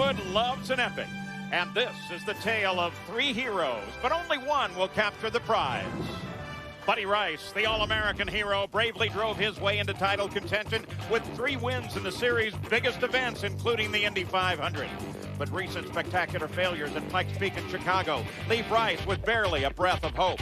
Hollywood loves an epic. And this is the tale of three heroes, but only one will capture the prize. Buddy Rice, the All-American hero, bravely drove his way into title contention with 3 wins in the series' biggest events, including the Indy 500. But recent spectacular failures at Pikes Peak and Chicago leave Rice with barely a breath of hope.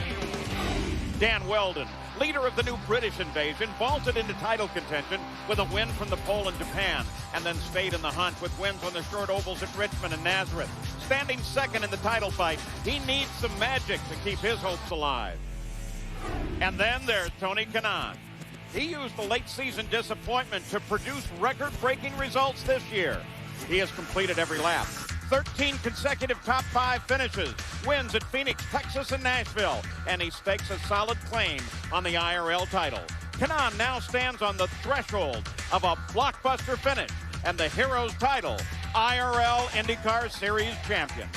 Dan Weldon, leader of the new British invasion, vaulted into title contention with a win from the pole in Japan, and then stayed in the hunt with wins on the short ovals at Richmond and Nazareth. Standing second in the title fight, he needs some magic to keep his hopes alive. And then there's Tony Kanaan. He used the late season disappointment to produce record-breaking results this year. He has completed every lap. 13 consecutive top 5 finishes, wins at Phoenix, Texas, and Nashville, and he stakes a solid claim on the IRL title. Kanaan now stands on the threshold of a blockbuster finish and the Heroes title, IRL IndyCar Series champion.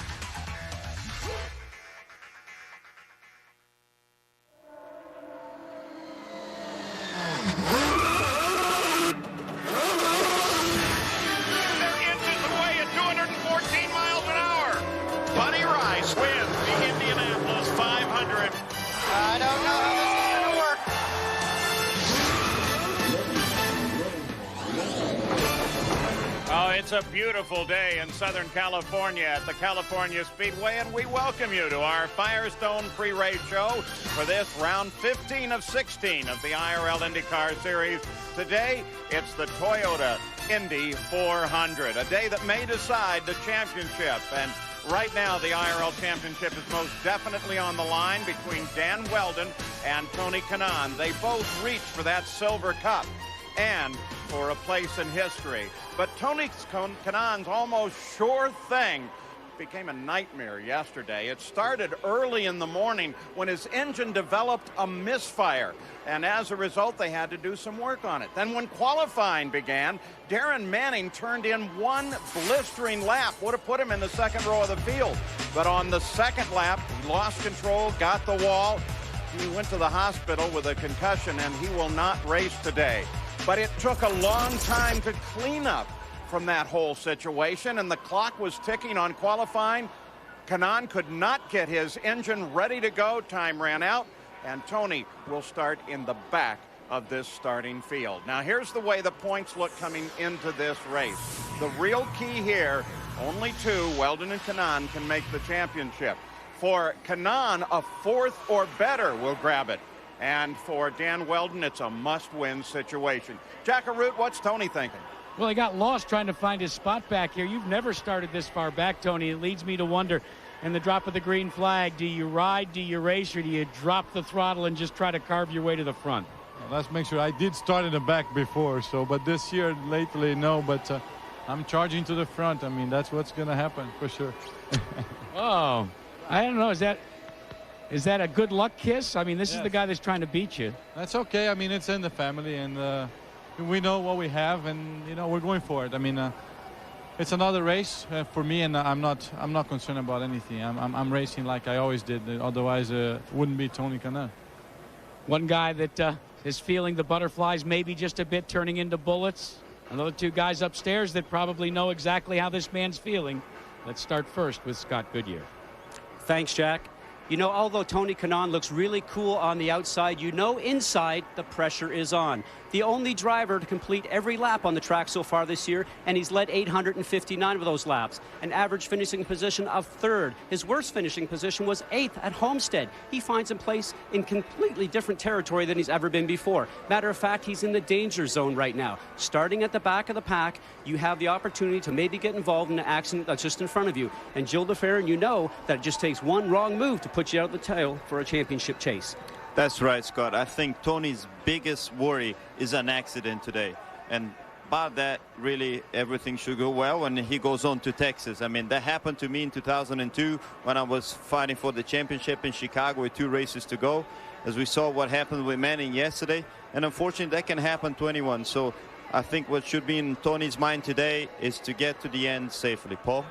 It's a beautiful day in Southern California at the California Speedway, and we welcome you to our Firestone pre-race show for this round 15 of 16 of the IRL IndyCar Series. Today, it's the Toyota Indy 400, a day that may decide the championship. And right now, the IRL championship is most definitely on the line between Dan Weldon and Tony Kanaan. They both reach for that silver cup and for a place in history. But Tony Kanaan's almost sure thing became a nightmare yesterday. It started early in the morning when his engine developed a misfire, and as a result, they had to do some work on it. Then when qualifying began, Darren Manning turned in one blistering lap, would have put him in the second row of the field. But on the second lap, he lost control, got the wall. He went to the hospital with a concussion, and he will not race today. But it took a long time to clean up from that whole situation, and the clock was ticking on qualifying. Kanaan could not get his engine ready to go. Time ran out, and Tony will start in the back of this starting field. Now, here's the way the points look coming into this race. The real key here, only 2, Weldon and Kanaan, can make the championship. For Kanaan, a 4th or better will grab it. And for Dan Weldon, it's a must-win situation. Jackaroot, what's Tony thinking? Well, he got lost trying to find his spot back here. You've never started this far back, Tony. It leads me to wonder, in the drop of the green flag, do you ride, do you race, or do you drop the throttle and just try to carve your way to the front? Well, let's make sure. I did start in the back before, but this year, lately, no. But I'm charging to the front. I mean, that's what's going to happen for sure. Oh, I don't know. Is that a good luck kiss? I mean, this is the guy that's trying to beat you. That's okay. I mean, it's in the family, and we know what we have, and we're going for it. I mean, it's another race for me, and I'm not concerned about anything. I'm racing like I always did. Otherwise, it wouldn't be Tony Kanaan. One guy that is feeling the butterflies maybe just a bit, turning into bullets. Another 2 guys upstairs that probably know exactly how this man's feeling. Let's start first with Scott Goodyear. Thanks, Jack. Although Tony Kanaan looks really cool on the outside, inside the pressure is on. The only driver to complete every lap on the track so far this year, and he's led 859 of those laps. An average finishing position of 3rd. His worst finishing position was 8th at Homestead. He finds a place in completely different territory than he's ever been before. Matter of fact, he's in the danger zone right now. Starting at the back of the pack, you have the opportunity to maybe get involved in an accident that's just in front of you. And Jill DeFerrin, you know that it just takes one wrong move to put you out of the tail for a championship chase. That's right, Scott. I think Tony's biggest worry is an accident today. And by that, really, everything should go well when he goes on to Texas. I mean, that happened to me in 2002 when I was fighting for the championship in Chicago with 2 races to go. As we saw what happened with Manning yesterday. And unfortunately, that can happen to anyone. So I think what should be in Tony's mind today is to get to the end safely. Paul?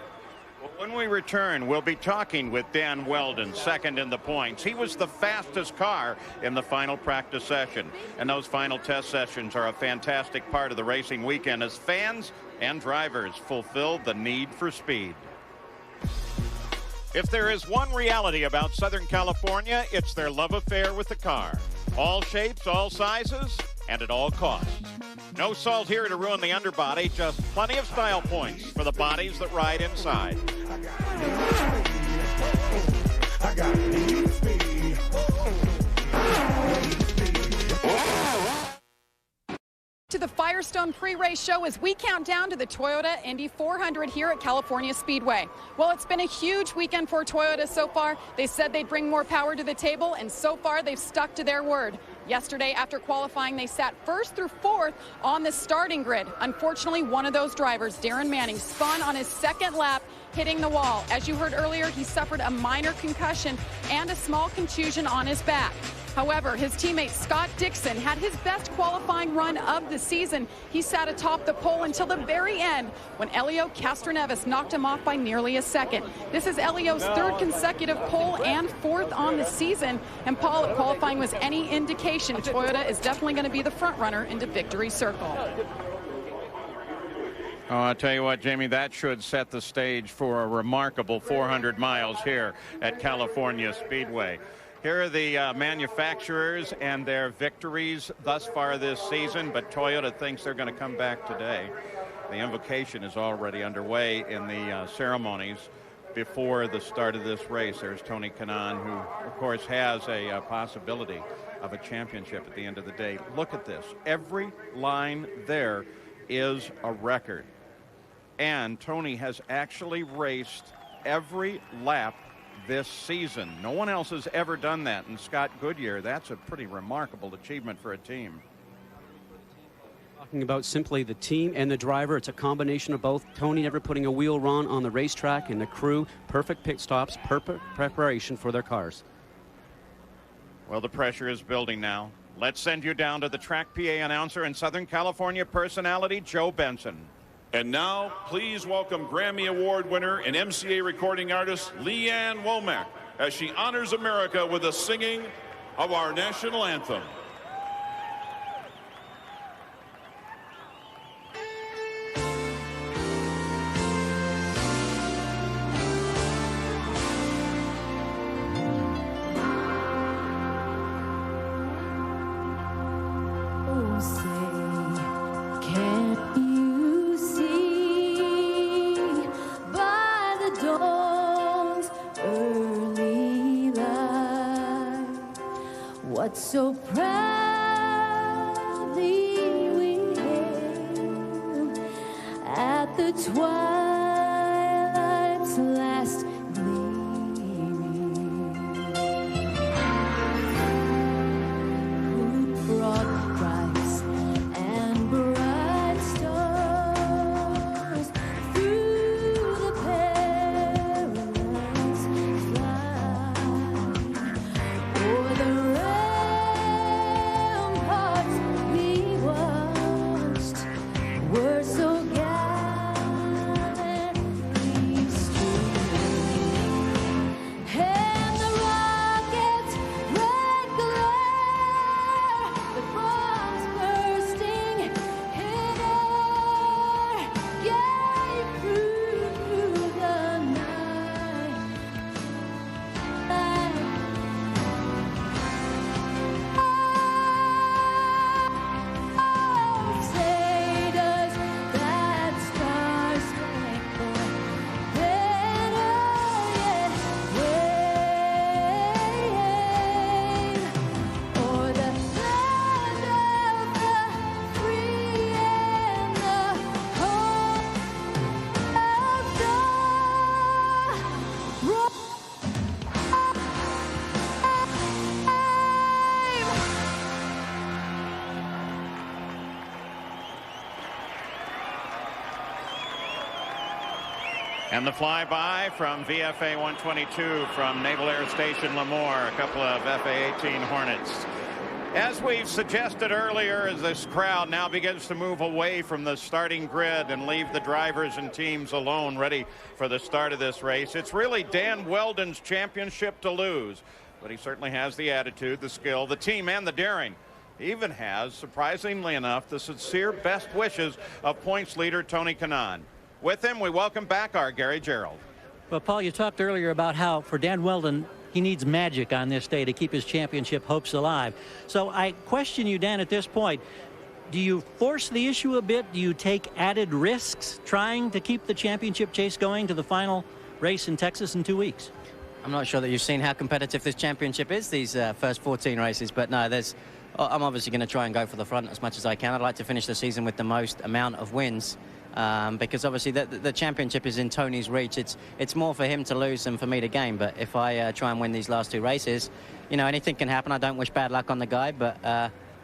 When we return, we'll be talking with Dan Weldon, second in the points. He was the fastest car in the final practice session. And those final test sessions are a fantastic part of the racing weekend as fans and drivers fulfill the need for speed. If there is one reality about Southern California, it's their love affair with the car. All shapes, all sizes, and at all costs. No salt here to ruin the underbody, just plenty of style points for the bodies that ride inside. To the Firestone pre-race show as we count down to the Toyota Indy 400 here at California Speedway. Well, it's been a huge weekend for Toyota so far. They said they'd bring more power to the table, and so far they've stuck to their word. Yesterday, after qualifying, they sat first through fourth on the starting grid. Unfortunately, one of those drivers, Darren Manning, spun on his second lap, hitting the wall. As you heard earlier, he suffered a minor concussion and a small contusion on his back. However, his teammate Scott Dixon had his best qualifying run of the season. He sat atop the pole until the very end when Elio Castroneves knocked him off by nearly a second. This is Elio's third consecutive pole and fourth on the season. And Paul, if qualifying was any indication, Toyota is definitely going to be the front runner into victory circle. Oh, I'll tell you what, Jamie, that should set the stage for a remarkable 400 miles here at California Speedway. Here are the manufacturers and their victories thus far this season, but Toyota thinks they're going to come back today. The invocation is already underway in the ceremonies before the start of this race. There's Tony Kanaan, who, of course, has a possibility of a championship at the end of the day. Look at this. Every line there is a record. And Tony has actually raced every lap this season. No one else has ever done that. And Scott Goodyear, that's a pretty remarkable achievement for a team. Talking about simply the team and the driver, it's a combination of both. Tony never putting a wheel wrong on the racetrack, and the crew, perfect pit stops, perfect preparation for their cars. Well, the pressure is building now. Let's send you down to the track PA announcer and Southern California personality, Joe Benson. And now, please welcome Grammy Award winner and MCA recording artist Leanne Womack as she honors America with the singing of our national anthem. So proudly we hailed at the twilight's last gleaming, who brought bright and bright stars through the perilous flight o'er the were so gallantly streaming, and the rocket's red glare, the bombs bursting in air, gave through the night. And the flyby from VFA 122 from Naval Air Station Lemoore, a couple of FA-18 Hornets. As we've suggested earlier, as this crowd now begins to move away from the starting grid and leave the drivers and teams alone, ready for the start of this race, it's really Dan Wheldon's championship to lose. But he certainly has the attitude, the skill, the team, and the daring. He even has, surprisingly enough, the sincere best wishes of points leader Tony Kanaan. With him, we welcome back our Gary Gerald. Well, Paul, you talked earlier about how, for Dan Wheldon, he needs magic on this day to keep his championship hopes alive. So I question you, Dan, at this point. Do you force the issue a bit? Do you take added risks trying to keep the championship chase going to the final race in Texas in 2 weeks? I'm not sure that you've seen how competitive this championship is, these first 14 races, but no, I'm obviously going to try and go for the front as much as I can. I'd like to finish the season with the most amount of wins. Because obviously the championship is in Tony's reach. It's more for him to lose than for me to gain. But if I try and win these last 2 races, you know, anything can happen. I don't wish bad luck on the guy, but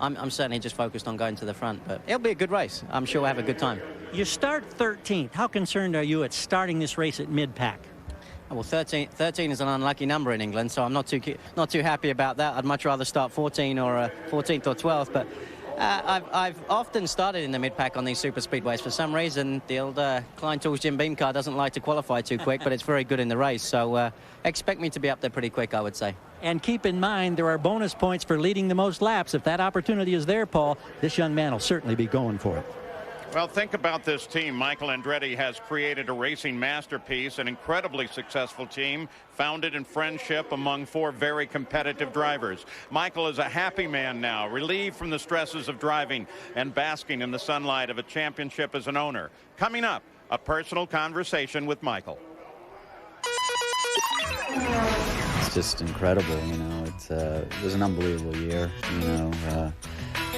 I'm certainly just focused on going to the front. But it'll be a good race. I'm sure we'll have a good time. You start 13th. How concerned are you at starting this race at mid-pack? Well, 13 is an unlucky number in England, so I'm not too happy about that. I'd much rather start 14 or 14th or 12th, but I've often started in the mid-pack on these super speedways. For some reason, the old Klein Tools Jim Beam car doesn't like to qualify too quick, but it's very good in the race. So expect me to be up there pretty quick, I would say. And keep in mind, there are bonus points for leading the most laps. If that opportunity is there, Paul, this young man will certainly be going for it. Well, think about this team. Michael Andretti has created a racing masterpiece, an incredibly successful team, founded in friendship among 4 very competitive drivers. Michael is a happy man now, relieved from the stresses of driving and basking in the sunlight of a championship as an owner. Coming up, a personal conversation with Michael. It's just incredible, you know. It was an unbelievable year, you know.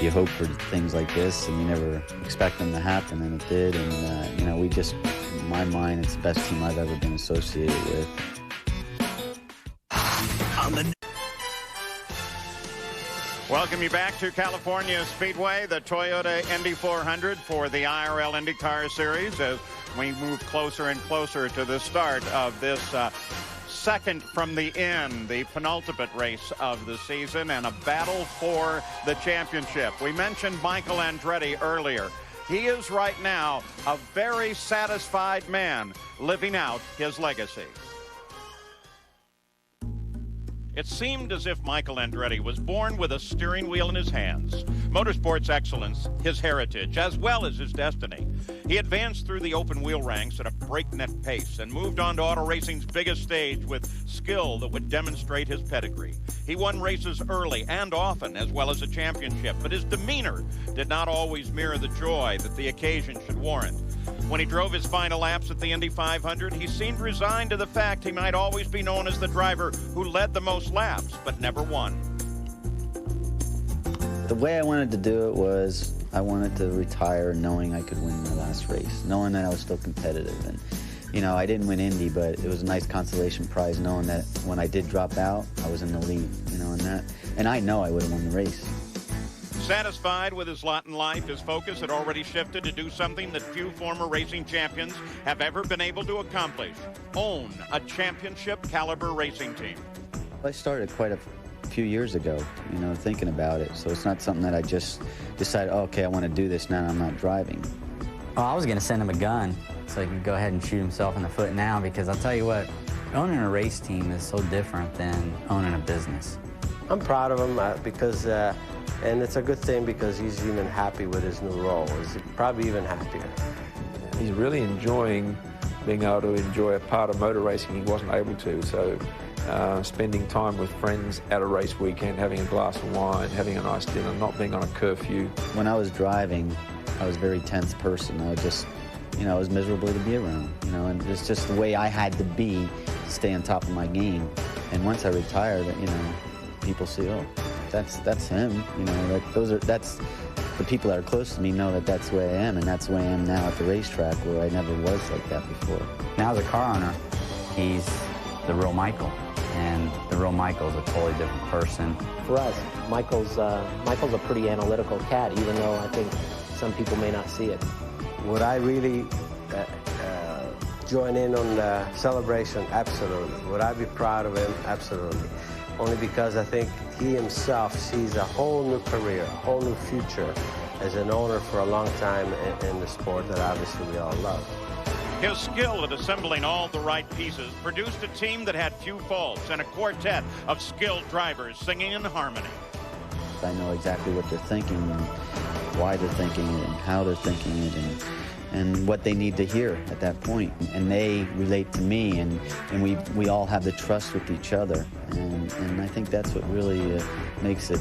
You hope for things like this, and you never expect them to happen, and it did. And, you know, in my mind, it's the best team I've ever been associated with. Welcome you back to California Speedway, the Toyota Indy 400 for the IRL IndyCar Series, as we move closer and closer to the start of this second from the end, the penultimate race of the season, and a battle for the championship. We mentioned Michael Andretti earlier. He is right now a very satisfied man living out his legacy. It seemed as if Michael Andretti was born with a steering wheel in his hands. Motorsports excellence, his heritage, as well as his destiny. He advanced through the open wheel ranks at a breakneck pace and moved on to auto racing's biggest stage with skill that would demonstrate his pedigree. He won races early and often, as well as a championship, but his demeanor did not always mirror the joy that the occasion should warrant. When he drove his final laps at the Indy 500, he seemed resigned to the fact he might always be known as the driver who led the most laps, but never won. The way I wanted to do it was I wanted to retire knowing I could win my last race, knowing that I was still competitive. And, you know, I didn't win Indy, but it was a nice consolation prize knowing that when I did drop out, I was in the lead, you know, and I know I would have won the race. Satisfied with his lot in life, his focus had already shifted to do something that few former racing champions have ever been able to accomplish: own a championship-caliber racing team. I started quite a few years ago, you know, thinking about it. So it's not something that I just decided, oh, okay, I want to do this now, I'm not driving. Well, I was going to send him a gun so he could go ahead and shoot himself in the foot now, because I'll tell you what, owning a race team is so different than owning a business. I'm proud of him because and it's a good thing because he's even happy with his new role. He's probably even happier. He's really enjoying being able to enjoy a part of motor racing he wasn't able to. So spending time with friends at a race weekend, having a glass of wine, having a nice dinner, not being on a curfew. When I was driving, I was a very tense person. I just, you know, I was miserable to be around, you know, and it's just the way I had to be to stay on top of my game. And once I retired, you know, people see, oh, that's him, you know, that's the people that are close to me know that that's the way I am, and that's the way I am now at the racetrack, where I never was like that before. Now as a car owner, he's the real Michael, and the real Michael is a totally different person. For us, Michael's a pretty analytical cat, even though I think some people may not see it. Would I really join in on the celebration? Absolutely. Would I be proud of him? Absolutely. Only because I think he himself sees a whole new career, a whole new future as an owner for a long time in the sport that obviously we all love. His skill at assembling all the right pieces produced a team that had few faults and a quartet of skilled drivers singing in harmony. I know exactly what they're thinking, and why they're thinking it, and how they're thinking it, and what they need to hear at that point. And they relate to me, and we all have the trust with each other. And I think that's what really makes it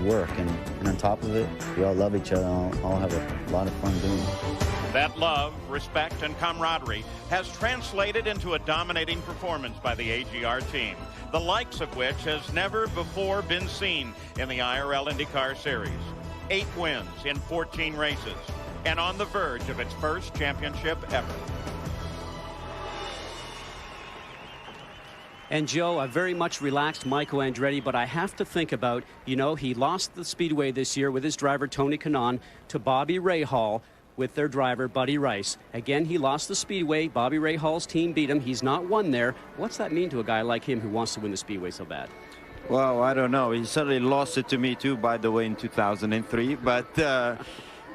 work. And on top of it, we all love each other, all have a lot of fun doing it. That love, respect, and camaraderie has translated into a dominating performance by the AGR team, the likes of which has never before been seen in the IRL IndyCar Series. 8 wins in 14 races, and on the verge of its first championship ever. And Joe, a very much relaxed Michael Andretti, but I have to think about, you know, he lost the Speedway this year with his driver Tony Kanaan to Bobby Rahal with their driver Buddy Rice. Again, he lost the Speedway. Bobby Rahal's team beat him. He's not won there. What's that mean to a guy like him who wants to win the Speedway so bad? Well, I don't know. He certainly lost it to me too, by the way, in 2003. But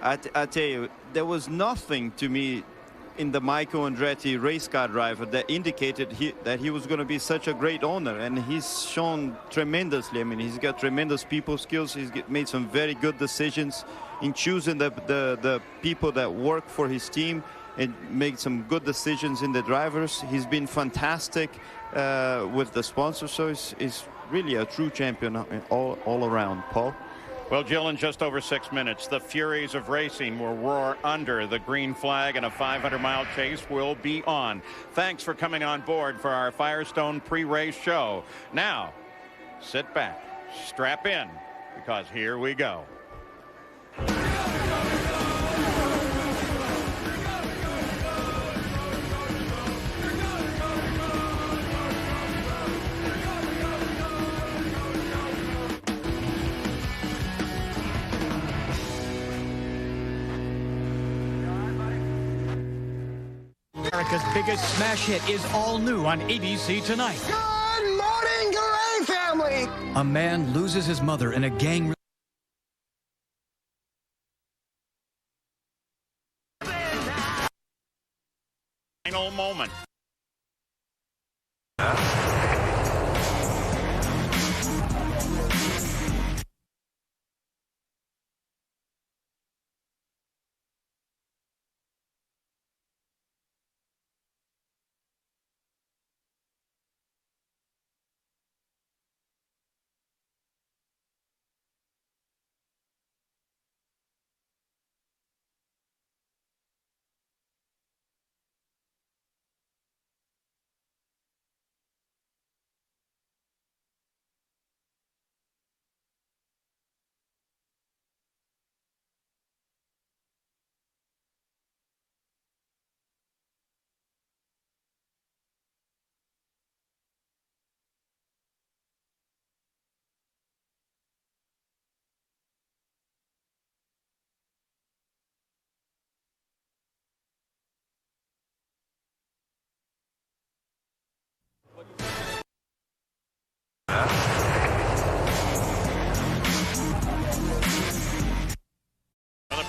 I tell you, there was nothing to me in the Michael Andretti race car driver that indicated that he was going to be such a great owner. And he's shown tremendously. I mean, he's got tremendous people skills. He's made some very good decisions in choosing the people that work for his team, and made some good decisions in the drivers. He's been fantastic with the sponsors, so he's really a true champion all around. Paul? Well, Jill, in just over 6 minutes, the furies of racing will roar under the green flag, and a 500-mile chase will be on. Thanks for coming on board for our Firestone pre-race show. Now, sit back, strap in, because here we go. America's biggest smash hit is all new on ABC tonight. Good morning, Gray family! A man loses his mother in a gang. Final moment.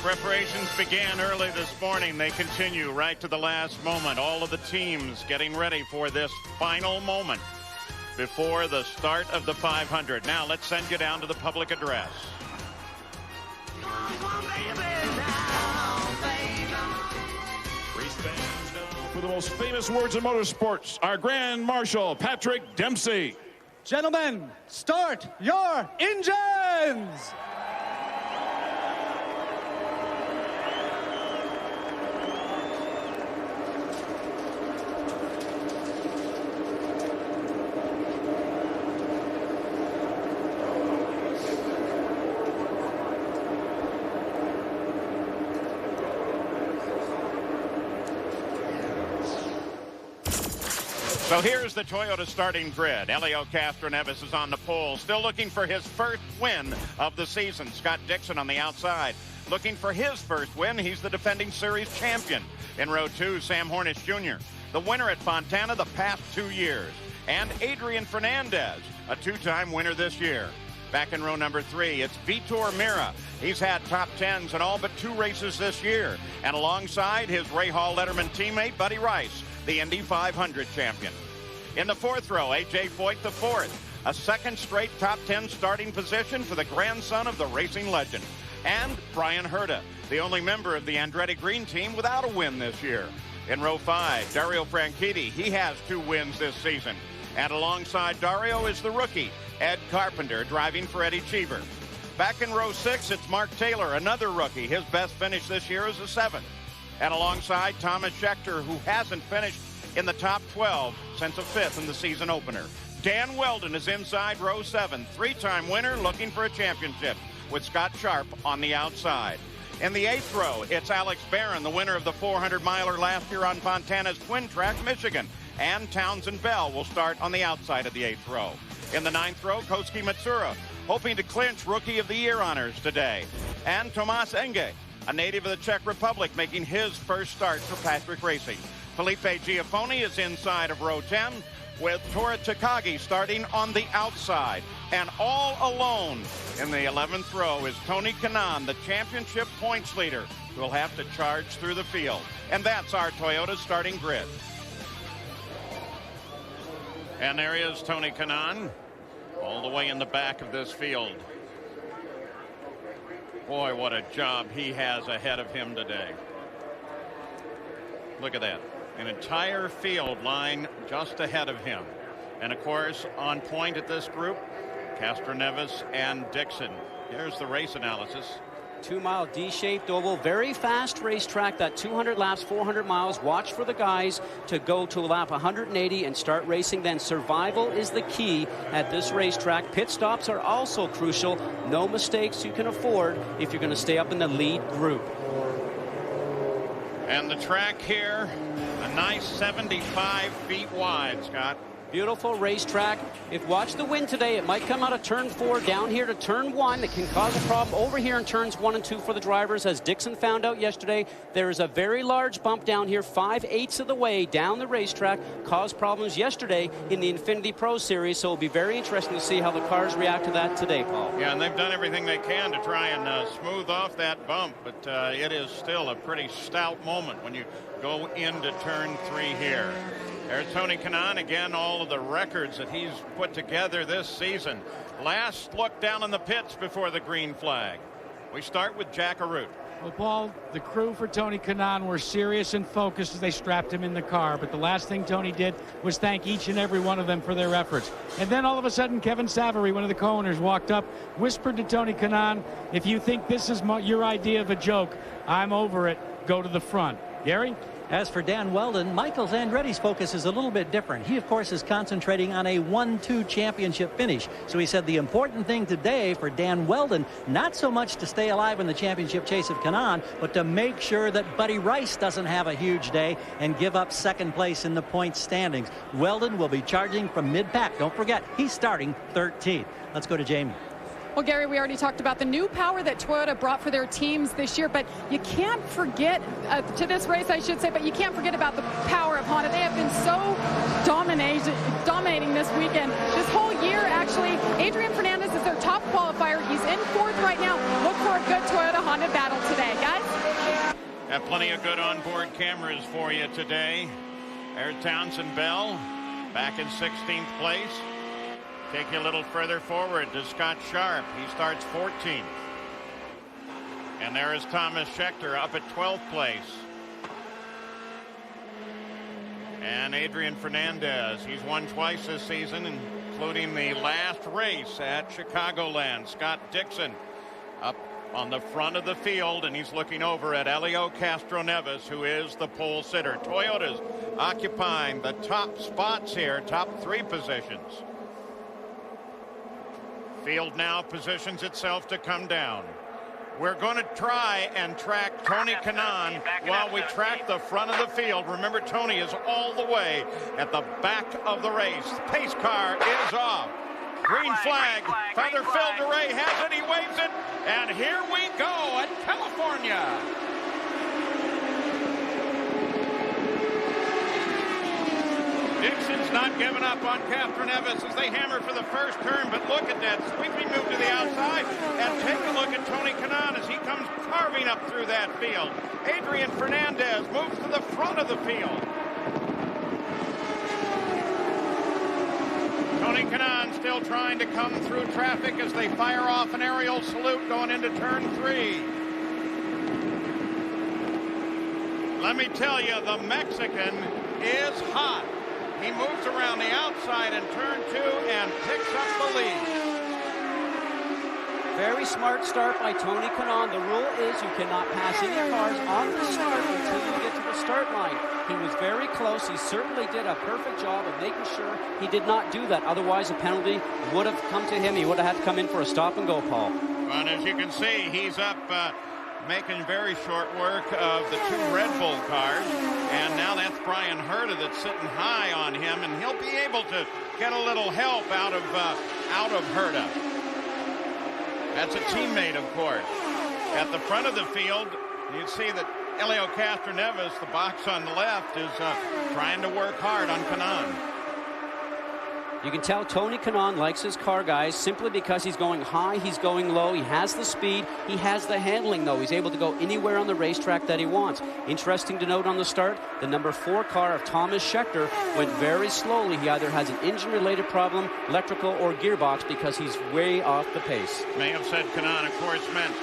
Preparations began early this morning. They continue right to the last moment. All of the teams getting ready for this final moment before the start of the 500. Now let's send you down to the public address. For the most famous words in motorsports, our Grand Marshal, Patrick Dempsey. Gentlemen, start your engines! So here's the Toyota starting grid. Helio Castroneves is on the pole, still looking for his first win of the season. Scott Dixon on the outside, looking for his first win. He's the defending series champion. In row 2, Sam Hornish Jr., the winner at Fontana the past 2 years. And Adrian Fernandez, a 2-time winner this year. Back in row number 3, it's Vitor Mira. He's had top 10s in all but 2 races this year. And alongside his Ray Hall Letterman teammate, Buddy Rice, the Indy 500 champion. In the 4th row, A.J. Foyt the 4th. A second straight top 10 starting position for the grandson of the racing legend. And Brian Herta, the only member of the Andretti Green team without a win this year. In row 5, Dario Franchitti. He has 2 wins this season. And alongside Dario is the rookie, Ed Carpenter, driving for Eddie Cheever. Back in row 6, it's Mark Taylor, another rookie. His best finish this year is a 7th. And alongside Thomas Scheckter, who hasn't finished in the top 12 since a 5th in the season opener. Dan Weldon is inside row 7, 3-time winner looking for a championship, with Scott Sharp on the outside. In the 8th row, it's Alex Barron, the winner of the 400-miler last year on Fontana's Twin Track, Michigan. And Townsend Bell will start on the outside of the 8th row. In the 9th row, Koski Matsura, hoping to clinch Rookie of the Year honors today. And Tomas Enge, a native of the Czech Republic, making his first start for Patrick Racing. Felipe Giafoni is inside of row 10, with Tora Takagi starting on the outside. And all alone in the 11th row is Tony Kanaan, the championship points leader, who will have to charge through the field. And that's our Toyota starting grid. And there is Tony Kanaan, all the way in the back of this field. Boy, what a job he has ahead of him today. Look at that. An entire field line just ahead of him. And of course, on point at this group, Castroneves and Dixon. Here's the race analysis. 2-mile D-shaped oval, very fast racetrack, that 200 laps, 400 miles. Watch for the guys to go to lap 180 and start racing. Then survival is the key at this racetrack. Pit stops are also crucial. No mistakes you can afford if you're going to stay up in the lead group. And the track here, a nice 75 feet wide, Scott. Beautiful racetrack. If watch the wind today, it might come out of turn 4 down here to turn 1. It can cause a problem over here in turns 1 and 2 for the drivers. As Dixon found out yesterday, there is a very large bump down here, 5/8 of the way down the racetrack. Caused problems yesterday in the Infinity Pro Series, so it'll be very interesting to see how the cars react to that today, Paul. Yeah, and they've done everything they can to try and smooth off that bump, but it is still a pretty stout moment when you go into turn 3 here. There's Tony Kanaan again, all of the records that he's put together this season. Last look down in the pits before the green flag. We start with Jack Arute. Well, Paul, the crew for Tony Kanaan were serious and focused as they strapped him in the car. But the last thing Tony did was thank each and every one of them for their efforts. And then all of a sudden, Kevin Savary, one of the co-owners, walked up, whispered to Tony Kanaan, if you think this is your idea of a joke, I'm over it. Go to the front. Gary? As for Dan Weldon, Michael Andretti's focus is a little bit different. He, of course, is concentrating on a 1-2 championship finish. So he said the important thing today for Dan Weldon, not so much to stay alive in the championship chase of Kanaan, but to make sure that Buddy Rice doesn't have a huge day and give up second place in the points standings. Weldon will be charging from mid-pack. Don't forget, he's starting 13th. Let's go to Jamie. Well, Gary, we already talked about the new power that Toyota brought for their teams this year, but you can't forget, to this race I should say, but you can't forget about the power of Honda. They have been so dominating this weekend. This whole year, actually, Adrian Fernandez is their top qualifier. He's in 4th right now. Look for a good Toyota-Honda battle today, guys. Have plenty of good onboard cameras for you today. There's Townsend Bell back in 16th place. Take you a little further forward to Scott Sharp. He starts 14th. And there is Thomas Scheckter up at 12th place. And Adrian Fernandez, he's won twice this season, including the last race at Chicagoland. Scott Dixon up on the front of the field, and he's looking over at Elio Castroneves, who is the pole sitter. Toyota's occupying the top spots here, top 3 positions. Field now positions itself to come down. We're going to try and track Tony Kanaan while we track the front of the field. Remember, Tony is all the way at the back of the race. Pace car is off. Green flag. Father Phil DeRay has it. He waves it. And here we go at California. Dixon's not giving up on Catherine Evans as they hammer for the first turn, but look at that sweeping move to the outside, and take a look at Tony Kanaan as he comes carving up through that field. Adrian Fernandez moves to the front of the field. Tony Kanaan still trying to come through traffic as they fire off an aerial salute going into turn 3. Let me tell you, the Mexican is hot. He moves around the outside in turn 2 and picks up the lead. Very smart start by Tony Kanaan. The rule is you cannot pass any cars on the start until you get to the start line. He was very close. He certainly did a perfect job of making sure he did not do that. Otherwise, a penalty would have come to him. He would have had to come in for a stop and go, Paul. And as you can see, he's up making very short work of the 2 Red Bull cars. And now that's Brian Herta that's sitting high on him, and he'll be able to get a little help out of Herta. That's a teammate, of course. At the front of the field, you see that Helio Castroneves, the box on the left, is trying to work hard on Kanaan. You can tell Tony Kanaan likes his car, guys, simply because he's going high, he's going low, he has the speed, he has the handling, though. He's able to go anywhere on the racetrack that he wants. Interesting to note on the start, the number 4 car of Thomas Scheckter went very slowly. He either has an engine-related problem, electrical, or gearbox, because he's way off the pace. May have said Kanaan, of course, meant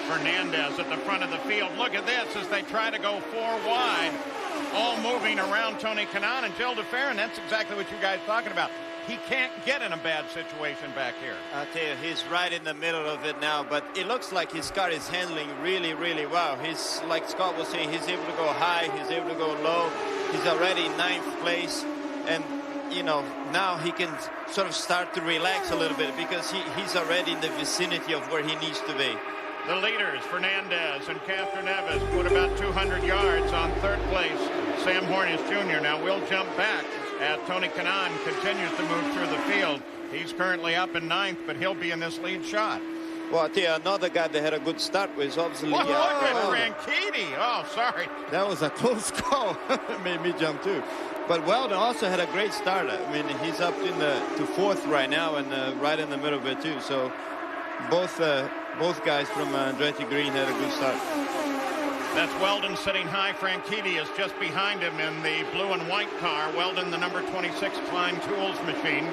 Fernandez at the front of the field. Look at this as they try to go 4 wide, all moving around Tony Kanaan and Gilles de Ferran. That's exactly what you guys are talking about. He can't get in a bad situation back here. I'll tell you, he's right in the middle of it now, but it looks like his car is handling really, really well. He's, like Scott was saying, he's able to go high, he's able to go low. He's already in 9th place, and, you know, now he can sort of start to relax a little bit because he's already in the vicinity of where he needs to be. The leaders, Fernandez and Castroneves, put about 200 yards on 3rd place. Sam Hornish Jr. Now we'll jump back as Tony Kanaan continues to move through the field. He's currently up in 9th, but he'll be in this lead shot. Well, I'll tell you, another guy that had a good start was obviously... Look at Rankitti. Oh, sorry. That was a close call. It made me jump too. But Weldon also had a great start. I mean, he's up in to 4th right now and right in the middle of it too. So both guys from Andretti Green had a good start. That's Weldon sitting high. Franchitti is just behind him in the blue and white car. Weldon, the number 26 Klein Tools machine.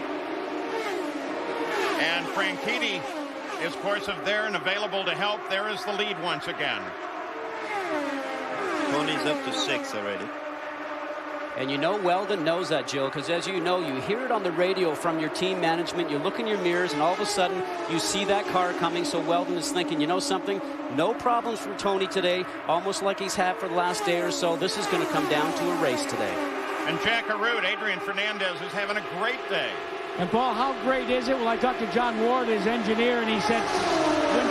And Franchitti is, of course, there and available to help. There is the lead once again. Tony's up to 6 already. And you know Weldon knows that, Jill, because as you know, you hear it on the radio from your team management. You look in your mirrors, and all of a sudden, you see that car coming. So Weldon is thinking, you know something? No problems from Tony today, almost like he's had for the last day or so. This is going to come down to a race today. And Jack Arute, Adrian Fernandez, is having a great day. And, Paul, how great is it? Well, I talked to John Ward, his engineer, and he said, when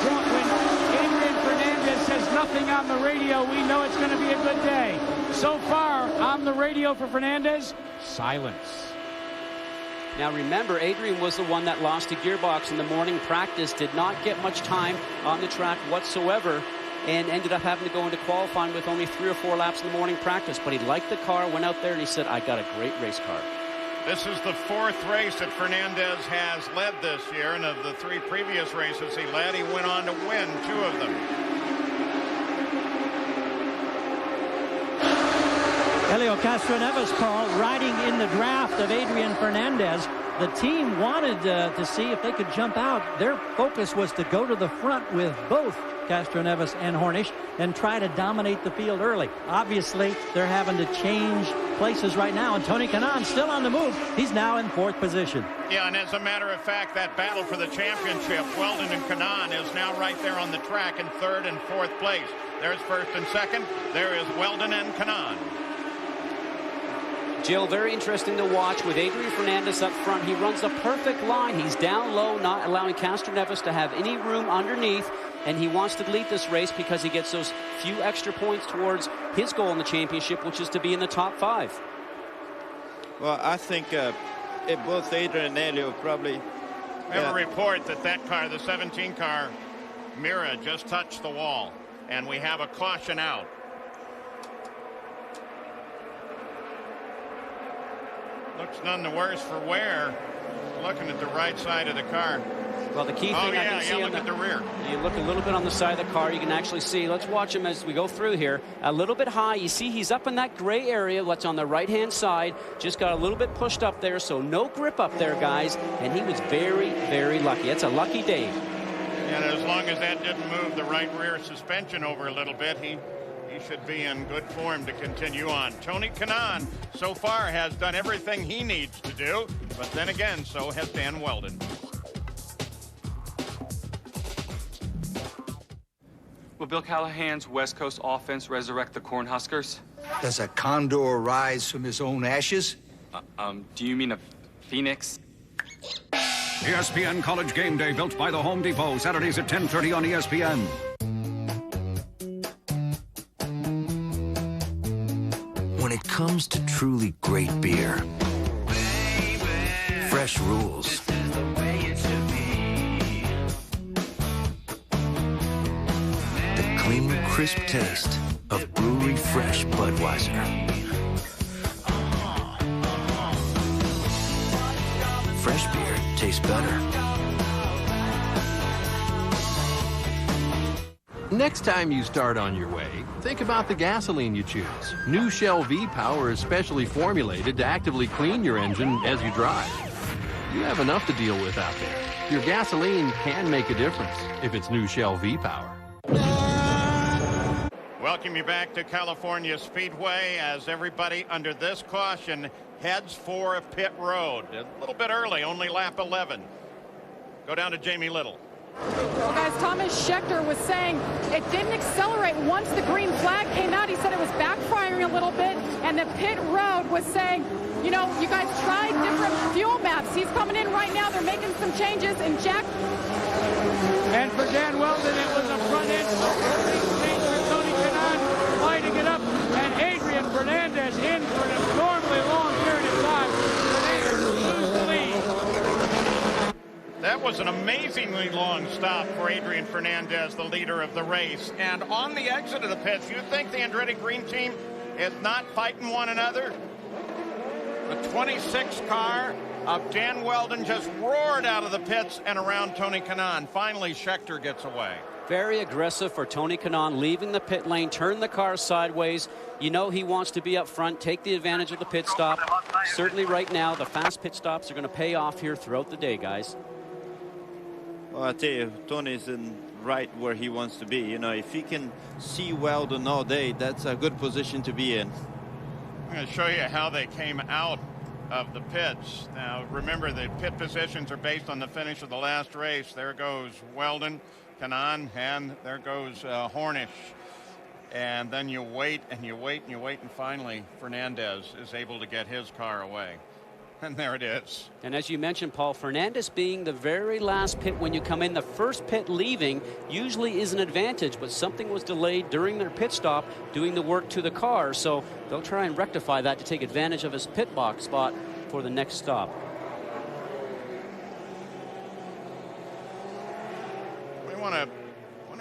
Adrian Fernandez says nothing on the radio, we know it's going to be a good day. So far, on the radio for Fernandez, silence. Now remember, Adrian was the one that lost a gearbox in the morning practice, did not get much time on the track whatsoever, and ended up having to go into qualifying with only 3 or 4 laps in the morning practice. But he liked the car, went out there, and he said, I got a great race car. This is the 4th race that Fernandez has led this year, and of the 3 previous races he led, he went on to win 2 of them. Helio Castroneves, Paul, riding in the draft of Adrian Fernandez. The team wanted to see if they could jump out. Their focus was to go to the front with both Castroneves and Hornish and try to dominate the field early. Obviously, they're having to change places right now, and Tony Kanaan still on the move. He's now in 4th position. Yeah, and as a matter of fact, that battle for the championship, Weldon and Kanaan, is now right there on the track in 3rd and 4th place. There's 1st and 2nd. There is Weldon and Kanaan. Jill, very interesting to watch with Adrian Fernandez up front. He runs a perfect line. He's down low, not allowing Castroneves to have any room underneath, and he wants to lead this race because he gets those few extra points towards his goal in the championship, which is to be in the top 5. Well, I think both Adrian and Helio probably... We have a report that car, the 17 car, Mira, just touched the wall, and we have a caution out. Looks none the worse for wear. Looking at the right side of the car. Well, the key thing I can see look at the rear. You look a little bit on the side of the car. You can actually see. Let's watch him as we go through here. A little bit high. You see he's up in that gray area. What's on the right-hand side. Just got a little bit pushed up there, so no grip up there, guys. And he was very, very lucky. It's a lucky day. And as long as that didn't move the right rear suspension over a little bit, he should be in good form to continue on. Tony Kanaan so far has done everything he needs to do, but then again, so has Dan Weldon. Will Bill Callahan's West Coast offense resurrect the Cornhuskers? Does a condor rise from his own ashes? Do you mean a phoenix? ESPN College Game Day, built by the Home Depot. Saturdays at 10:30 on ESPN. When it comes to truly great beer, fresh rules. The clean, crisp taste of brewery fresh Budweiser. Fresh beer tastes better. Next time you start on your way, think about the gasoline you choose. New Shell V-Power is specially formulated to actively clean your engine as you drive. You have enough to deal with out there. Your gasoline can make a difference if it's new Shell V-Power. Welcome you back to California Speedway as everybody under this caution heads for pit road. A little bit early, only lap 11. Go down to Jamie Little. Well, guys, Thomas Scheckter was saying it didn't accelerate once the green flag came out. He said it was backfiring a little bit, and the pit road was saying, you know, you guys tried different fuel maps. He's coming in right now. They're making some changes, and Jack. And for Dan Weldon, it was a front end change for Tony Kanaan, lighting it up, and Adrian Fernandez in for an abnormally long period of time. Fernandez loses the lead. That was an amazingly long stop for Adrian Fernandez, the leader of the race. And on the exit of the pits, you think the Andretti Green team is not fighting one another? The 26 car of Dan Weldon just roared out of the pits and around Tony Kanaan. Finally, Scheckter gets away. Very aggressive for Tony Kanaan, leaving the pit lane, turn the car sideways. You know he wants to be up front, take the advantage of the pit stop. Certainly right now, the fast pit stops are going to pay off here throughout the day, guys. Well, I tell you, Tony's in right where he wants to be. You know, if he can see Weldon all day, that's a good position to be in. I'm going to show you how they came out of the pits. Now, remember, the pit positions are based on the finish of the last race. There goes Weldon, Kanaan, and there goes Hornish. And then you wait and you wait and you wait, and finally Fernandez is able to get his car away. And there it is. And as you mentioned, Paul, Fernandez being the very last pit when you come in, the first pit leaving usually is an advantage, but something was delayed during their pit stop doing the work to the car, so they'll try and rectify that to take advantage of his pit box spot for the next stop. We want to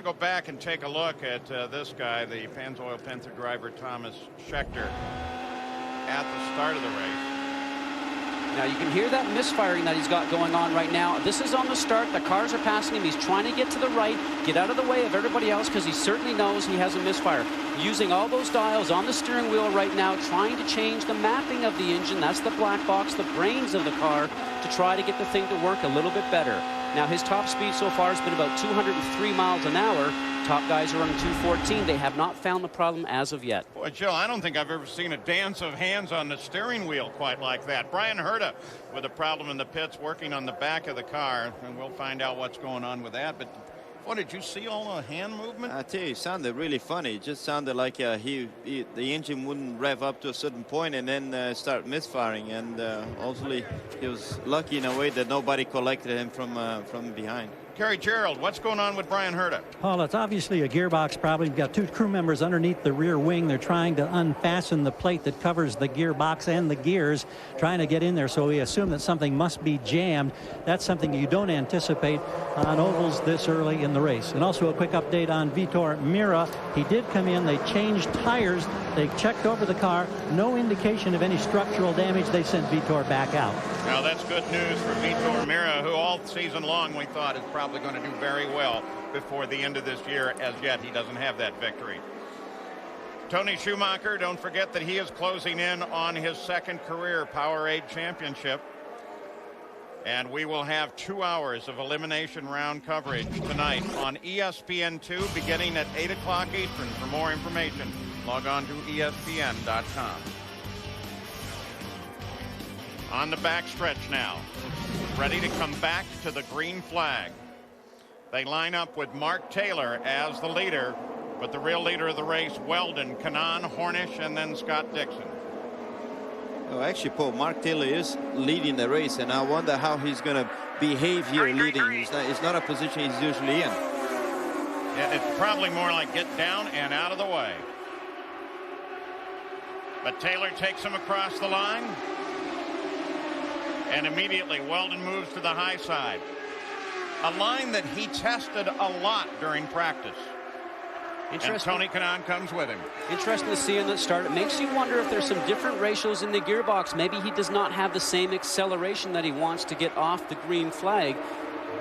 go back and take a look at this guy, the Pennzoil Panther driver Thomas Scheckter, at the start of the race. Now you can hear that misfiring that he's got going on right now. This is on the start. The cars are passing him. He's trying to get to the right, get out of the way of everybody else, because he certainly knows he has a misfire. Using all those dials on the steering wheel right now, trying to change the mapping of the engine. That's the black box, the brains of the car, to try to get the thing to work a little bit better. Now his top speed so far has been about 203 miles an hour. Top guys are running 214. They have not found the problem as of yet. Boy, Joe, I don't think I've ever seen a dance of hands on the steering wheel quite like that. Brian Herta with a problem in the pits, working on the back of the car, and we'll find out what's going on with that. But what, did you see all the hand movement? I tell you, it sounded really funny. It just sounded like the engine wouldn't rev up to a certain point and then start misfiring. And ultimately, he was lucky in a way that nobody collected him from behind. Kerry Gerald, what's going on with Brian Herta? Paul, it's obviously a gearbox problem. You've got two crew members underneath the rear wing. They're trying to unfasten the plate that covers the gearbox and the gears, trying to get in there. So we assume that something must be jammed. That's something you don't anticipate on ovals this early in the race. And also a quick update on Vitor Mira. He did come in. They changed tires They checked over the car. No indication of any structural damage. They sent Vitor back out. Now that's good news for Vitor Mira, who all season long we thought is probably going to do very well before the end of this year. As yet, he doesn't have that victory. Tony Schumacher, don't forget that he is closing in on his second career Powerade championship. And we will have 2 hours of elimination round coverage tonight on ESPN2 beginning at 8 o'clock Eastern. For more information, log on to ESPN.com. On the backstretch now, ready to come back to the green flag. They line up with Mark Taylor as the leader, but the real leader of the race, Weldon, Kanaan, Hornish, and then Scott Dixon. Oh, actually, Paul, Mark Taylor is leading the race, and I wonder how he's going to behave here leading. It's not a position he's usually in. Yeah, it's probably more like get down and out of the way. But Taylor takes him across the line. And immediately Weldon moves to the high side. A line that he tested a lot during practice. And Tony Kanaan comes with him. Interesting to see in the start. It makes you wonder if there's some different ratios in the gearbox. Maybe he does not have the same acceleration that he wants to get off the green flag.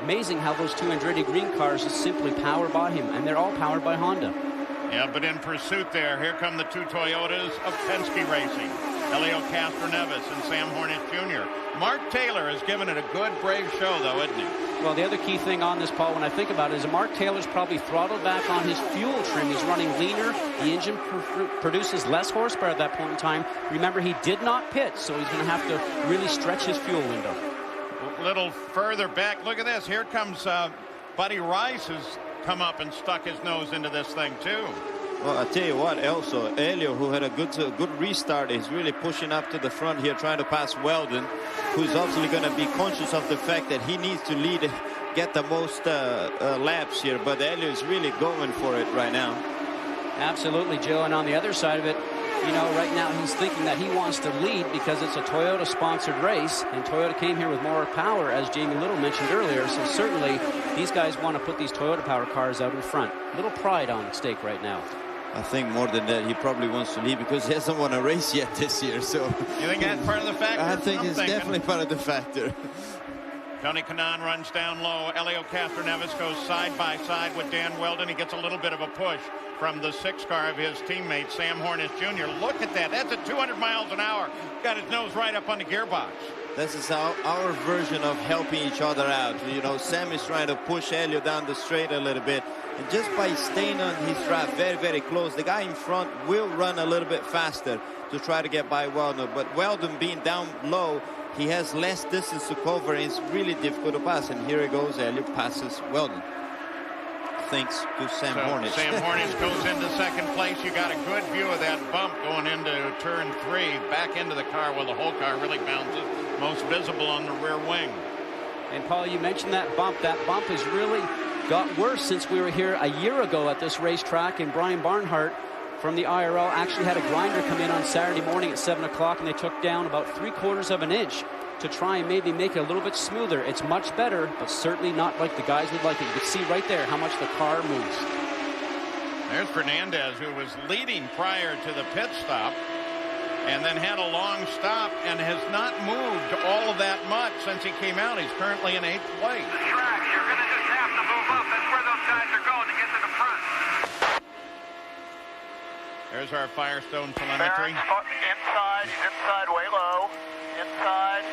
Amazing how those two Andretti green cars just simply power by him, and they're all powered by Honda. Yeah, but in pursuit there, here come the two Toyotas of Penske Racing. Helio Castroneves and Sam Hornish Jr. Mark Taylor has given it a good, brave show, though, isn't he? Well, the other key thing on this, Paul, when I think about it, is Mark Taylor's probably throttled back on his fuel trim. He's running leaner. The engine produces less horsepower at that point in time. Remember, he did not pit, so he's going to have to really stretch his fuel window. A little further back. Look at this. Here comes Buddy Rice, who's come up and stuck his nose into this thing, too. Well, I tell you what, also, Helio, who had a good restart, is really pushing up to the front here, trying to pass Weldon, who's obviously going to be conscious of the fact that he needs to lead, get the most laps here. But Helio is really going for it right now. Absolutely, Joe. And on the other side of it, you know, right now he's thinking that he wants to lead because it's a Toyota-sponsored race, and Toyota came here with more power, as Jamie Little mentioned earlier. So certainly these guys want to put these Toyota power cars out in front. Little pride on stake right now. I think more than that, he probably wants to leave because he hasn't won a race yet this year. So you think that's part of the factor? I think it's definitely part of the factor. Tony Kanaan runs down low. Helio Castroneves goes side by side with Dan Weldon. He gets a little bit of a push from the 6 car of his teammate, Sam Hornish Jr. Look at that. That's at 200 miles an hour. Got his nose right up on the gearbox. This is our version of helping each other out. You know, Sam is trying to push Helio down the straight a little bit. And just by staying on his drive very, very close, the guy in front will run a little bit faster to try to get by Weldon. But Weldon being down low, he has less distance to cover, and it's really difficult to pass. And here he goes, Helio passes Weldon. Thanks to Sam Hornish. Sam Hornish goes into second place. You got a good view of that bump going into turn 3, back into the car where the whole car really bounces, most visible on the rear wing. And Paul, you mentioned that bump. That bump has really got worse since we were here a year ago at this racetrack, and Brian Barnhart from the IRL actually had a grinder come in on Saturday morning at 7 o'clock, and they took down about 3/4 of an inch to try and maybe make it a little bit smoother. It's much better, but certainly not like the guys would like it. You can see right there how much the car moves. There's Fernandez, who was leading prior to the pit stop and then had a long stop and has not moved all of that much since he came out. He's currently in 8th place. The track, you're going to just have to move up. That's where those guys are going to get to the front. There's our Firestone telemetry. Inside, he's inside, way low. Inside,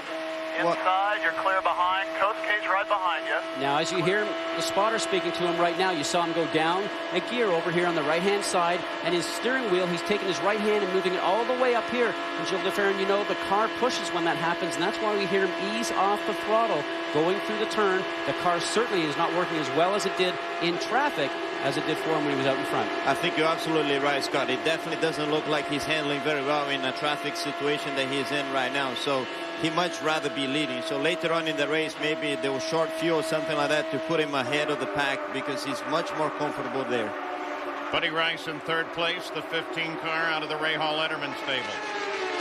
you're clear behind. Coast cage right behind you. Now, as you hear the spotter speaking to him right now, you saw him go down a gear over here on the right-hand side, and his steering wheel, he's taking his right hand and moving it all the way up here. And Gilles DeFerrin, you know, the car pushes when that happens, and that's why we hear him ease off the throttle going through the turn. The car certainly is not working as well as it did in traffic as it did for him when he was out in front. I think you're absolutely right, Scott. It definitely doesn't look like he's handling very well in a traffic situation that he's in right now. So he much rather be leading. So later on in the race, maybe they will short fuel or something like that to put him ahead of the pack because he's much more comfortable there. Buddy Rice in 3rd place, the 15 car out of the Ray Hall Letterman stable.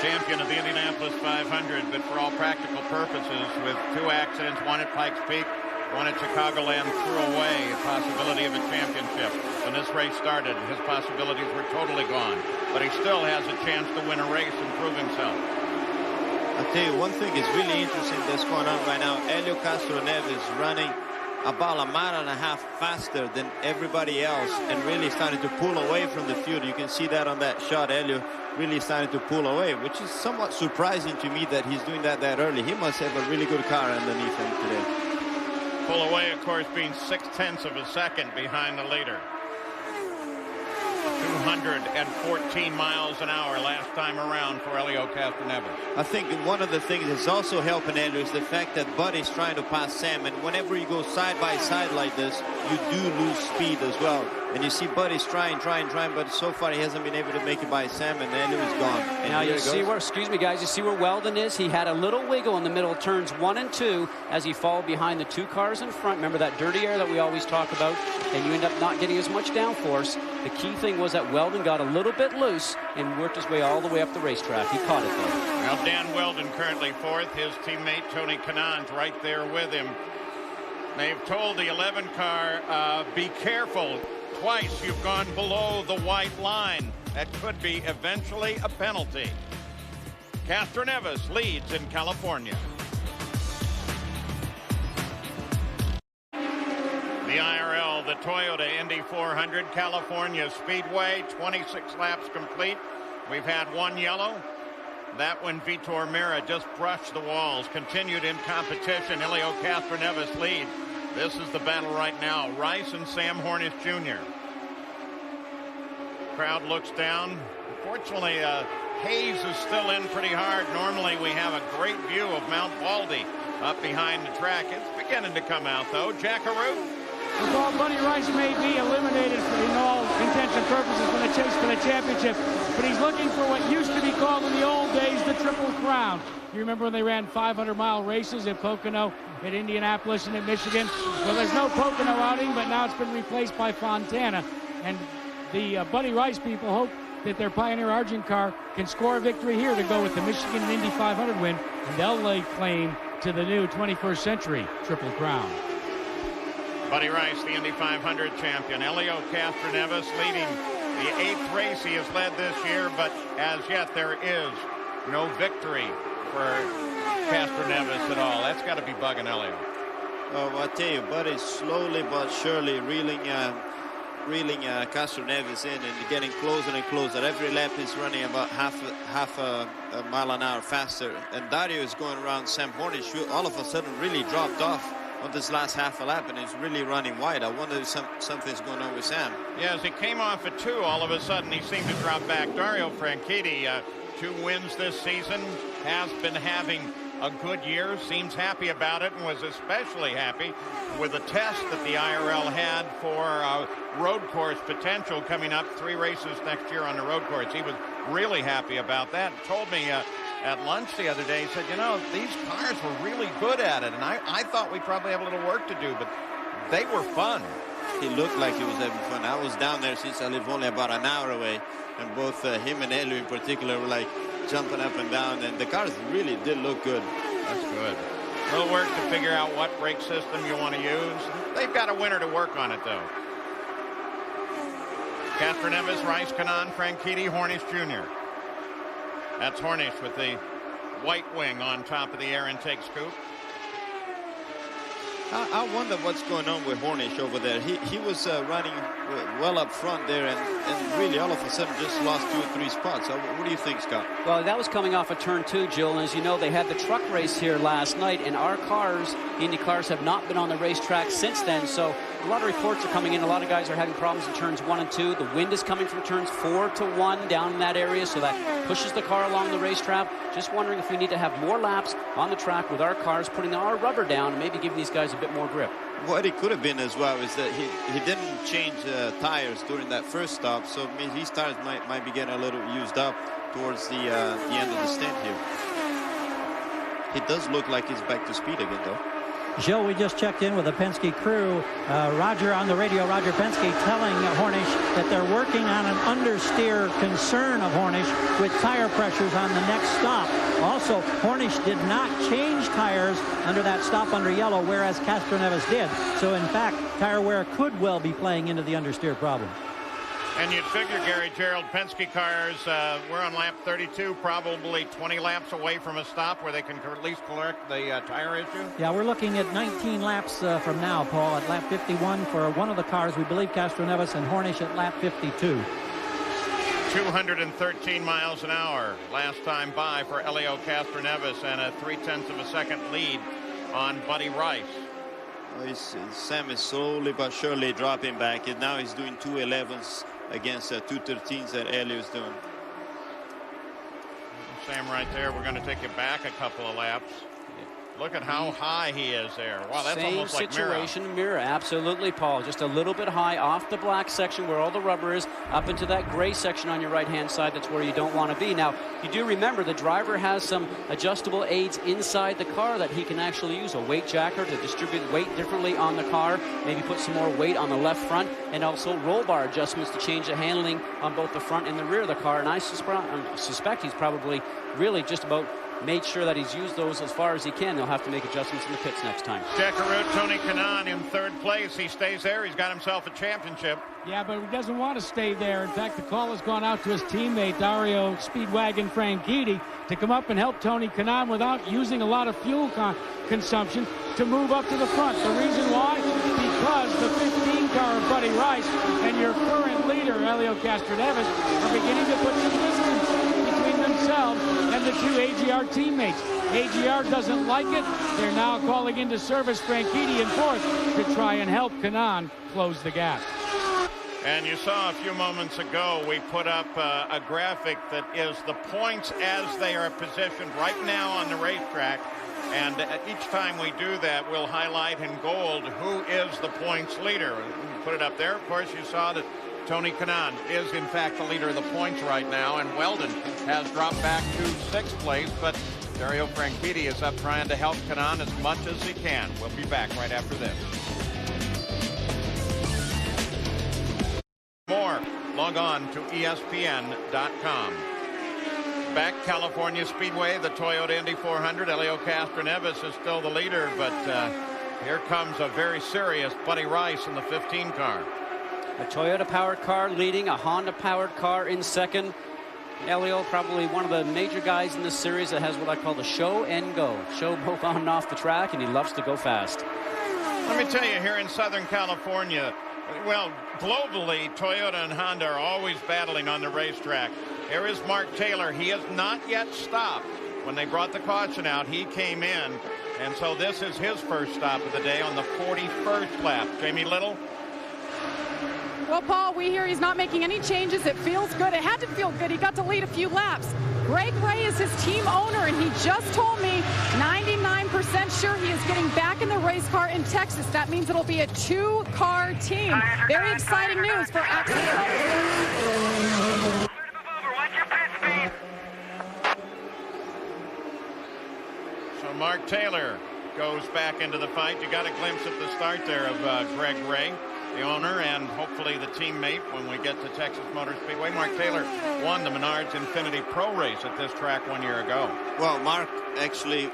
Champion of the Indianapolis 500, but for all practical purposes with 2 accidents, one at Pikes Peak, won at Chicagoland, threw away a possibility of a championship. When this race started, his possibilities were totally gone. But he still has a chance to win a race and prove himself. I'll tell you, one thing is really interesting that's going on right now. Helio Castroneves is running about a mile and a half faster than everybody else and really starting to pull away from the field. You can see that on that shot. Helio really starting to pull away, which is somewhat surprising to me that he's doing that early. He must have a really good car underneath him today. Pull away, of course, being 0.6 of a second behind the leader. 214 miles an hour last time around for Helio Castroneves. I think one of the things that's also helping Helio is the fact that Buddy's trying to pass Sam, and whenever you go side by side like this, you do lose speed as well. And you see Buddy's trying, but so far he hasn't been able to make it by Sam, and Helio is gone. And now you see where, excuse me guys, you see where Weldon is? He had a little wiggle in the middle of turns 1 and 2 as he followed behind the 2 cars in front. Remember that dirty air that we always talk about? And you end up not getting as much downforce. The key thing was that Weldon got a little bit loose and worked his way all the way up the racetrack. He caught it though. Now Dan Weldon currently 4th. His teammate Tony Kanaan's right there with him. They've told the 11 car, be careful. Twice you've gone below the white line. That could be eventually a penalty. Castroneves leads in California. The IRL, the Toyota Indy 400 California Speedway, 26 laps complete. We've had 1 yellow. That one, Vitor Meira just brushed the walls. Continued in competition. Helio Castroneves lead. This is the battle right now. Rice and Sam Hornish Jr. Crowd looks down. Unfortunately, haze is still in pretty hard. Normally, we have a great view of Mount Baldy up behind the track. It's beginning to come out, though. Jackaroo. Well, Buddy Rice may be eliminated in all intents and purposes from the chase for the championship, but he's looking for what used to be called in the old days the Triple Crown. You remember when they ran 500-mile races at Pocono, at Indianapolis, and at Michigan? Well, there's no Pocono outing, but now it's been replaced by Fontana. And the Buddy Rice people hope that their Pioneer Argent car can score a victory here to go with the Michigan and Indy 500 win, and they'll lay claim to the new 21st century Triple Crown. Buddy Rice, the Indy 500 champion. Helio Castroneves leading the 8th race he has led this year, but as yet there is no victory for Castroneves at all. That's got to be bugging Helio. Oh, I tell you, Buddy's slowly but surely reeling Castroneves in and getting closer and closer. Every lap is running about half a mile an hour faster. And Dario is going around Sam Hornish, who all of a sudden really dropped off on this last half a lap and is really running wide. I wonder if something's going on with Sam. Yeah, as he came off at 2, all of a sudden he seemed to drop back. Dario Franchitti, 2 wins this season, has been having a good year, seems happy about it, and was especially happy with the test that the IRL had for road course potential coming up. 3 races next year on the road course. He was really happy about that. Told me at lunch the other day, he said, you know, these cars were really good at it, and I thought we'd probably have a little work to do, but they were fun. He looked like he was having fun. I was down there since I live only about an hour away, and both him and Helio in particular were like jumping up and down, and the cars really did look good. That's good. A little work to figure out what brake system you want to use. They've got a winner to work on it, though. Castroneves, Rice, Kanaan, Franchitti, Hornish Jr. That's Hornish with the white wing on top of the air intake scoop. I wonder what's going on with Hornish over there. He was running well up front there and really all of a sudden just lost 2 or 3 spots. What do you think, Scott? Well, that was coming off of turn 2, Jill, and as you know, they had the truck race here last night, and our cars, Indy cars, have not been on the racetrack since then, so a lot of reports are coming in. A lot of guys are having problems in turns 1 and 2. The wind is coming from turns 4 to 1 down in that area, so that pushes the car along the racetrack. Just wondering if we need to have more laps on the track with our cars, putting our rubber down and maybe giving these guys a bit more grip. What it could have been as well is that he didn't change tires during that first stop, so it means his tires might be getting a little used up towards the end of the stint here. He does look like he's back to speed again, though. Jill, we just checked in with the Penske crew. Roger on the radio, Roger Penske, telling Hornish that they're working on an understeer concern of Hornish with tire pressures on the next stop. Also, Hornish did not change tires under that stop under yellow, whereas Castroneves did. So, in fact, tire wear could well be playing into the understeer problem. And you'd figure, Gary Gerald, Penske cars, we're on lap 32, probably 20 laps away from a stop where they can at least correct the tire issue? Yeah, we're looking at 19 laps from now, Paul, at lap 51 for one of the cars. We believe Castroneves and Hornish at lap 52. 213 miles an hour last time by for Elio Castroneves, and a 0.3 of a second lead on Buddy Rice. Sam is slowly but surely dropping back, and now he's doing 2.11s against 2.13s that Elio's doing. Sam right there. We're going to take you back a couple of laps. Look at how high he is there. Wow, that's Same almost like situation, Mira. Absolutely, Paul. Just a little bit high off the black section where all the rubber is, up into that gray section on your right-hand side. That's where you don't want to be. Now, you do remember the driver has some adjustable aids inside the car that he can actually use. A weight jacker to distribute weight differently on the car, maybe put some more weight on the left front, and also roll bar adjustments to change the handling on both the front and the rear of the car. And I suspect he's probably really just about made sure that he's used those as far as he can. They'll have to make adjustments in the pits next time. Jackaroo, Tony Kanaan in third place. He stays there. He's got himself a championship. Yeah, but he doesn't want to stay there. In fact, the call has gone out to his teammate, Dario Speedwagon Franchitti, to come up and help Tony Kanaan without using a lot of fuel consumption to move up to the front. The reason why? Because the 15 car of Buddy Rice and your current leader, Elio Castroneves, are beginning to put some distance between themselves and the two AGR teammates. AGR doesn't like it. They're now calling into service Franchitti in fourth to try and help Kanaan close the gap. And you saw a few moments ago, we put up a graphic that is the points as they are positioned right now on the racetrack. And each time we do that, we'll highlight in gold who is the points leader. We put it up there. Of course, you saw that Tony Kanaan is, in fact, the leader of the points right now. And Weldon has dropped back to sixth place. But Dario Franchitti is up trying to help Kanaan as much as he can. We'll be back right after this. More, log on to ESPN.com. Back California Speedway, the Toyota Indy 400. Elio Castroneves is still the leader, but here comes a very serious Buddy Rice in the 15 car. A Toyota-powered car leading, a Honda-powered car in second. Elio, probably one of the major guys in this series that has what I call the show and go. Show both on and off the track, and he loves to go fast. Let me tell you, here in Southern California, well, globally, Toyota and Honda are always battling on the racetrack. Here is Mark Taylor. He has not yet stopped. When they brought the caution out, he came in. And so this is his first stop of the day on the 41st lap. Jamie Little? Well, Paul, we hear he's not making any changes. It feels good. It had to feel good. He got to lead a few laps. Greg Ray is his team owner, and he just told me 99% sure he is getting back in the race car in Texas. That means it'll be a two-car team. Very exciting news for Axel. So Mark Taylor goes back into the fight. You got a glimpse at the start there of Greg Ray, the owner, and hopefully the teammate when we get to Texas Motor Speedway. Mark Taylor won the Menards Infinity Pro Race at this track 1 year ago. Well, Mark actually,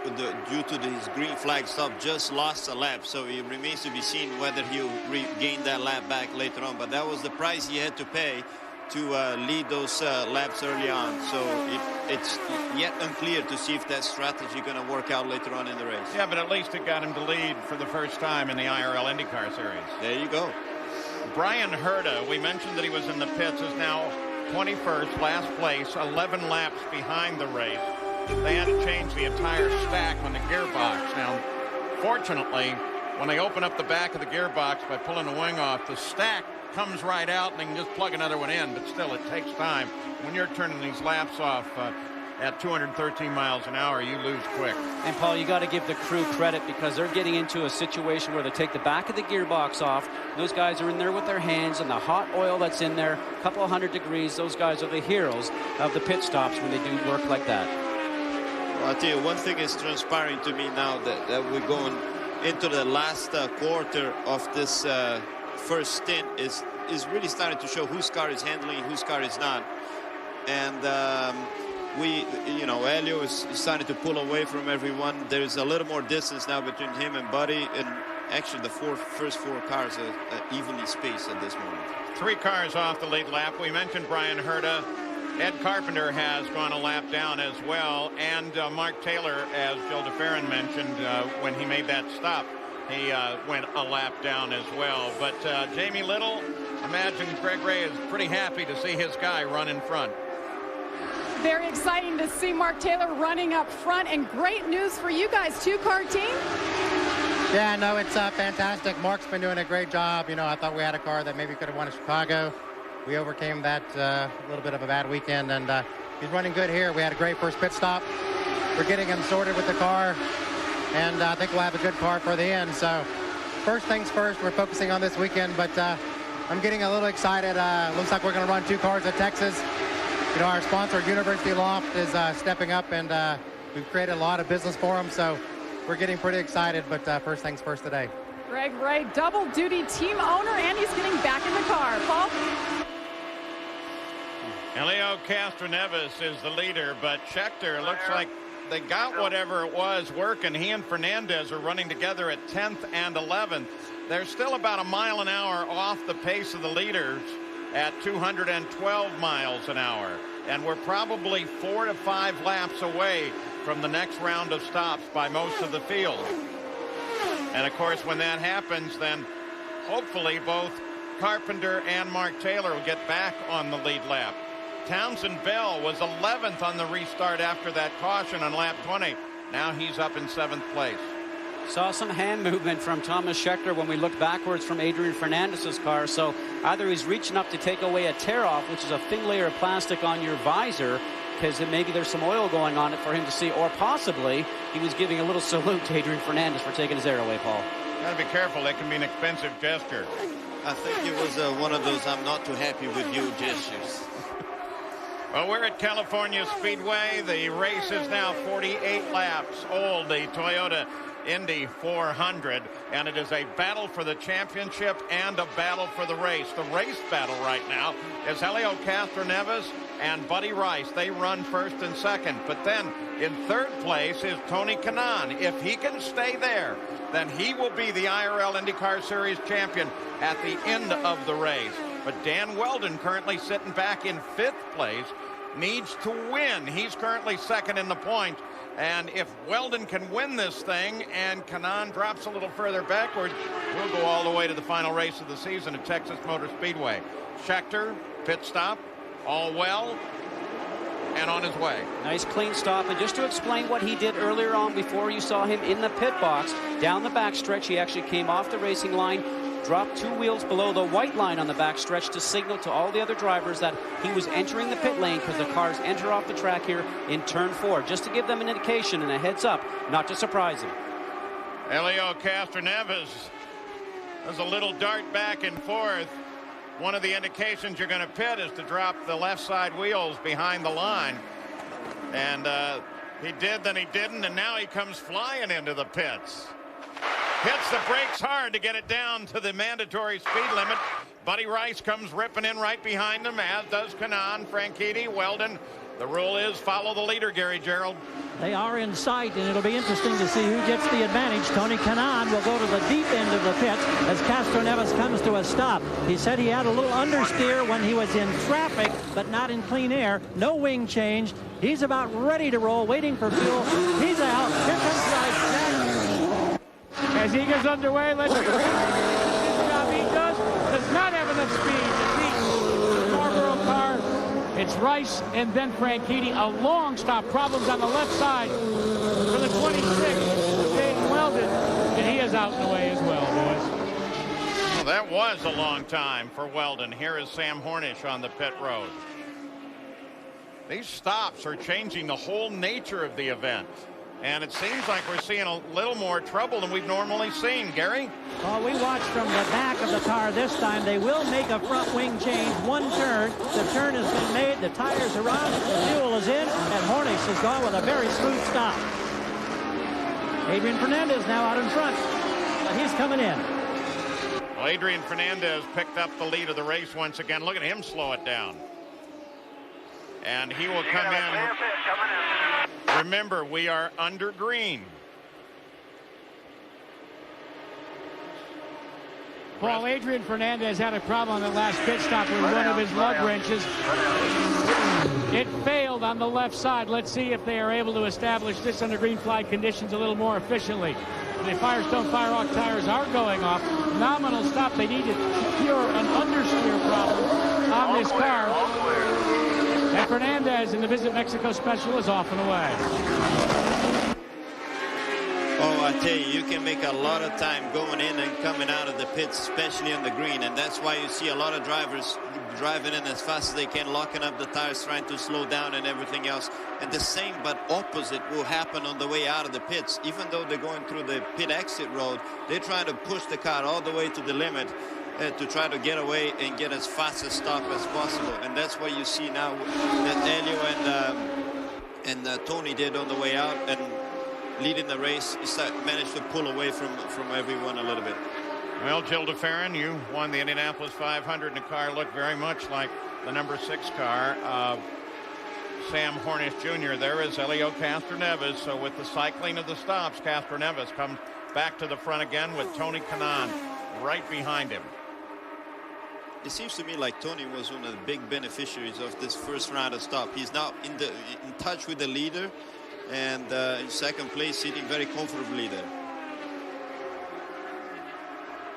due to this green flag stop, just lost a lap, so it remains to be seen whether he'll regain that lap back later on. But that was the price he had to pay to lead those laps early on. So it's yet unclear to see if that strategy going to work out later on in the race. Yeah, but at least it got him to lead for the first time in the IRL IndyCar Series. There you go. Brian Herta, we mentioned that he was in the pits, is now 21st, last place, 11 laps behind the race. They had to change the entire stack on the gearbox. Now, fortunately, when they open up the back of the gearbox by pulling the wing off, the stack comes right out and they can just plug another one in, but still it takes time. When you're turning these laps off at 213 miles an hour, you lose quick. And Paul, you got to give the crew credit because they're getting into a situation where they take the back of the gearbox off. Those guys are in there with their hands and the hot oil that's in there, a couple of 100 degrees. Those guys are the heroes of the pit stops when they do work like that. Well, I'll tell you, one thing is transpiring to me now that we're going into the last quarter of this first stint is really starting to show whose car is handling, whose car is not. And Helio is starting to pull away from everyone. There's a little more distance now between him and Buddy, and actually the first four cars are evenly spaced at this moment. 3 cars off the lead lap. We mentioned Brian Herta. Ed Carpenter has gone a lap down as well, and Mark Taylor, as Joe DeFerrin mentioned when he made that stop, he went a lap down as well. But Jamie Little, imagine Greg Ray is pretty happy to see his guy run in front. Very exciting to see Mark Taylor running up front, and great news for you guys, 2-car team. Yeah, no, it's fantastic. Mark's been doing a great job. I thought we had a car that maybe could have won at Chicago. We overcame that little bit of a bad weekend, and he's running good here. We had a great first pit stop. We're getting him sorted with the car, and I think we'll have a good car for the end. So first things first, we're focusing on this weekend, but I'm getting a little excited. Looks like we're going to run 2 cars at Texas. Our sponsor, University Loft, is stepping up, and we've created a lot of business for them, so we're getting pretty excited, but first things first today. Greg Ray, double-duty team owner, and he's getting back in the car. Paul? Helio Castroneves is the leader, but Scheckter looks like they got whatever it was working. He and Fernandez are running together at 10th and 11th. They're still about a mile an hour off the pace of the leaders at 212 miles an hour. And we're probably 4 to 5 laps away from the next round of stops by most of the field. And of course, when that happens, then hopefully both Carpenter and Mark Taylor will get back on the lead lap. Townsend Bell was 11th on the restart after that caution on lap 20. Now he's up in 7th place. Saw some hand movement from Thomas Scheckter when we looked backwards from Adrian Fernandez's car. So either he's reaching up to take away a tear-off, which is a thin layer of plastic on your visor, because maybe there's some oil going on it for him to see, or possibly he was giving a little salute to Adrian Fernandez for taking his air away, Paul. Got to be careful. That can be an expensive gesture. I think it was one of those I'm not too happy with you gestures. Well, we're at California Speedway. The race is now 48 laps old, the Toyota Indy 400, and it is a battle for the championship and a battle for the race. The race battle right now is Helio Castroneves and Buddy Rice. They run first and second, but then in 3rd place is Tony Kanaan. If he can stay there, then he will be the IRL IndyCar Series champion at the end of the race. But Dan Weldon, currently sitting back in 5th place, needs to win. He's currently 2nd in the points. And if Weldon can win this thing and Kanaan drops a little further backwards, we'll go all the way to the final race of the season at Texas Motor Speedway. Scheckter, pit stop, all well, and on his way. Nice clean stop. And just to explain what he did earlier on before you saw him in the pit box, down the backstretch, he actually came off the racing line, dropped 2 wheels below the white line on the backstretch to signal to all the other drivers that he was entering the pit lane, because the cars enter off the track here in turn 4, just to give them an indication and a heads up, not to surprise them. Helio Castroneves, there's a little dart back and forth. One of the indications you're going to pit is to drop the left side wheels behind the line. And he did, then he didn't, and now he comes flying into the pits. Hits the brakes hard to get it down to the mandatory speed limit. Buddy Rice comes ripping in right behind him, as does Kanaan, Franchitti, Weldon. The rule is follow the leader, Gary Gerald. They are in sight, and it'll be interesting to see who gets the advantage. Tony Kanaan will go to the deep end of the pits as Castroneves comes to a stop. He said he had a little understeer when he was in traffic, but not in clean air. No wing change. He's about ready to roll, waiting for fuel. He's out. Here comes Rice. As he gets underway, let's see what job he does not have enough speed to beat the Marlboro car. It's Rice and then Franchitti. A long stop. Problems on the left side for the 26th. Dayton Weldon, and he is out in the way as well, boys. Well, that was a long time for Weldon. Here is Sam Hornish on the pit road. These stops are changing the whole nature of the event. And it seems like we're seeing a little more trouble than we've normally seen. Gary? Well, we watched from the back of the car this time. They will make a front wing change. 1 turn. The turn has been made. The tires are on. The fuel is in. And Hornish has gone with a very smooth stop. Adrian Fernandez now out in front. But he's coming in. Well, Adrian Fernandez picked up the lead of the race once again. Look at him slow it down. And he will come in. Remember, we are under green. Paul, Adrian Fernandez had a problem on the last pit stop with one of his lug wrenches. It failed on the left side. Let's see if they are able to establish this under green flag conditions a little more efficiently. The Firestone Firehawk tires are going off. Nominal stop. They need to cure an understeer problem on this car. And Fernandez in the Visit Mexico Special is off and away. Oh, I tell you, you can make a lot of time going in and coming out of the pits, especially on the green. And that's why you see a lot of drivers driving in as fast as they can, locking up the tires, trying to slow down and everything else. And the same but opposite will happen on the way out of the pits. Even though they're going through the pit exit road, they're trying to push the car all the way to the limit to try to get away and get as fast a stop as possible. And that's what you see now that Helio and Tony did on the way out. And leading the race, he managed to pull away from everyone a little bit. Well, Jill DeFerrin, you won the Indianapolis 500 in a car looked very much like the number 6 car of Sam Hornish Jr. There is Helio Castroneves. So with the cycling of the stops, Castroneves comes back to the front again with Tony Kanaan right behind him. It seems to me like Tony was one of the big beneficiaries of this first round of stop. He's now in touch with the leader, and in second place, sitting very comfortably there.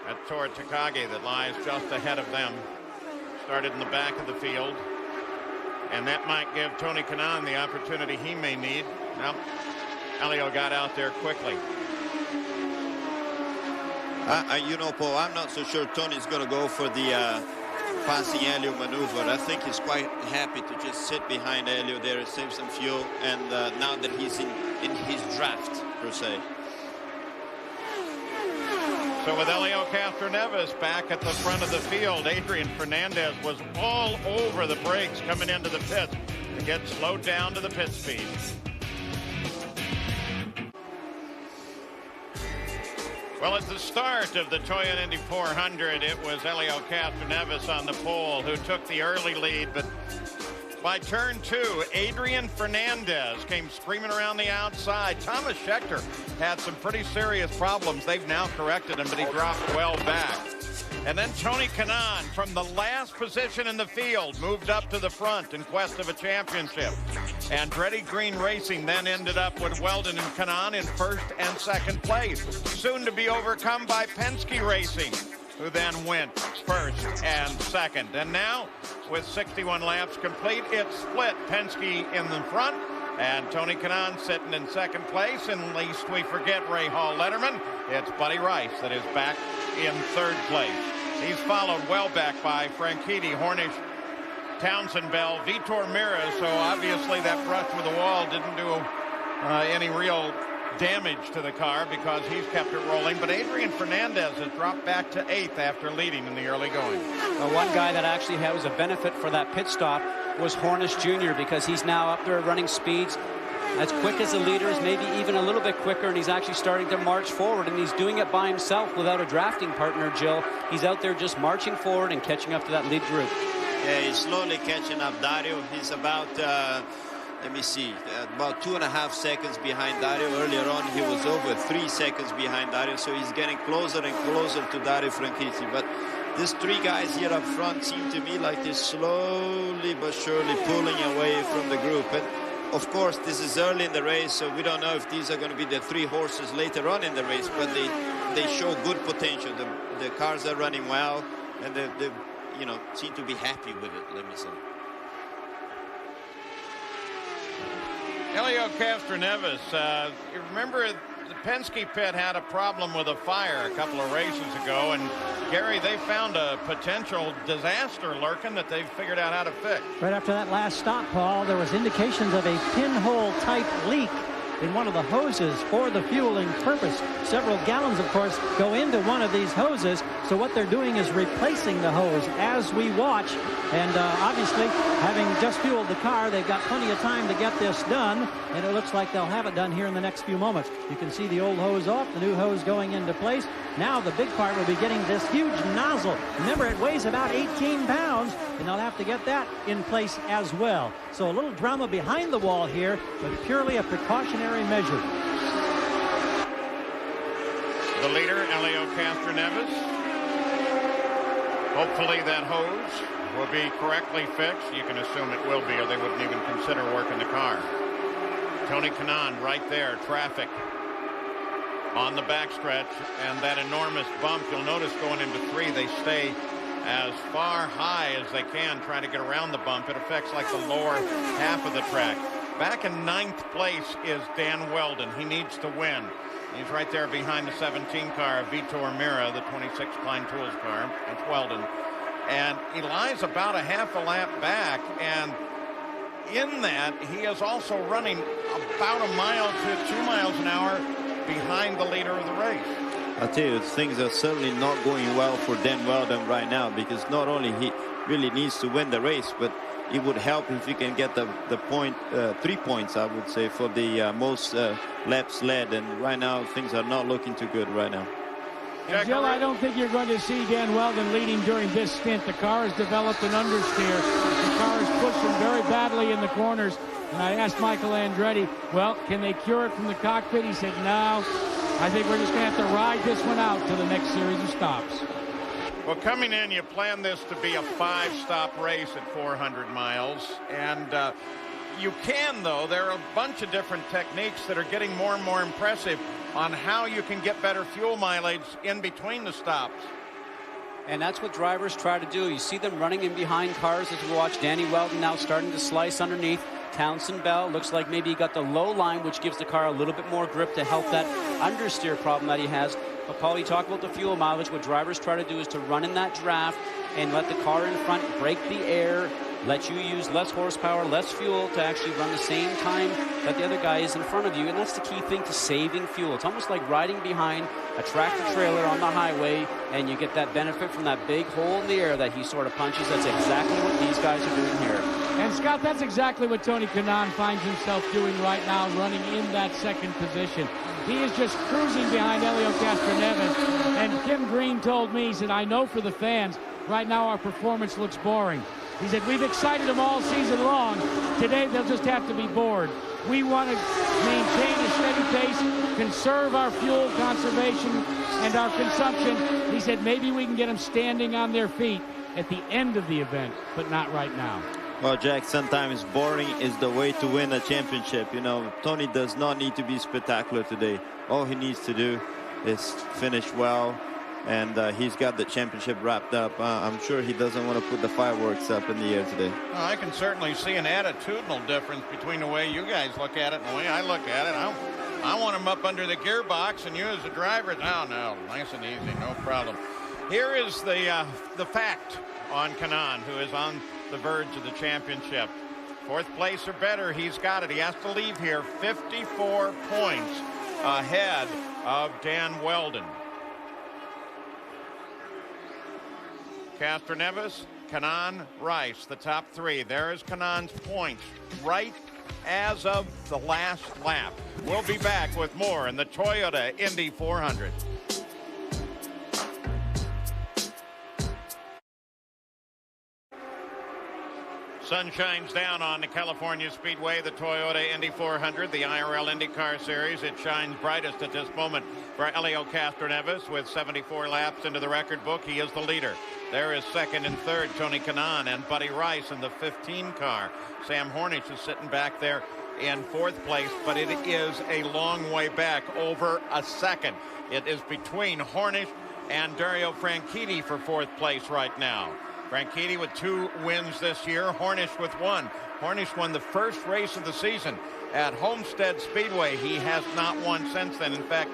At Tor Takagi that lies just ahead of them. Started in the back of the field. And that might give Tony Kanaan the opportunity he may need. Now, Helio got out there quickly. You know, Paul, I'm not so sure Tony's going to go for the passing Helio maneuver. I think he's quite happy to just sit behind Helio there, save some fuel, and now that he's in his draft, per se. So with Helio Castroneves back at the front of the field, Adrian Fernandez was all over the brakes coming into the pits to get slowed down to the pit speed. Well, at the start of the Toyota Indy 400, it was Helio Castroneves on the pole who took the early lead, but by turn 2, Adrian Fernandez came screaming around the outside. Thomas Scheckter had some pretty serious problems. They've now corrected him, but he dropped well back. And then Tony Kanaan, from the last position in the field, moved up to the front in quest of a championship. Andretti Green Racing then ended up with Weldon and Kanaan in first and second place, soon to be overcome by Penske Racing, who then went first and second. And now, with 61 laps complete, it's split. Penske in the front, and Tony Kanaan sitting in second place. And least we forget Ray Hall Letterman, it's Buddy Rice that is back in third place. He's followed well back by Franchitti, Hornish, Townsend Bell, Vitor Mira. So obviously that brush with the wall didn't do any real damage to the car because he's kept it rolling. But Adrian Fernandez has dropped back to 8th after leading in the early going. Well, one guy that actually was a benefit for that pit stop was Hornish Jr. because he's now up there running speeds as quick as the leaders, maybe even a little bit quicker, and he's actually starting to march forward, and he's doing it by himself without a drafting partner, Jill. He's out there just marching forward and catching up to that lead group. Yeah, he's slowly catching up Dario. He's about let me see, about 2.5 seconds behind Dario. Earlier on, he was over 3 seconds behind Dario, so he's getting closer and closer to Dario Franchitti. But these 3 guys here up front seem to me like they're slowly but surely pulling away from the group. And of course, this is early in the race, so we don't know if these are going to be the 3 horses later on in the race, but they show good potential. The cars are running well, and they you know, seem to be happy with it, let me say. Helio Castroneves, you remember the Penske pit had a problem with a fire a couple of races ago, and Gary, they found a potential disaster lurking that they've figured out how to fix. Right after that last stop, Paul, there was indications of a pinhole type leak in one of the hoses for the fueling purpose. Several gallons, of course, go into one of these hoses. So what they're doing is replacing the hose as we watch. And obviously, having just fueled the car, they've got plenty of time to get this done. And it looks like they'll have it done here in the next few moments. You can see the old hose off, the new hose going into place. Now the big part will be getting this huge nozzle. Remember, it weighs about 18 pounds, and they'll have to get that in place as well. So a little drama behind the wall here, but purely a precautionary measure. The leader, Elio Castroneves. Hopefully that hose will be correctly fixed. You can assume it will be, or they wouldn't even consider working the car. Tony Kanaan right there, traffic on the backstretch, and that enormous bump. You'll notice going into 3, they stay as far high as they can, trying to get around the bump. It affects like the lower half of the track. Back in 9th place is Dan Weldon. He needs to win. He's right there behind the 17 car of Vitor Mira, the 26 Klein Tools car. That's Weldon. And he lies about a half a lap back, and in that, he is also running about 1 mile to 2 miles an hour behind the leader of the race. I'll tell you, things are certainly not going well for Dan Weldon right now, because not only he really needs to win the race, but it would help if he can get the point, 3 points, I would say, for the most laps led. And right now, things are not looking too good right now. And Jill, I don't think you're going to see Dan Weldon leading during this stint. The car has developed an understeer. The car is pushing very badly in the corners. And I asked Michael Andretti, well, can they cure it from the cockpit? He said, no, I think we're just going to have to ride this one out to the next series of stops. Well, coming in, you plan this to be a 5-stop race at 400 miles. And you can, though. There are a bunch of different techniques that are getting more and more impressive on how you can get better fuel mileage in between the stops. And that's what drivers try to do. You see them running in behind cars as we watch. Danny Weldon now starting to slice underneath. Townsend Bell looks like maybe he got the low line, which gives the car a little bit more grip to help that understeer problem that he has. But Paul, you talk about the fuel mileage. What drivers try to do is to run in that draft and let the car in front break the air, let you use less horsepower, less fuel to actually run the same time that the other guy is in front of you. And that's the key thing to saving fuel. It's almost like riding behind a tractor trailer on the highway, and you get that benefit from that big hole in the air that he sort of punches. That's exactly what these guys are doing here. And Scott, that's exactly what Tony Kanaan finds himself doing right now, running in that second position. He is just cruising behind Elio Castroneves. And Kim Green told me, he said, I know for the fans, right now our performance looks boring. He said, we've excited them all season long. Today they'll just have to be bored. We want to maintain a steady pace, conserve our fuel conservation and our consumption. He said, maybe we can get them standing on their feet at the end of the event, but not right now. Well, Jack, sometimes boring is the way to win a championship. You know, Tony does not need to be spectacular today. All he needs to do is finish well, and he's got the championship wrapped up. I'm sure he doesn't want to put the fireworks up in the air today. Well, I can certainly see an attitudinal difference between the way you guys look at it and the way I look at it. I want him up under the gearbox, and you as a driver, no, nice and easy, no problem. Here is the fact on Kanaan, who is on the verge of the championship. 4th place or better, he's got it. He has to leave here 54 points ahead of Dan Weldon. Castroneves, Kanaan, Rice, the top 3. There is Kanaan's points right as of the last lap. We'll be back with more in the Toyota Indy 400. Sun shines down on the California Speedway, the Toyota Indy 400, the IRL IndyCar Series. It shines brightest at this moment for Elio Castroneves with 74 laps into the record book. He is the leader. There is 2nd and 3rd, Tony Kanaan and Buddy Rice in the 15 car. Sam Hornish is sitting back there in 4th place, but it is a long way back, over a second. It is between Hornish and Dario Franchitti for 4th place right now. Franchitti with 2 wins this year, Hornish with 1. Hornish won the first race of the season at Homestead Speedway. He has not won since then. In fact,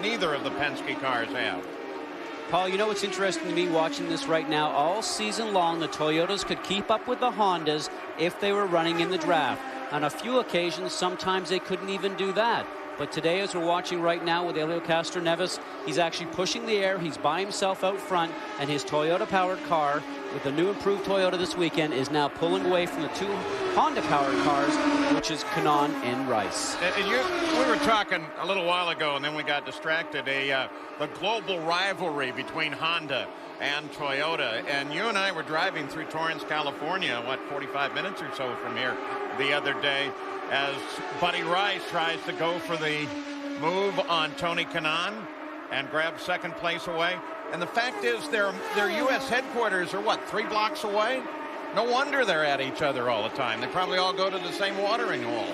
neither of the Penske cars have. Paul, you know what's interesting to me watching this right now? All season long, the Toyotas could keep up with the Hondas if they were running in the draft. On a few occasions, sometimes they couldn't even do that. But today, as we're watching right now with Helio Castroneves, he's actually pushing the air. He's by himself out front, and his Toyota-powered car, with the new improved Toyota this weekend, is now pulling away from the two Honda-powered cars, which is Kanaan and Rice. We were talking a little while ago, and then we got distracted, the global rivalry between Honda and Toyota. And you and I were driving through Torrance, California, 45 minutes or so from here the other day, as Buddy Rice tries to go for the move on Tony Kanaan and grab second place away. And the fact is their U.S. headquarters are, 3 blocks away? No wonder they're at each other all the time. They probably all go to the same watering hole.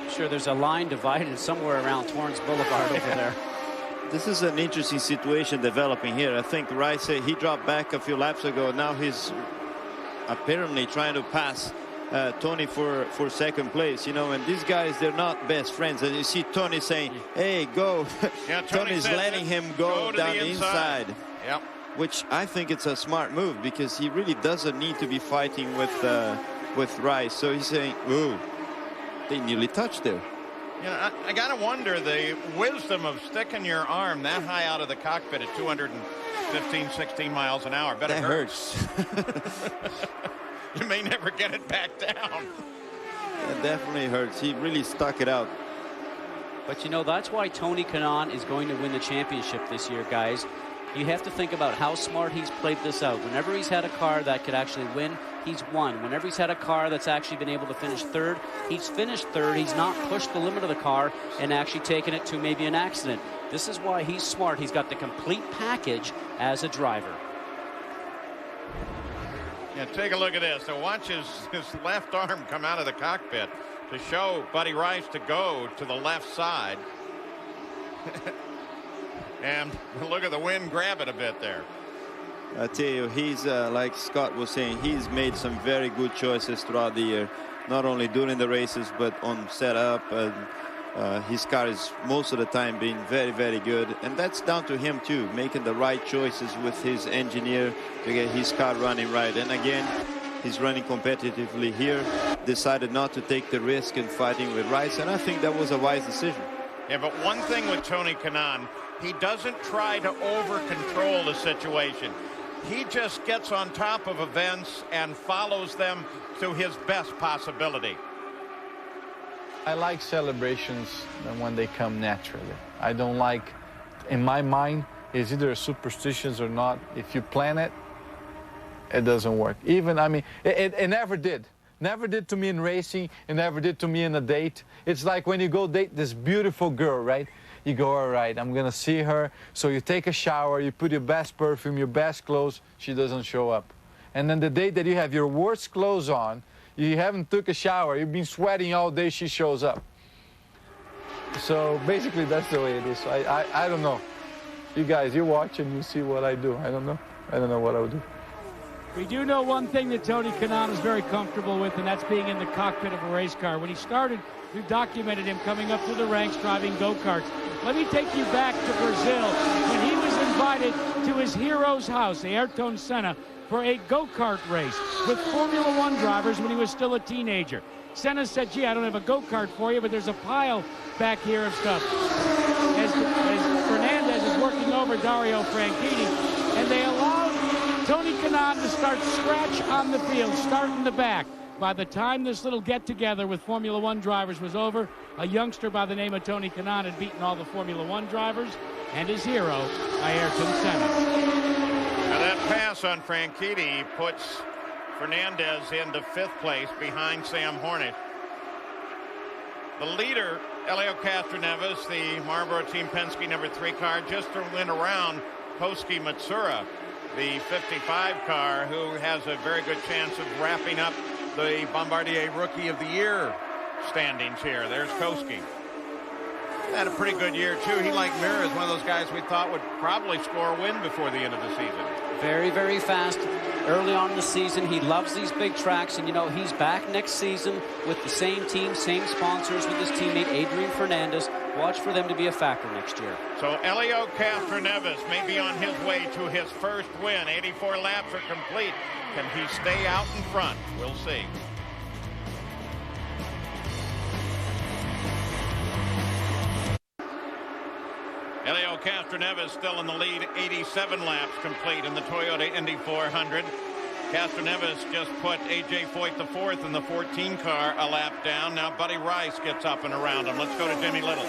Sure, there's a line divided somewhere around Torrance Boulevard over there. This is an interesting situation developing here. I think Rice, he dropped back a few laps ago. Now he's apparently trying to pass Tony for second place, and these guys, they're not best friends. And you see Tony saying, hey, go. Yeah, Tony's letting him go down the inside. Yep. Which I think it's a smart move, because he really doesn't need to be fighting with Rice. So he's saying, ooh, they nearly touched there. I got to wonder the wisdom of sticking your arm that high out of the cockpit at 215, 16 miles an hour. That hurts. You may never get it back down. It definitely hurts. He really stuck it out. But that's why Tony Kanaan is going to win the championship this year, guys. You have to think about how smart he's played this out. Whenever he's had a car that could actually win, he's won. Whenever he's had a car that's actually been able to finish third, he's finished third. He's not pushed the limit of the car and actually taken it to maybe an accident. This is why he's smart. He's got the complete package as a driver. Yeah, take a look at this. So watch his left arm come out of the cockpit to show Buddy Rice to go to the left side. And look at the wind grab it a bit there. I tell you, he's like Scott was saying, he's made some very good choices throughout the year, not only during the races but on setup. His car is most of the time being very, very good, and that's down to him too, making the right choices with his engineer to get his car running right. And again, he's running competitively here, decided not to take the risk in fighting with Rice, and I think that was a wise decision. Yeah, but one thing with Tony Kanaan, he doesn't try to over-control the situation. He just gets on top of events and follows them to his best possibility. I like celebrations when they come naturally. I don't like, in my mind, it's either superstitious or not. If you plan it, it doesn't work. Even, it never did. Never did to me in racing. It never did to me in a date. It's like when you go date this beautiful girl, right? You go, all right, I'm going to see her. So you take a shower, you put your best perfume, your best clothes. She doesn't show up. And then the day that you have your worst clothes on, you haven't took a shower, you've been sweating all day, she shows up. So basically that's the way it is. I don't know. You guys, you watch and you see what I do. I don't know. I don't know what I would do. We do know one thing that Tony Kanaan is very comfortable with, and that's being in the cockpit of a race car. When he started, we've documented him coming up through the ranks driving go-karts. Let me take you back to Brazil when he was invited to his hero's house, Ayrton Senna, for a go-kart race with Formula One drivers when he was still a teenager. Senna said, gee, I don't have a go-kart for you, but there's a pile back here of stuff. As Fernandez is working over Dario Franchitti, and they allowed Tony Kanaan to start scratch on the field, start in the back. By the time this little get-together with Formula One drivers was over, a youngster by the name of Tony Kanaan had beaten all the Formula One drivers, and his hero, Ayrton Senna. Now that pass on Franchitti puts Fernandez into 5th place behind Sam Hornish. The leader, Helio Castroneves, the Marlboro Team Penske number 3 car, just went around Koski Matsura, the 55 car, who has a very good chance of wrapping up the Bombardier Rookie of the Year standings here. There's Koski. Had a pretty good year, too. He, like Mir, is one of those guys we thought would probably score a win before the end of the season. Very, very fast. Early on in the season, he loves these big tracks, and, he's back next season with the same team, same sponsors with his teammate Adrian Fernandez. Watch for them to be a factor next year. So Helio Castroneves may be on his way to his first win. 84 laps are complete. Can he stay out in front? We'll see. Castroneves still in the lead, 87 laps complete in the Toyota Indy 400. Castroneves just put A.J. Foyt the fourth in the 14 car a lap down. Now Buddy Rice gets up and around him. Let's go to Jimmy Little.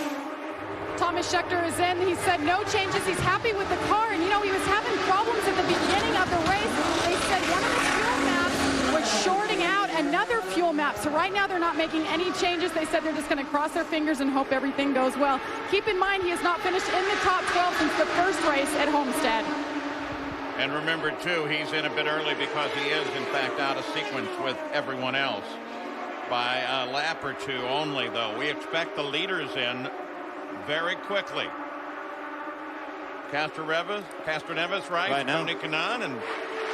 Thomas Scheckter is in. He said no changes. He's happy with the car. And, you know, he was having problems at the beginning of the race. They said one of the fuel maps was shorting out another fuel map. So right now they're not making any changes. They said they're just going to cross their fingers and hope everything goes well. Keep in mind he has not finished in the top 12 since the first race at Homestead. And remember, too, he's in a bit early because he is, in fact, out of sequence with everyone else by a lap or two only, though. We expect the leaders in very quickly. Castroneves, right now. Tony Kanaan, and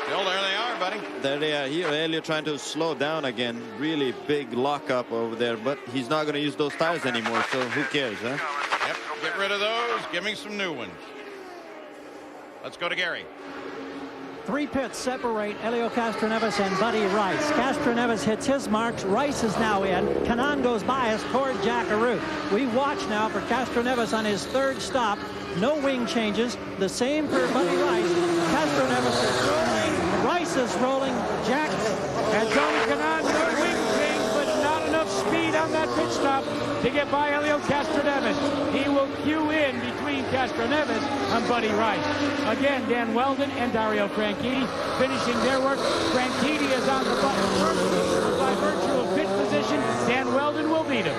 still there they are, buddy. There they are. Here, Elliott trying to slow down again. Really big lockup over there, but he's not going to use those tires anymore, so who cares, huh? Yep, get rid of those. Give me some new ones. Let's go to Gary. 3 pits separate Helio Castroneves and Buddy Rice. Castroneves hits his marks. Rice is now in. Kanaan goes by us toward Jackaroo. We watch now for Castroneves on his third stop. No wing changes. The same for Buddy Rice. Castroneves is rolling. Rice is rolling. Jack and Tony Kanaan, no wing change, but not enough speed on that pit stop to get by Helio Castroneves. He will queue in between Castroneves and Buddy Rice. Again, Dan Weldon and Dario Franchitti finishing their work. Franchitti is on the button first. By virtue of pit position, Dan Weldon will beat him.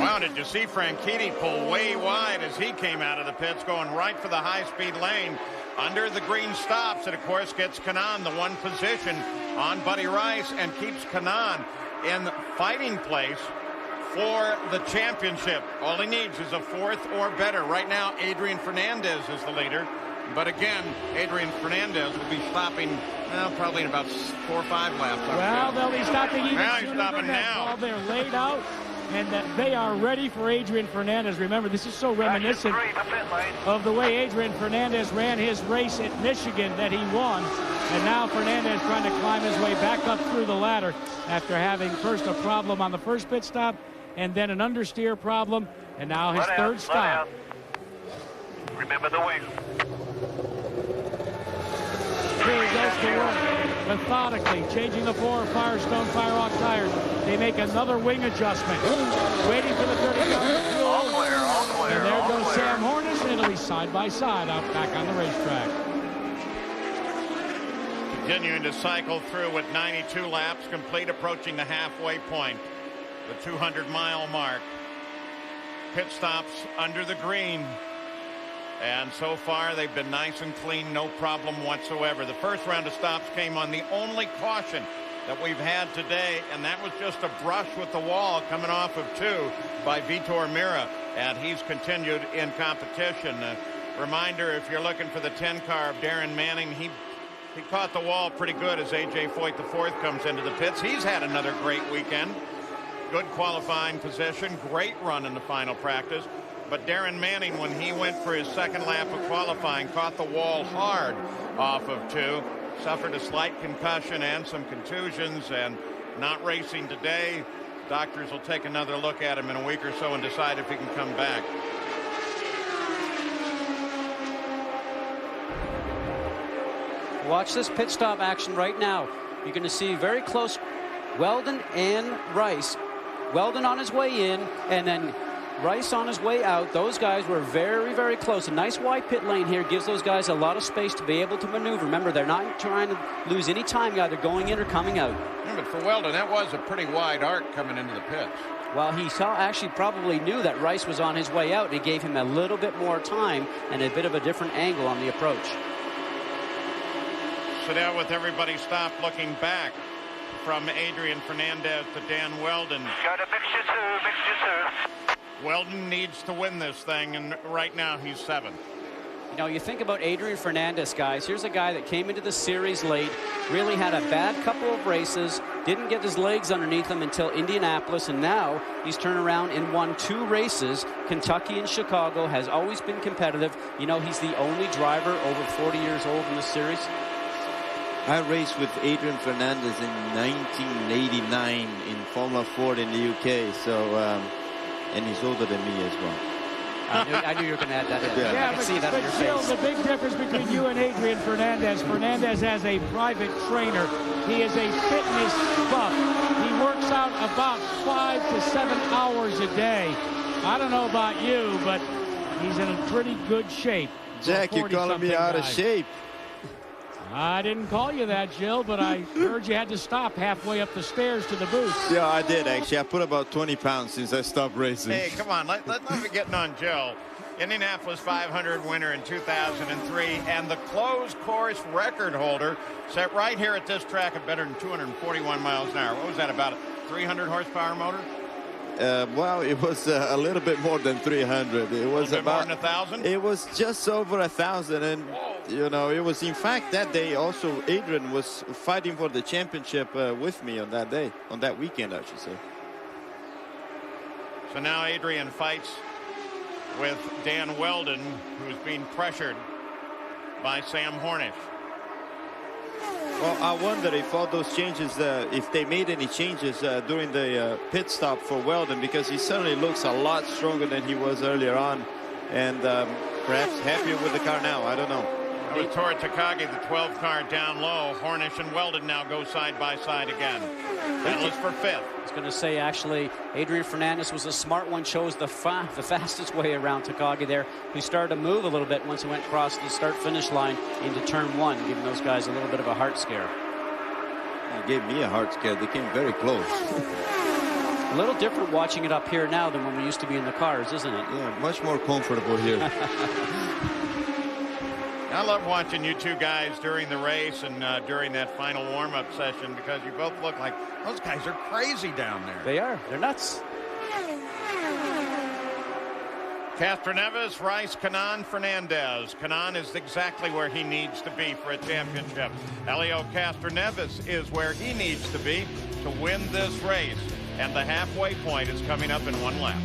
Wow, did you see Franchitti pull way wide as he came out of the pits, going right for the high-speed lane under the green stops, and of course gets Kanaan the one position on Buddy Rice and keeps Kanaan in fighting place for the championship. All he needs is a fourth or better. Right now, Adrian Fernandez is the leader. But again, Adrian Fernandez will be stopping, well, probably in about 4 or 5 laps. Well, they'll be stopping even now. He's stopping now. They're laid out, and they are ready for Adrian Fernandez. Remember, this is so reminiscent of the way Adrian Fernandez ran his race at Michigan that he won. And now Fernandez trying to climb his way back up through the ladder after having first a problem on the first pit stop and then an understeer problem, and now his third stop. Remember the wing. Here he goes to work, methodically changing the 4 Firestone Firehawk tires. They make another wing adjustment. Waiting for the 30 car fuel. All clear. And there goes Sam Hornish, and it'll be side by side out back on the racetrack. Continuing to cycle through with 92 laps complete, approaching the halfway point, the 200-mile mark. Pit stops under the green. And so far, they've been nice and clean, no problem whatsoever. The first round of stops came on the only caution that we've had today, and that was just a brush with the wall coming off of 2 by Vitor Mira, and he's continued in competition. Reminder, if you're looking for the 10 car of Darren Manning, he caught the wall pretty good as A.J. Foyt the fourth comes into the pits. He's had another great weekend. Good qualifying position, great run in the final practice. But Darren Manning, when he went for his second lap of qualifying, caught the wall hard off of 2, suffered a slight concussion and some contusions, and not racing today. Doctors will take another look at him in a week or so and decide if he can come back. Watch this pit stop action right now. You're going to see very close Weldon and Rice. Weldon on his way in, and then Rice on his way out. Those guys were very, very close. A nice wide pit lane here gives those guys a lot of space to be able to maneuver. Remember, they're not trying to lose any time either going in or coming out. Yeah, but for Weldon, that was a pretty wide arc coming into the pits. Well, he actually probably knew that Rice was on his way out, and it gave him a little bit more time and a bit of a different angle on the approach. So now with everybody stopped, looking back from Adrian Fernandez to Dan Weldon. Got a mixture. Weldon needs to win this thing, and right now he's 7th. You know, you think about Adrian Fernandez, guys. Here's a guy that came into the series late, really had a bad couple of races, didn't get his legs underneath him until Indianapolis, and now he's turned around and won 2 races. Kentucky and Chicago, has always been competitive. You know, he's the only driver over 40 years old in the series. I raced with Adrian Fernandez in 1989 in Formula Ford in the UK, so and he's older than me as well. I knew you were going to add that in. Yeah, I can see that on your Jill, face. the big difference between you and Adrian Fernandez. Fernandez has a private trainer. He is a fitness buff. He works out about 5 to 7 hours a day. I don't know about you, but he's in a pretty good shape. Jack, you're calling me out of shape. I didn't call you that, Jill, but I heard you had to stop halfway up the stairs to the booth. Yeah, I did, actually. I put about 20 pounds since I stopped racing. Hey, come on. Let's not be getting on Jill. Indianapolis 500 winner in 2003 and the closed course record holder set right here at this track at better than 241 miles an hour. What was that, about a 300 horsepower motor? Well, it was a little bit more than 300. It was about more than 1,000. It was just over 1,000, and you know, it was in fact that day also Adrian was fighting for the championship with me on that day, on that weekend, I should say. So now Adrian fights with Dan Weldon, who's being pressured by Sam Hornish. Well, I wonder if all those changes, if they made any changes during the pit stop for Weldon, because he certainly looks a lot stronger than he was earlier on, and perhaps happier with the car now. I don't know. That was Tora Takagi, the 12 car down low. Hornish and Weldon now go side by side again. Battlers for fifth. I was going to say, actually, Adrian Fernandez was a smart one, chose the fastest way around Takagi there, who started to move a little bit once he went across the start-finish line into turn one, giving those guys a little bit of a heart scare. He gave me a heart scare. They came very close. A little different watching it up here now than when we used to be in the cars, isn't it? Yeah, much more comfortable here. I love watching you two guys during the race and during that final warm-up session, because you both look like those guys are crazy down there. They are. They're nuts. Castroneves, Rice, Kanaan, Fernandez. Kanaan is exactly where he needs to be for a championship. Helio Castroneves is where he needs to be to win this race. And the halfway point is coming up in one lap.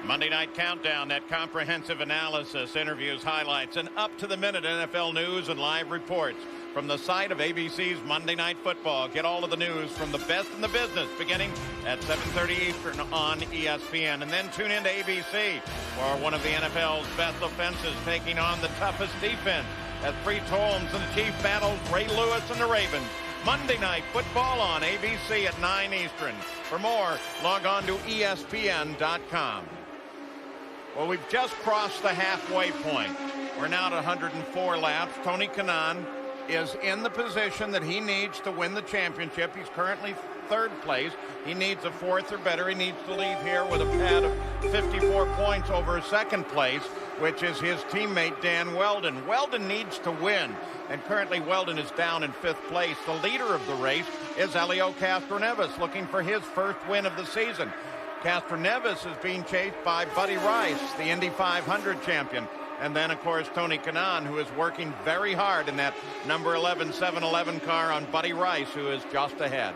Monday Night Countdown, that comprehensive analysis, interviews, highlights, and up-to-the-minute NFL news and live reports from the site of ABC's Monday Night Football. Get all of the news from the best in the business beginning at 7:30 Eastern on ESPN. And then tune into ABC for one of the NFL's best offenses taking on the toughest defense as Priest Holmes and the Chiefs battles Ray Lewis and the Ravens. Monday Night Football on ABC at 9 Eastern. For more, log on to ESPN.com. Well, we've just crossed the halfway point. We're now at 104 laps. Tony Kanaan is in the position that he needs to win the championship. He's currently third place. He needs a fourth or better. He needs to leave here with a pad of 54 points over second place, which is his teammate Dan Weldon. Weldon needs to win, and currently Weldon is down in fifth place. The leader of the race is Helio Castroneves, looking for his first win of the season. Castroneves is being chased by Buddy Rice, the Indy 500 champion. And then, of course, Tony Kanaan, who is working very hard in that number 11 711 car on Buddy Rice, who is just ahead.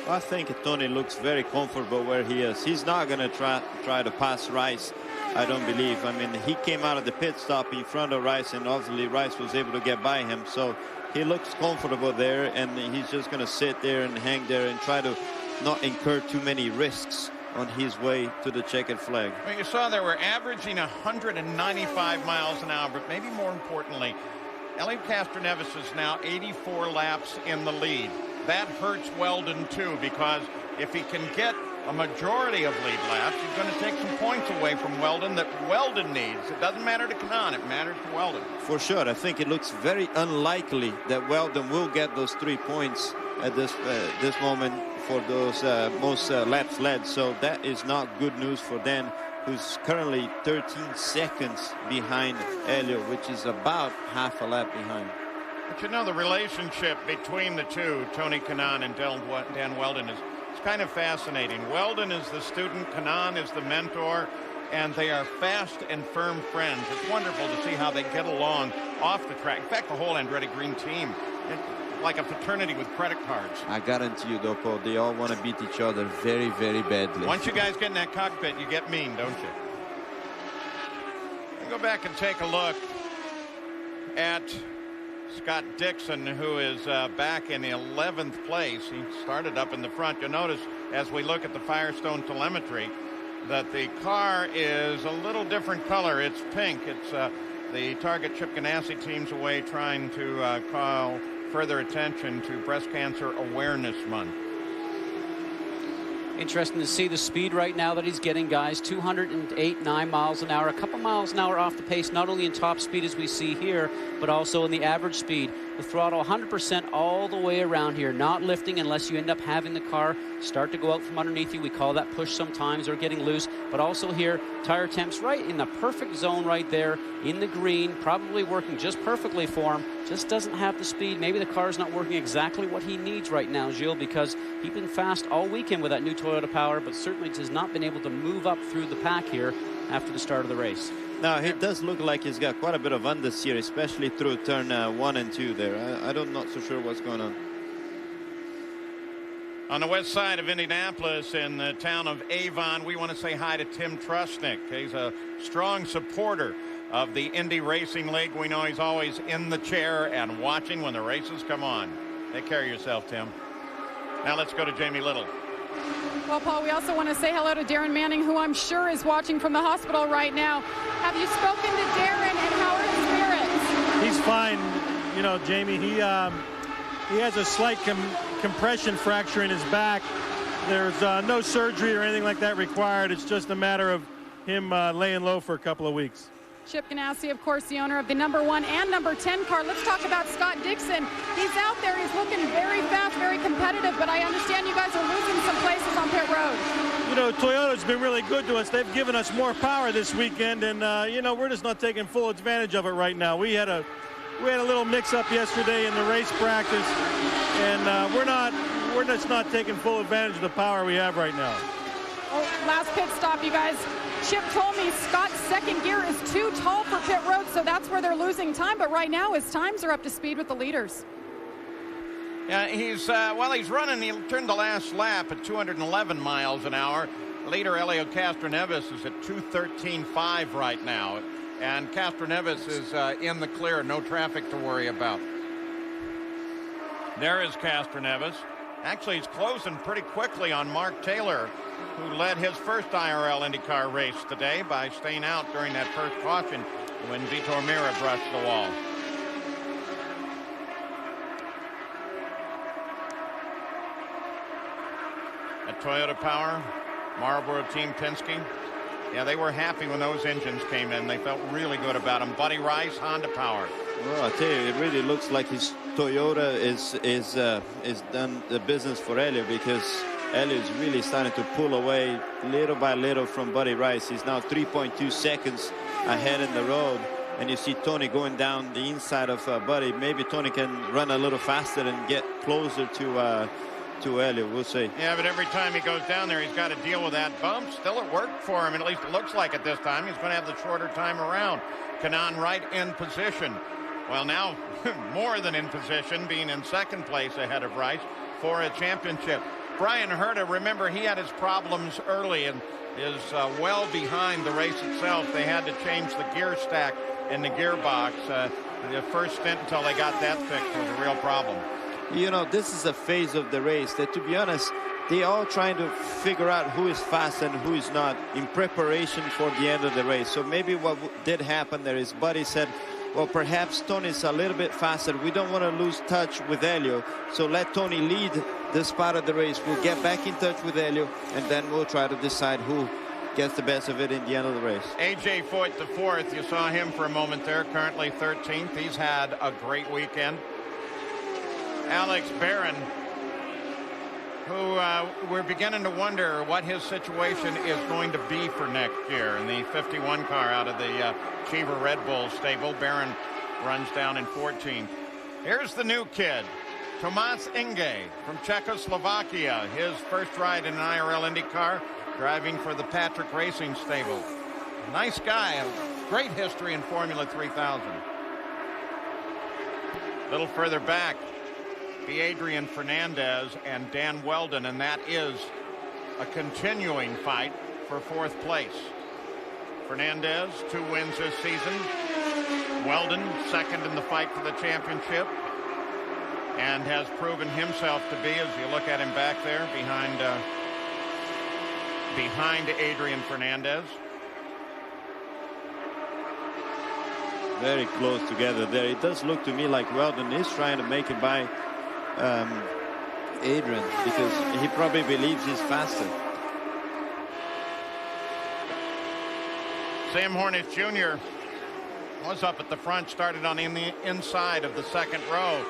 I think Tony looks very comfortable where he is. He's not going to try to pass Rice, I don't believe. I mean, he came out of the pit stop in front of Rice, and obviously Rice was able to get by him. So he looks comfortable there, and he's just going to sit there and hang there and try to not incur too many risks on his way to the checkered flag. Well, you saw they were averaging 195 miles an hour, but maybe more importantly, Helio Castroneves is now 84 laps in the lead. That hurts Weldon too, because if he can get a majority of lead laps, he's going to take some points away from Weldon that Weldon needs. It doesn't matter to Kanaan, it matters to Weldon. For sure. I think it looks very unlikely that Weldon will get those 3 points at this moment for those most laps led. So that is not good news for Dan, who's currently 13 seconds behind Helio, which is about half a lap behind. But you know, the relationship between the two, Tony Kanaan and Dan Weldon, is kind of fascinating. Weldon is the student, Kanaan is the mentor, and they are fast and firm friends. It's wonderful to see how they get along off the track. In fact, the whole Andretti Green team, like a fraternity with credit cards. I guarantee you, though, Paul, they all want to beat each other very, very badly. Once you guys get in that cockpit, you get mean, don't you? Go back and take a look at Scott Dixon, who is back in 11th place. He started up in the front. You'll notice as we look at the Firestone telemetry that the car is a little different color. It's pink. It's the Target Chip Ganassi team's away trying to call further attention to Breast Cancer Awareness Month. Interesting to see the speed right now that he's getting, guys. 208.9 miles an hour, a couple miles an hour off the pace, not only in top speed as we see here, but also in the average speed. The throttle 100% all the way around here, not lifting unless you end up having the car start to go out from underneath you. We call that push sometimes, or getting loose. But also here, tire temps right in the perfect zone right there in the green, probably working just perfectly for him. Just doesn't have the speed. Maybe the car's not working exactly what he needs right now, Gilles, because he's been fast all weekend with that new Toyota Power, but certainly has not been able to move up through the pack here after the start of the race. Now, it does look like he's got quite a bit of understeer, especially through turn 1 and 2 there. I'm not so sure what's going on. On the west side of Indianapolis in the town of Avon, we want to say hi to Tim Trusnick. He's a strong supporter of the Indy Racing League. We know he's always in the chair and watching when the races come on. Take care of yourself, Tim. Now let's go to Jamie Little. Well, Paul, we also want to say hello to Darren Manning, who I'm sure is watching from the hospital right now. Have you spoken to Darren, and how are his spirits? He's fine. You know, Jamie, he has a slight compression fracture in his back. There's no surgery or anything like that required. It's just a matter of him laying low for a couple of weeks. Chip Ganassi, of course, the owner of the #1 and #10 car. Let's talk about Scott Dixon. He's out there. He's looking very fast, very competitive, but I understand you guys are losing some places on pit road. You know, Toyota's been really good to us. They've given us more power this weekend, and, you know, we're just not taking full advantage of it right now. We had a little mix-up yesterday in the race practice, and we're just not taking full advantage of the power we have right now. Oh, last pit stop, you guys. Chip told me Scott's second gear is too tall for pit road, so that's where they're losing time. But right now, his times are up to speed with the leaders. Yeah, he's running. He turned the last lap at 211 miles an hour. Leader Helio Castroneves is at 213.5 right now, and Castroneves is in the clear. No traffic to worry about. There is Castroneves. Actually, he's closing pretty quickly on Mark Taylor, who led his first IRL IndyCar race today by staying out during that first caution when Vitor Meira brushed the wall. At Toyota Power, Marlboro Team Penske. Yeah, they were happy when those engines came in. They felt really good about them. Buddy Rice, Honda Power. Well, I tell you, it really looks like his Toyota is done the business for Helio, because Helio is really starting to pull away little by little from Buddy Rice. He's now 3.2 seconds ahead in the road, and you see Tony going down the inside of Buddy. Maybe Tony can run a little faster and get closer to Helio. We'll see. Yeah, but every time he goes down there, he's got to deal with that bump. Still, it worked for him, and at least it looks like it this time. He's going to have the shorter time around. Kanaan right in position. Well, now more than in position, being in second place ahead of Rice for a championship. Brian Herta, remember, he had his problems early and is well behind the race itself. They had to change the gear stack in the gearbox. The first stint until they got that fixed was a real problem. You know, this is a phase of the race that, to be honest, they all trying to figure out who is fast and who is not in preparation for the end of the race. So maybe what did happen there is Buddy said, well, perhaps Tony's a little bit faster. We don't want to lose touch with Helio, so let Tony lead this part of the race. We'll get back in touch with Helio, and then we'll try to decide who gets the best of it in the end of the race. A.J. Foyt, the fourth. You saw him for a moment there, currently 13th. He's had a great weekend. Alex Barron, who we're beginning to wonder what his situation is going to be for next year. In the 51 car out of the Cheever Red Bull stable, Barron runs down in 14th. Here's the new kid, Tomas Inge from Czechoslovakia. His first ride in an IRL IndyCar, driving for the Patrick Racing stable. Nice guy, a great history in Formula 3000. A little further back, be Adrian Fernandez and Dan Weldon, and that is a continuing fight for fourth place. Fernandez, 2 wins this season. Weldon second in the fight for the championship, and has proven himself to be, as you look at him back there behind Adrian Fernandez. Very close together there. It does look to me like Weldon is trying to make it by Adrian, because he probably believes he's faster. Sam Hornish Jr. was up at the front, started on the inside of the second row.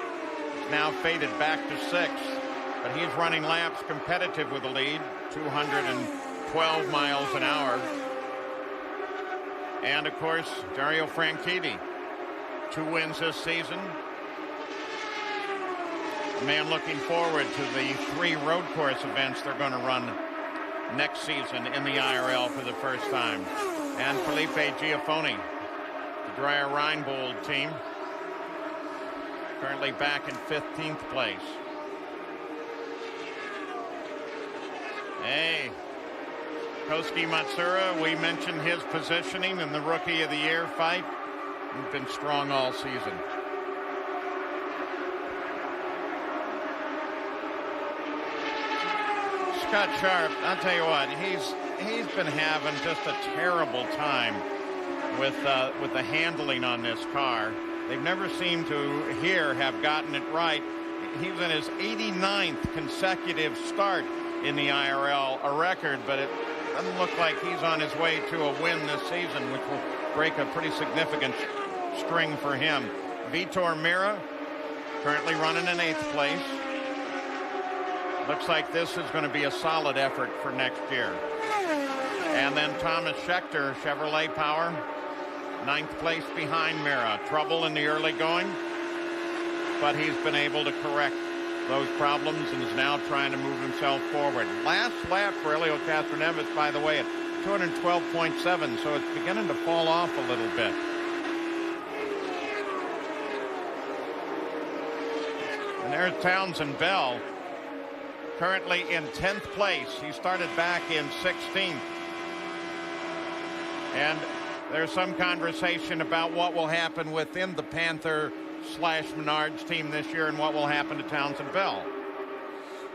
Now faded back to 6th, but he's running laps competitive with the lead, 212 miles an hour. And of course, Dario Franchitti, 2 wins this season. A man looking forward to the 3 road course events they're going to run next season in the IRL for the first time. And Felipe Giafoni, the Dreyer Reinbold team, currently back in 15th place. Hey, Koski Matsura, we mentioned his positioning in the Rookie of the Year fight. He's been strong all season. Scott Sharp, I'll tell you what, he's been having just a terrible time with the handling on this car. They've never seemed to have gotten it right. He's in his 89th consecutive start in the IRL, a record, but it doesn't look like he's on his way to a win this season, which will break a pretty significant string for him. Vitor Mira currently running in 8th place. Looks like this is going to be a solid effort for next year. And then Thomas Schechter, Chevrolet Power, 9th place behind Mira. Trouble in the early going, but he's been able to correct those problems and is now trying to move himself forward. Last lap for Helio Castroneves, by the way, at 212.7, so it's beginning to fall off a little bit. And there's Townsend Bell, currently in 10th place. He started back in 16th. And there's some conversation about what will happen within the Panther/Menards team this year and what will happen to Townsend Bell.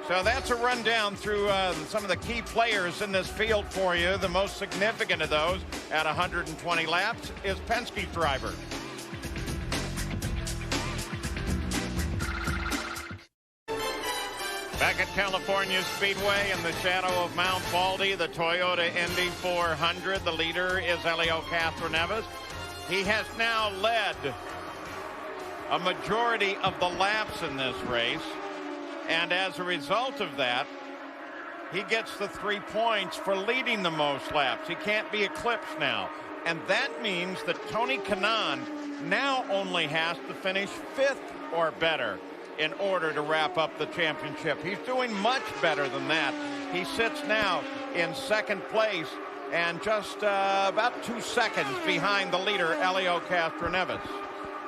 So that's a rundown through some of the key players in this field for you. The most significant of those at 120 laps is Penske's driver. Back at California Speedway in the shadow of Mount Baldy, the Toyota Indy 400. The leader is Helio Castroneves. He has now led a majority of the laps in this race. And as a result of that, he gets the 3 points for leading the most laps. He can't be eclipsed now. And that means that Tony Kanaan now only has to finish 5th or better in order to wrap up the championship. He's doing much better than that. He sits now in 2nd place and just about 2 seconds behind the leader, Helio Castroneves.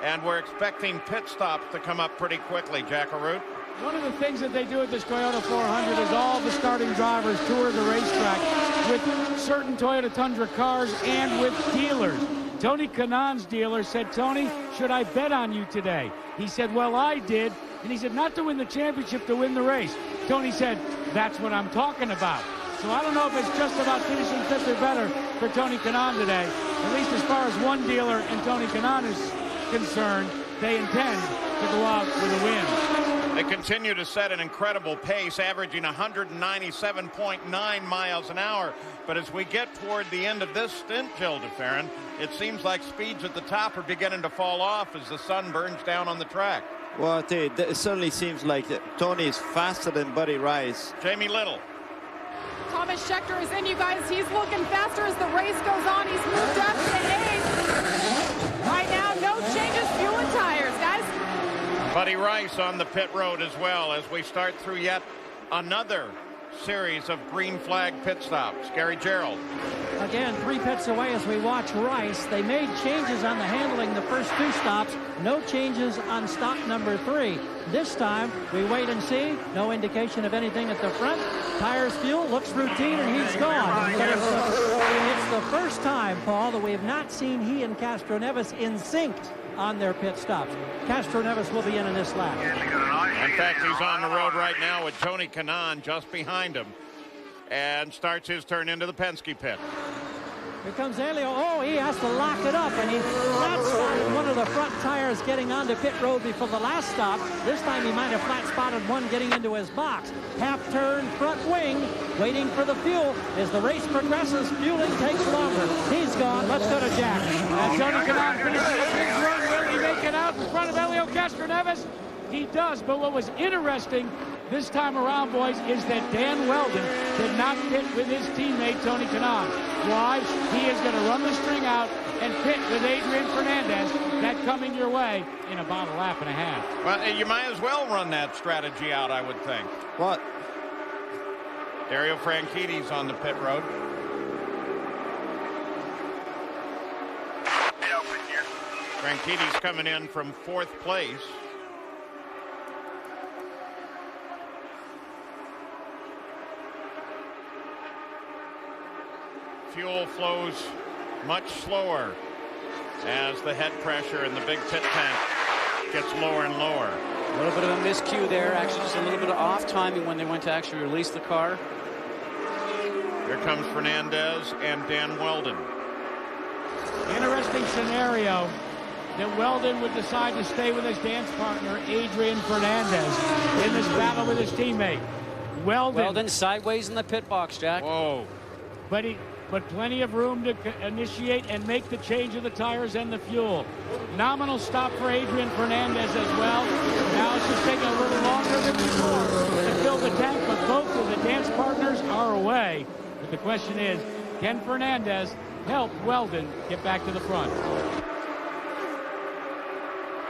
And we're expecting pit stops to come up pretty quickly, Jack Arute. One of the things that they do at this Toyota 400 is all the starting drivers tour the racetrack with certain Toyota Tundra cars and with dealers. Tony Kanaan's dealer said, "Tony, should I bet on you today?" He said, "Well, I did." And he said, "Not to win the championship, to win the race." Tony said, "That's what I'm talking about." So I don't know if it's just about finishing 5th or better for Tony Kanaan today. At least as far as one dealer and Tony Kanaan is concerned, they intend to go out with a win. They continue to set an incredible pace, averaging 197.9 miles an hour. But as we get toward the end of this stint, Jill DeFerrin, it seems like speeds at the top are beginning to fall off as the sun burns down on the track. Well, I'll tell you, it certainly seems like Tony is faster than Buddy Rice. Jamie Little. Thomas Schechter is in, you guys. He's looking faster as the race goes on. He's moved up to 8th. Right now, no changes, fuel and tires, guys. Buddy Rice on the pit road as well as we start through yet another series of green flag pit stops. Gary Gerald. Again, 3 pits away as we watch Rice. They made changes on the handling the first 2 stops. No changes on stop number 3. This time, we wait and see. No indication of anything at the front. Tires, fuel, looks routine, and he's gone. But it's the first time, Paul, that we have not seen he and Castroneves in sync on their pit stops. Castroneves will be in this lap. In fact, he's on the road right now with Tony Kanaan just behind him and starts his turn into the Penske pit. Here comes Elio. Oh, he has to lock it up, and he flat spotted one of the front tires getting onto pit road before the last stop. This time he might have flat spotted one getting into his box. Half turn, front wing, waiting for the fuel. As the race progresses, fueling takes longer. He's gone. Let's go to Jack. And Tony Kanaan finishes his run. Will he make it out in front of Elio Castroneves? He does, but what was interesting this time around, boys, is that Dan Weldon did not pit with his teammate Tony Kanaan. Why? He is going to run the string out and pit with Adrian Fernandez. That coming your way in about a lap and a half. Well, you might as well run that strategy out, I would think. What? Dario Franchitti's on the pit road. Franchitti's coming in from 4th place. Fuel flows much slower as the head pressure in the big pit tank gets lower and lower. A little bit of a miscue there, actually just a little bit of off timing when they went to actually release the car. Here comes Fernandez and Dan Weldon. Interesting scenario that Weldon would decide to stay with his dance partner, Adrian Fernandez, in this battle with his teammate. Weldon sideways in the pit box, Jack. Whoa. But plenty of room to initiate and make the change of the tires and the fuel. Nominal stop for Adrian Fernandez as well. Now it's just taking a little longer than before to fill the tank, but both of the dance partners are away. But the question is, can Fernandez help Weldon get back to the front?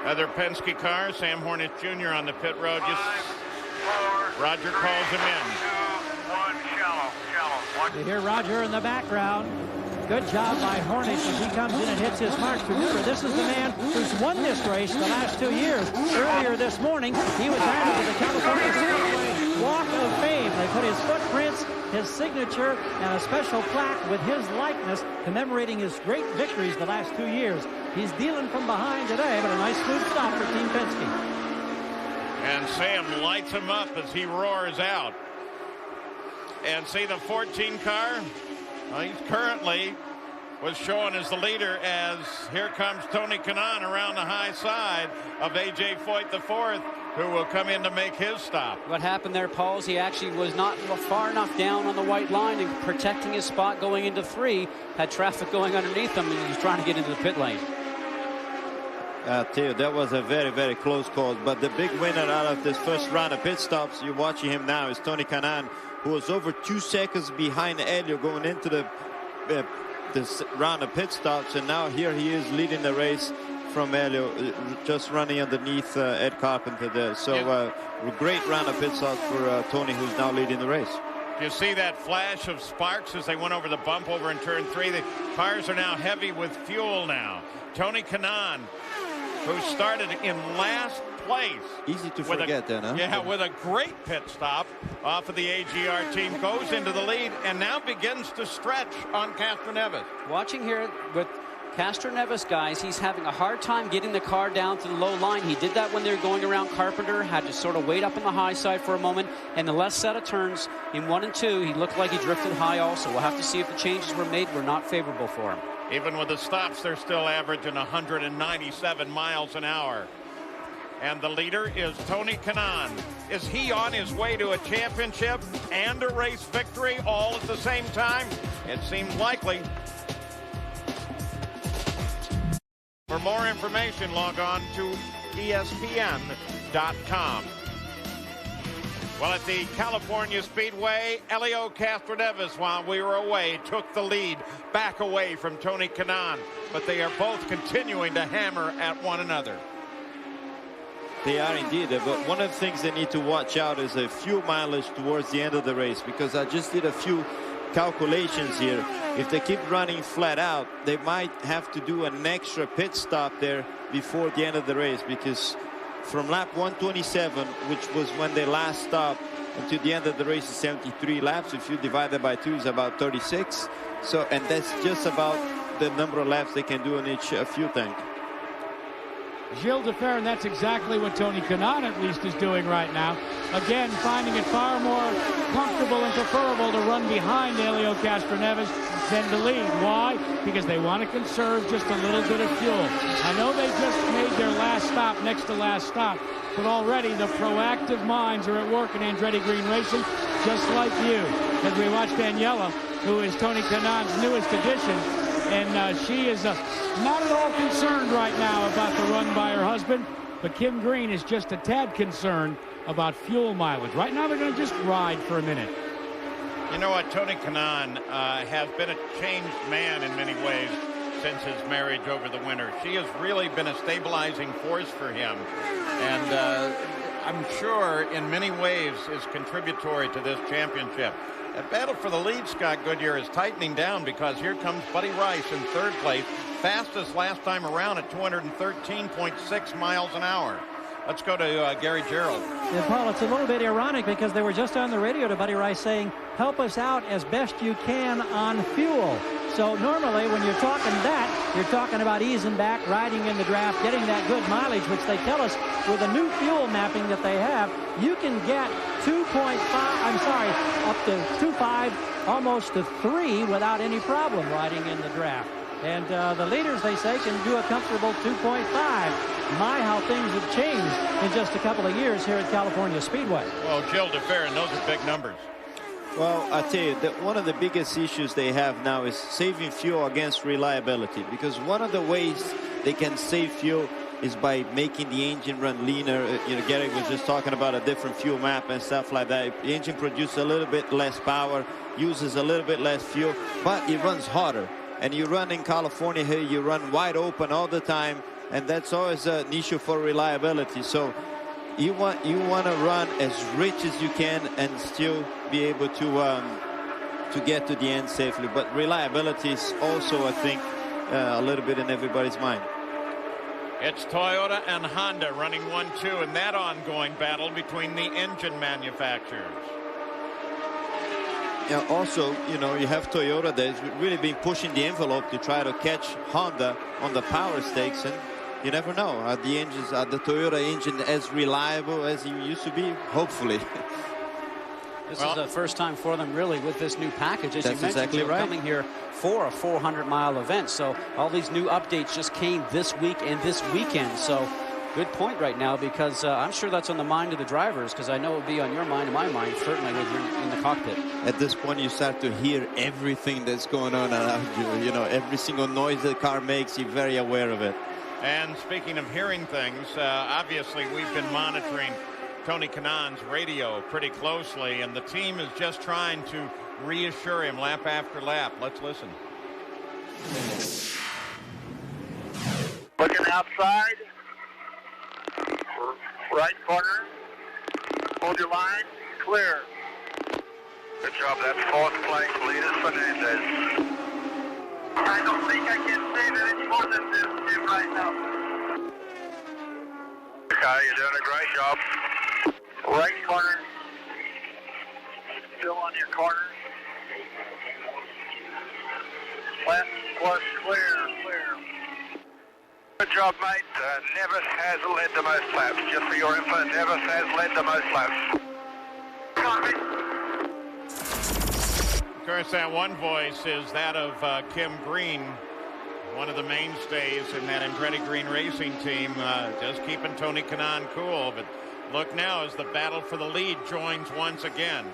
Other Penske car, Sam Hornish Jr. on the pit road. Roger calls him in. You hear Roger in the background. Good job by Hornish as he comes in and hits his marks. Remember, this is the man who's won this race the last 2 years. Earlier this morning, he was added to the California Speedway Walk of Fame. They put his footprints, his signature, and a special plaque with his likeness commemorating his great victories the last 2 years. He's dealing from behind today, but a nice smooth stop for Team Penske. And Sam lights him up as he roars out. And see the 14 car? Well, he's currently was shown as the leader as here comes Tony Kanaan around the high side of A.J. Foyt IV, who will come in to make his stop. What happened there, Paul, is he actually was not far enough down on the white line and protecting his spot going into 3. Had traffic going underneath him, and he was trying to get into the pit lane. I tell you, that was a very, very close call. But the big winner out of this first round of pit stops, you're watching him now, is Tony Kanaan, who was over 2 seconds behind Elio going into this round of pit stops. And now here he is leading the race from Elio, just running underneath Ed Carpenter there. So great round of pit stops for Tony, who's now leading the race. You see that flash of sparks as they went over the bump over in turn 3. The cars are now heavy with fuel now. Tony Kanaan, who started in last place. Easy to forget then, huh? Yeah, with a great pit stop off of the AGR team, goes into the lead and now begins to stretch on Castroneves. Watching here with Castroneves, guys, he's having a hard time getting the car down to the low line. He did that when they were going around Carpenter, had to sort of wait up on the high side for a moment, and the last set of turns in 1 and 2, he looked like he drifted high also. We'll have to see if the changes were made were not favorable for him. Even with the stops, they're still averaging 197 miles an hour. And the leader is Tony Kanaan. Is he on his way to a championship and a race victory all at the same time? It seems likely. For more information, log on to ESPN.com. Well, at the California Speedway, Elio Castroneves, while we were away, took the lead back away from Tony Kanaan. But they are both continuing to hammer at one another. They are indeed. But one of the things they need to watch out is a fuel mileage towards the end of the race, because I just did a few calculations here. If they keep running flat out, they might have to do an extra pit stop there before the end of the race, because from lap 127, which was when they last stopped, until the end of the race is 73 laps. If you divide that by 2, it's about 36. So, and that's just about the number of laps they can do on each fuel tank. Gilles de Ferran, that's exactly what Tony Kanaan at least is doing right now. Again, finding it far more comfortable and preferable to run behind Helio Castroneves than to lead. Why? Because they want to conserve just a little bit of fuel. I know they just made their last stop, next to last stop, but already the proactive minds are at work in Andretti Green Racing, just like you. As we watch Daniela, who is Tony Kanaan's newest addition, and she is not at all concerned right now about the run by her husband, but Kim Green is just a tad concerned about fuel mileage. Right now they're going to just ride for a minute. You know what, Tony Kanaan has been a changed man in many ways since his marriage over the winter. She has really been a stabilizing force for him, and I'm sure in many ways is contributory to this championship. That battle for the lead, Scott Goodyear, is tightening down, because here comes Buddy Rice in third place, fastest last time around at 213.6 miles an hour. Let's go to Gary Gerald. Yeah, Paul, it's a little bit ironic, because they were just on the radio to Buddy Rice saying, help us out as best you can on fuel. So normally when you're talking that, you're talking about easing back, riding in the draft, getting that good mileage, which they tell us with the new fuel mapping that they have, you can get 2.5, up to 2.5, almost to 3 without any problem riding in the draft. And the leaders, they say, can do a comfortable 2.5. My, how things have changed in just a couple of years here at California Speedway. Well, Gilles de Ferran, those are big numbers. Well, I tell you that one of the biggest issues they have now is saving fuel against reliability, because one of the ways they can save fuel is by making the engine run leaner. You know, Gary was just talking about a different fuel map and stuff like that. The engine produces a little bit less power, uses a little bit less fuel, but it runs hotter. And you run in California here, you run wide open all the time, and that's always an issue for reliability. So you want to run as rich as you can and still be able to get to the end safely. But reliability is also, I think, a little bit in everybody's mind. It's Toyota and Honda running 1-2 in that ongoing battle between the engine manufacturers. Yeah, also, you know, you have Toyota that's really been pushing the envelope to try to catch Honda on the power stakes, and you never know. Are the Toyota engine as reliable as it used to be? Hopefully. This is the first time for them, really, with this new package. As you mentioned, exactly right. Coming here for a 400-mile event. So all these new updates just came this week and this weekend. So good point right now, because I'm sure that's on the mind of the drivers, because I know it would be on your mind and my mind, certainly, when you're in the cockpit. At this point, you start to hear everything that's going on around you. You know, every single noise the car makes, you're very aware of it. And speaking of hearing things, obviously we've been monitoring Tony Kanaan's radio pretty closely, and the team is just trying to reassure him lap after lap. Let's listen. Looking outside. Right corner. Hold your line. Clear. Good job. That's fourth place. Leader Fernandez. I don't think I can say that any more than this Jim, right now. Okay, you're doing a great job. Right corner. Still on your corner. Left plus clear. Good job, mate. Nevis has led the most laps. Just for your info, Nevis has led the most laps. Of course, that one voice is that of Kim Green, one of the mainstays in that Andretti Green Racing team, just keeping Tony Kanaan cool. But look now as the battle for the lead joins once again.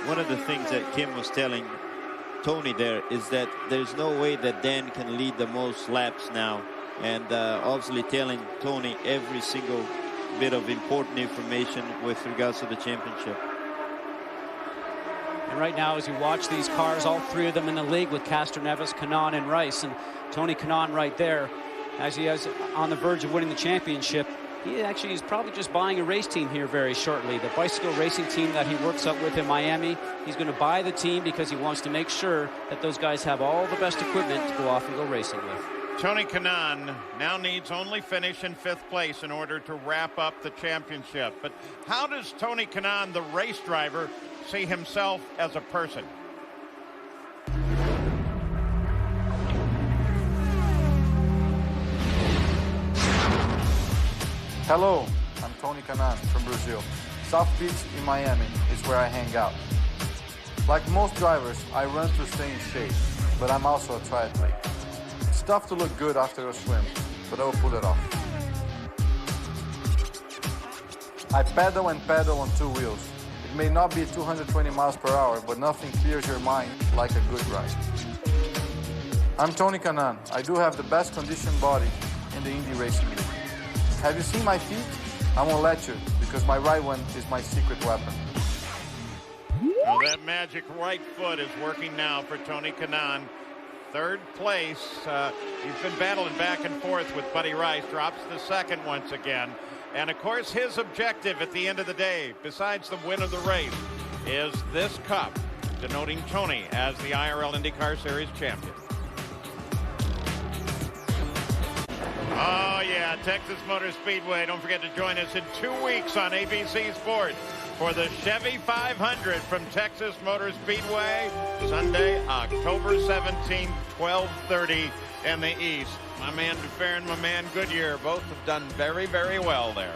One of the things that Kim was telling Tony there is that there's no way that Dan can lead the most laps now, and obviously telling Tony every single bit of important information with regards to the championship. And right now, as you watch these cars, all three of them in the league with Castroneves, Kanaan, and Rice, and Tony Kanaan right there, as he is on the verge of winning the championship. He actually is probably just buying a race team here very shortly. The bicycle racing team that he works up with in Miami, he's going to buy the team because he wants to make sure that those guys have all the best equipment to go off and go racing with. Tony Kanaan now needs only finish in 5th place in order to wrap up the championship. But how does Tony Kanaan, the race driver, see himself as a person? Hello, I'm Tony Kanaan from Brazil. South Beach in Miami is where I hang out. Like most drivers, I run to stay in shape, but I'm also a triathlete. It's tough to look good after a swim, but I will pull it off. I pedal and pedal on 2 wheels. It may not be 220 miles per hour, but nothing clears your mind like a good ride. I'm Tony Kanaan. I do have the best conditioned body in the Indy Racing League. Have you seen my feet? I won't let you, because my right one is my secret weapon. Well, that magic right foot is working now for Tony Kanaan. 3rd place. He's been battling back and forth with Buddy Rice. Drops the 2nd once again. And, of course, his objective at the end of the day, besides the win of the race, is this cup, denoting Tony as the IRL IndyCar Series champion. Oh, yeah, Texas Motor Speedway. Don't forget to join us in 2 weeks on ABC Sports for the Chevy 500 from Texas Motor Speedway, Sunday, October 17th, 12:30 in the East. My man DeFerrin and my man Goodyear both have done very, very well there.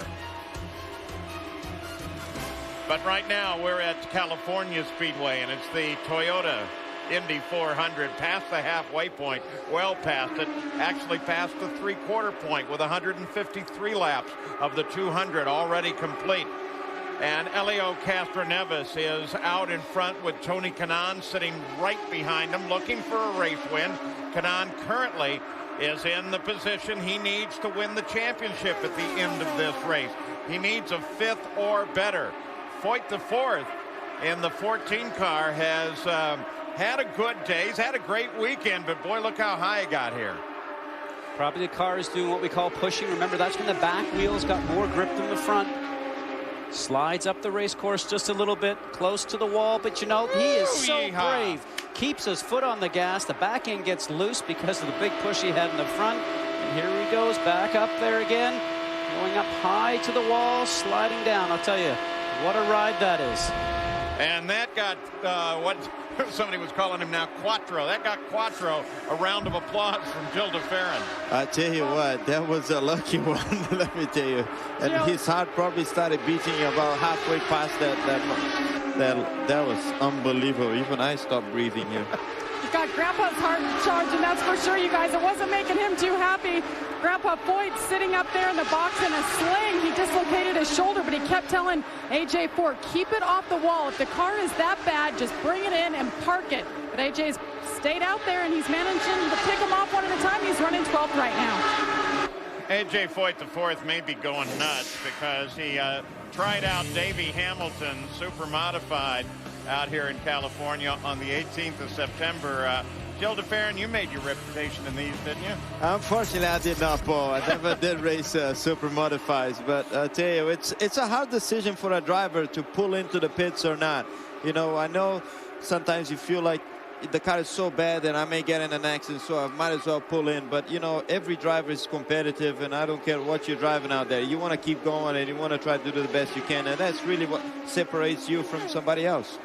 But right now we're at California Speedway, and it's the Toyota Indy 400, past the halfway point, well past it, actually past the 3/4 point with 153 laps of the 200 already complete. And Helio Castroneves is out in front with Tony Kanaan sitting right behind him, looking for a race win. Kanaan currently is in the position he needs to win the championship at the end of this race. He needs a 5th or better. Foyt the 4th in the 14 car has had a good day. He's had a great weekend, but boy, look how high he got here. Probably the car is doing what we call pushing. Remember, that's when the back wheels got more grip than the front. Slides up the race course just a little bit, close to the wall, but you know, he is so brave. Keeps his foot on the gas. The back end gets loose because of the big push he had in the front. And here he goes, back up there again, going up high to the wall, sliding down. I'll tell you, what a ride that is. And that got what somebody was calling him now Quattro. That got Quattro a round of applause from Jill DeFerrin. I tell you what, that was a lucky one, let me tell you. And his heart probably started beating about halfway past that was unbelievable. Even I stopped breathing here. He's got Grandpa's heart charging, that's for sure, you guys. It wasn't making him too happy. Grandpa Foyt sitting up there in the box in a sling. He dislocated his shoulder, but he kept telling AJ Foyt, keep it off the wall. If the car is that bad, just bring it in and park it. But AJ's stayed out there, and he's managing to pick them off one at a time. He's running 12th right now. AJ Foyt the 4th may be going nuts because he tried out Davey Hamilton super modified out here in California on the 18th of September. Jill DeFerrin, you made your reputation in these, didn't you? Unfortunately, I did not, Paul. I never did race super modifies, but I tell you, it's a hard decision for a driver to pull into the pits or not. You know, I know sometimes you feel like the car is so bad that I may get in an accident, so I might as well pull in. But, you know, every driver is competitive, and I don't care what you're driving out there. You want to keep going, and you want to try to do the best you can, and that's really what separates you from somebody else.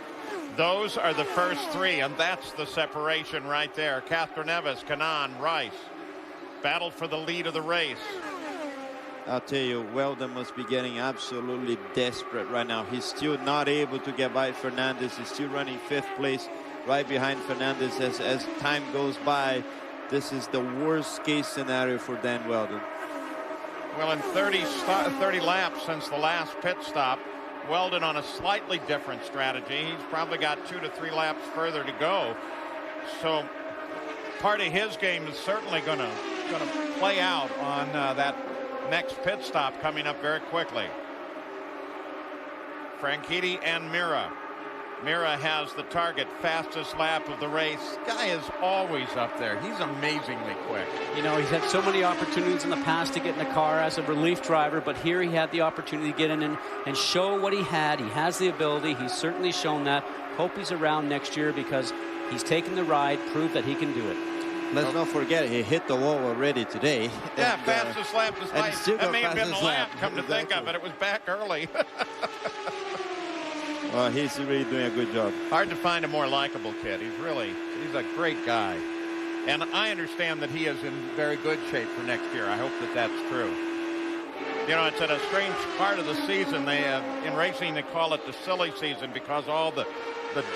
Those are the first 3, and that's the separation right there. Castroneves, Kanaan, Rice battled for the lead of the race. I'll tell you, Weldon must be getting absolutely desperate right now. He's still not able to get by Fernandez. He's still running 5th place right behind Fernandez as time goes by. This is the worst case scenario for Dan Weldon. Well, in 30 laps since the last pit stop, Weldon on a slightly different strategy. He's probably got 2 to 3 laps further to go. So part of his game is certainly going to play out on that next pit stop coming up very quickly. Franchitti and Mira Mira has the target, fastest lap of the race. Guy is always up there. He's amazingly quick. You know, he's had so many opportunities in the past to get in the car as a relief driver, but here he had the opportunity to get in and show what he had. He has the ability. He's certainly shown that. Hope he's around next year because he's taken the ride, proved that he can do it. Let's not forget, he hit the wall already today. Yeah, fastest lap despite. That may have been the lap, come to think of it. It was back early. Well, he's really doing a good job. Hard to find a more likable kid. He's a great guy. And I understand that he is in very good shape for next year. I hope that that's true. You know, it's at a strange part of the season. They in racing, they call it the silly season because all the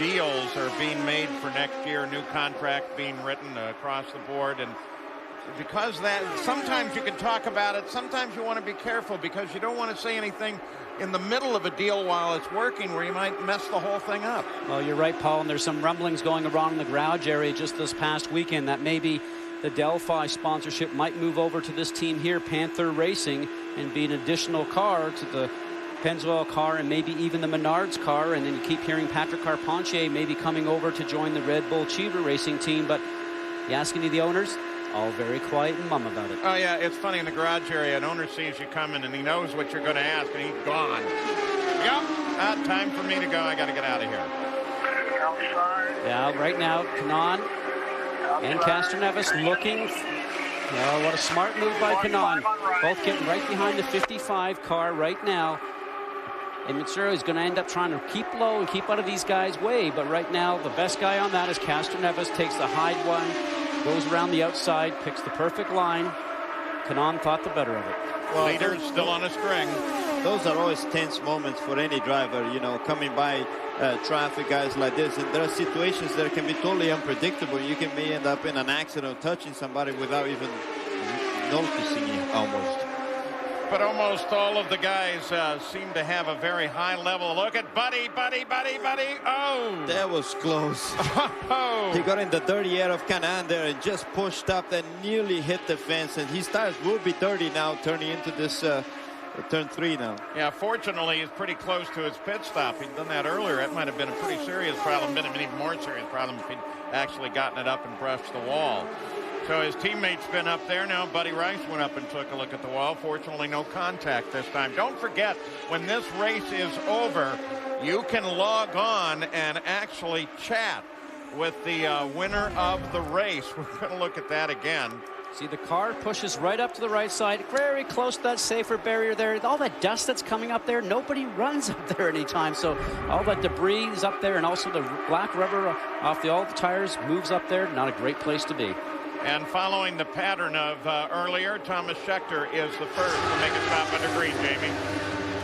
deals are being made for next year, new contract being written across the board. And because that, sometimes you can talk about it, sometimes you want to be careful because you don't want to say anything in the middle of a deal while it's working where you might mess the whole thing up. Well, you're right, Paul, and there's some rumblings going around in the garage area just this past weekend that maybe the Delphi sponsorship might move over to this team here, Panther Racing, and be an additional car to the Pennzoil car and maybe even the Menards car. And then you keep hearing Patrick Carpentier maybe coming over to join the Red Bull Cheever Racing team. But you ask any of the owners, all very quiet and mum about it. Oh, yeah, it's funny in the garage area. An owner sees you coming and he knows what you're going to ask and he's gone. Yep, time for me to go. I got to get out of here. Yeah, right now, Kanaan and Castroneves looking. Oh, what a smart move by Kanaan. Both getting right behind the 55 car right now. And Mitsuru is going to end up trying to keep low and keep out of these guys' way. But right now, the best guy on that is Castroneves. Takes the high one, goes around the outside, picks the perfect line. Kanaan thought the better of it. Well, leader's still on a string. Those are always tense moments for any driver, you know, coming by traffic, guys like this. And there are situations that can be totally unpredictable. You can may end up in an accident or touching somebody without even noticing it almost. But almost all of the guys seem to have a very high level. Look at Buddy. Oh! That was close. Oh! He got in the dirty air of Kanaan there and just pushed up and nearly hit the fence. And his tires will be dirty now, turning into this turn 3 now. Yeah, fortunately, he's pretty close to his pit stop. He'd done that earlier. It might have been a pretty serious problem, been an even more serious problem if he'd actually gotten it up and brushed the wall. So his teammate's been up there now. Buddy Rice went up and took a look at the wall. Fortunately, no contact this time. Don't forget, when this race is over, you can log on and actually chat with the winner of the race. We're going to look at that again. See, the car pushes right up to the right side, very close to that safer barrier there. All that dust that's coming up there, nobody runs up there anytime. So all that debris is up there, and also the black rubber off all the tires moves up there. Not a great place to be. And following the pattern of earlier, Thomas Scheckter is the first to make a stop under green, Jamie.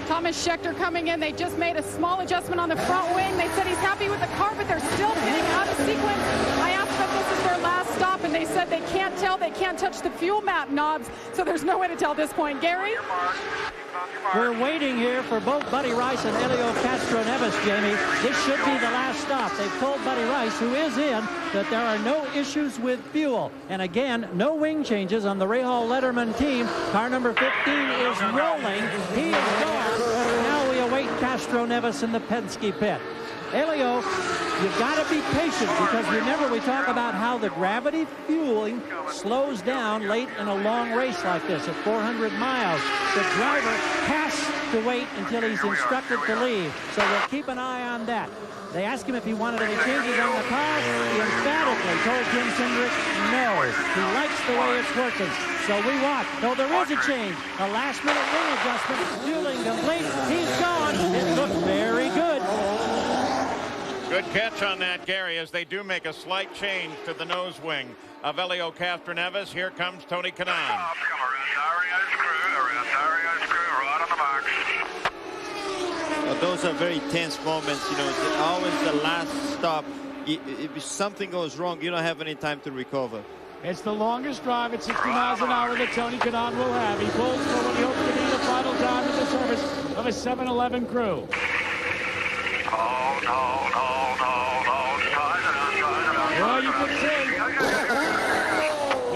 Thomas Scheckter coming in. They just made a small adjustment on the front wing. They said he's happy with the car, but they're still getting out of sequence. I asked them if this is their last stop, and they said they can't tell. They can't touch the fuel map knobs, so there's no way to tell at this point. Gary? We're waiting here for both Buddy Rice and Helio Castroneves, Jamie. This should be the last stop. They've told Buddy Rice, who is in, that there are no issues with fuel. And again, no wing changes on the Rahal Letterman team. Car number 15 is rolling. He is gone. Now we await Castroneves in the Penske pit. Helio, you've got to be patient because remember we talk about how the gravity fueling slows down late in a long race like this at 400 miles. The driver has to wait until he's instructed to leave. So we'll keep an eye on that. They asked him if he wanted any changes on the car. He emphatically told Jim Cindric no. He likes the way it's working. So we watch. No, there is a change. A last-minute wing adjustment. Fueling complete. He's gone. It looks very good. Good catch on that, Gary, as they do make a slight change to the nose wing of Helio Castroneves. Here comes Tony Kanaan. Those are very tense moments. You know, it's always the last stop. If something goes wrong, you don't have any time to recover. It's the longest drive at 60 miles an hour that Tony Kanaan will have. He pulls for what he hopes to be the final time in the service of a 7-Eleven crew. Well, you can see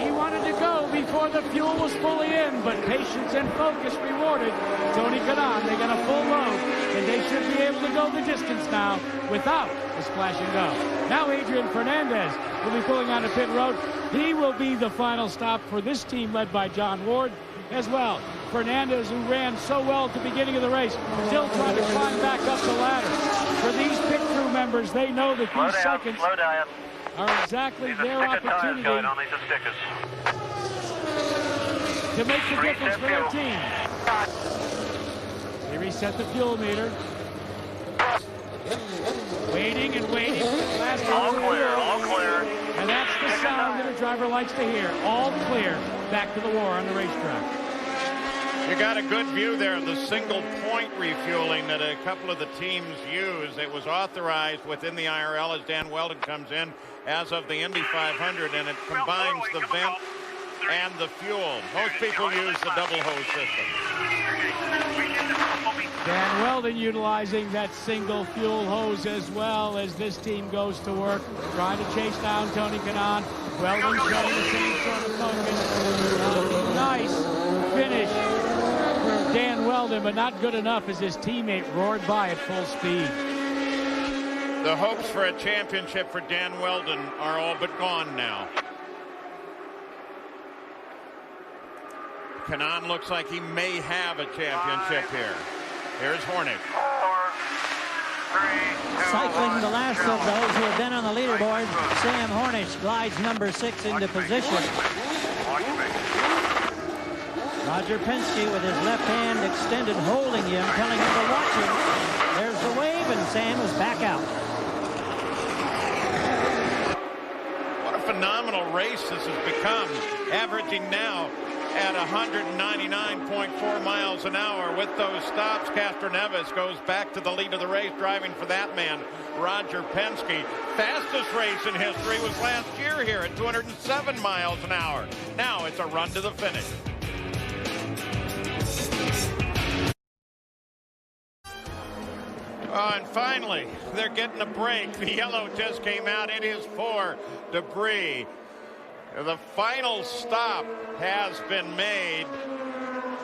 he wanted to go before the fuel was fully in, but patience and focus rewarded Tony Kanaan. They got a full load, and they should be able to go the distance now without a splash and go. Now Adrian Fernandez will be pulling onto pit road. He will be the final stop for this team led by John Ward as well. Fernandez, who ran so well at the beginning of the race, still trying to climb back up the ladder. For these pit crew members, they know that these seconds are exactly their opportunity to make the difference for their team. They reset the fuel meter. Waiting and waiting. All clear, all clear. And that's the sound that a driver likes to hear. All clear. Back to the war on the racetrack. You got a good view there of the single point refueling that a couple of the teams use. It was authorized within the IRL as Dan Weldon comes in as of the Indy 500, and it combines the vent and the fuel. Most people use the double hose system. Dan Weldon utilizing that single fuel hose as well as this team goes to work, trying to chase down Tony Kanaan. Weldon showing the same sort of focus. Nice finish for Dan Weldon, but not good enough as his teammate roared by at full speed. The hopes for a championship for Dan Weldon are all but gone now. Kanaan looks like he may have a championship here. Here's Hornick. 4, 3, 2, Cycling the last of those who have been on the leaderboard, Sam Hornish glides number 6 into position. Roger Penske with his left hand extended, holding him, telling him to watch him. There's the wave, and Sam is back out. What a phenomenal race this has become, averaging now at 199.4 miles an hour. With those stops, Castroneves goes back to the lead of the race, driving for that man, Roger Penske. Fastest race in history was last year here at 207 miles an hour. Now it's a run to the finish. Oh, and finally, they're getting a break. The yellow just came out. It is for debris. The final stop has been made.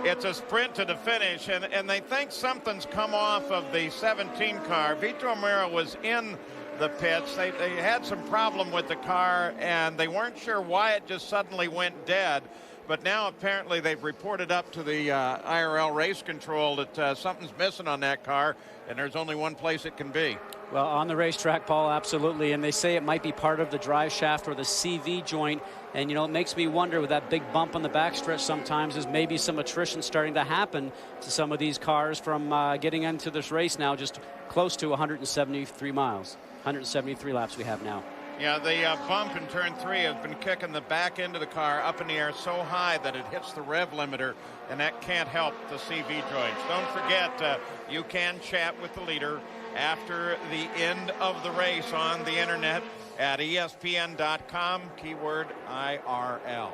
It's a sprint to the finish, and they think something's come off of the 17 car. Vitor O'Meara was in the pits. They had some problem with the car, and they weren't sure why it just suddenly went dead. But now apparently they've reported up to the IRL race control that something's missing on that car, and there's only one place it can be. Well, on the racetrack, Paul, absolutely. And they say it might be part of the drive shaft or the CV joint. And, you know, it makes me wonder with that big bump on the backstretch sometimes is maybe some attrition starting to happen to some of these cars from getting into this race now just close to 173 miles. 173 laps we have now. Yeah, the bump in turn 3 has been kicking the back end of the car up in the air so high that it hits the rev limiter, and that can't help the CV joints. Don't forget, you can chat with the leader after the end of the race on the internet at ESPN.com, keyword IRL.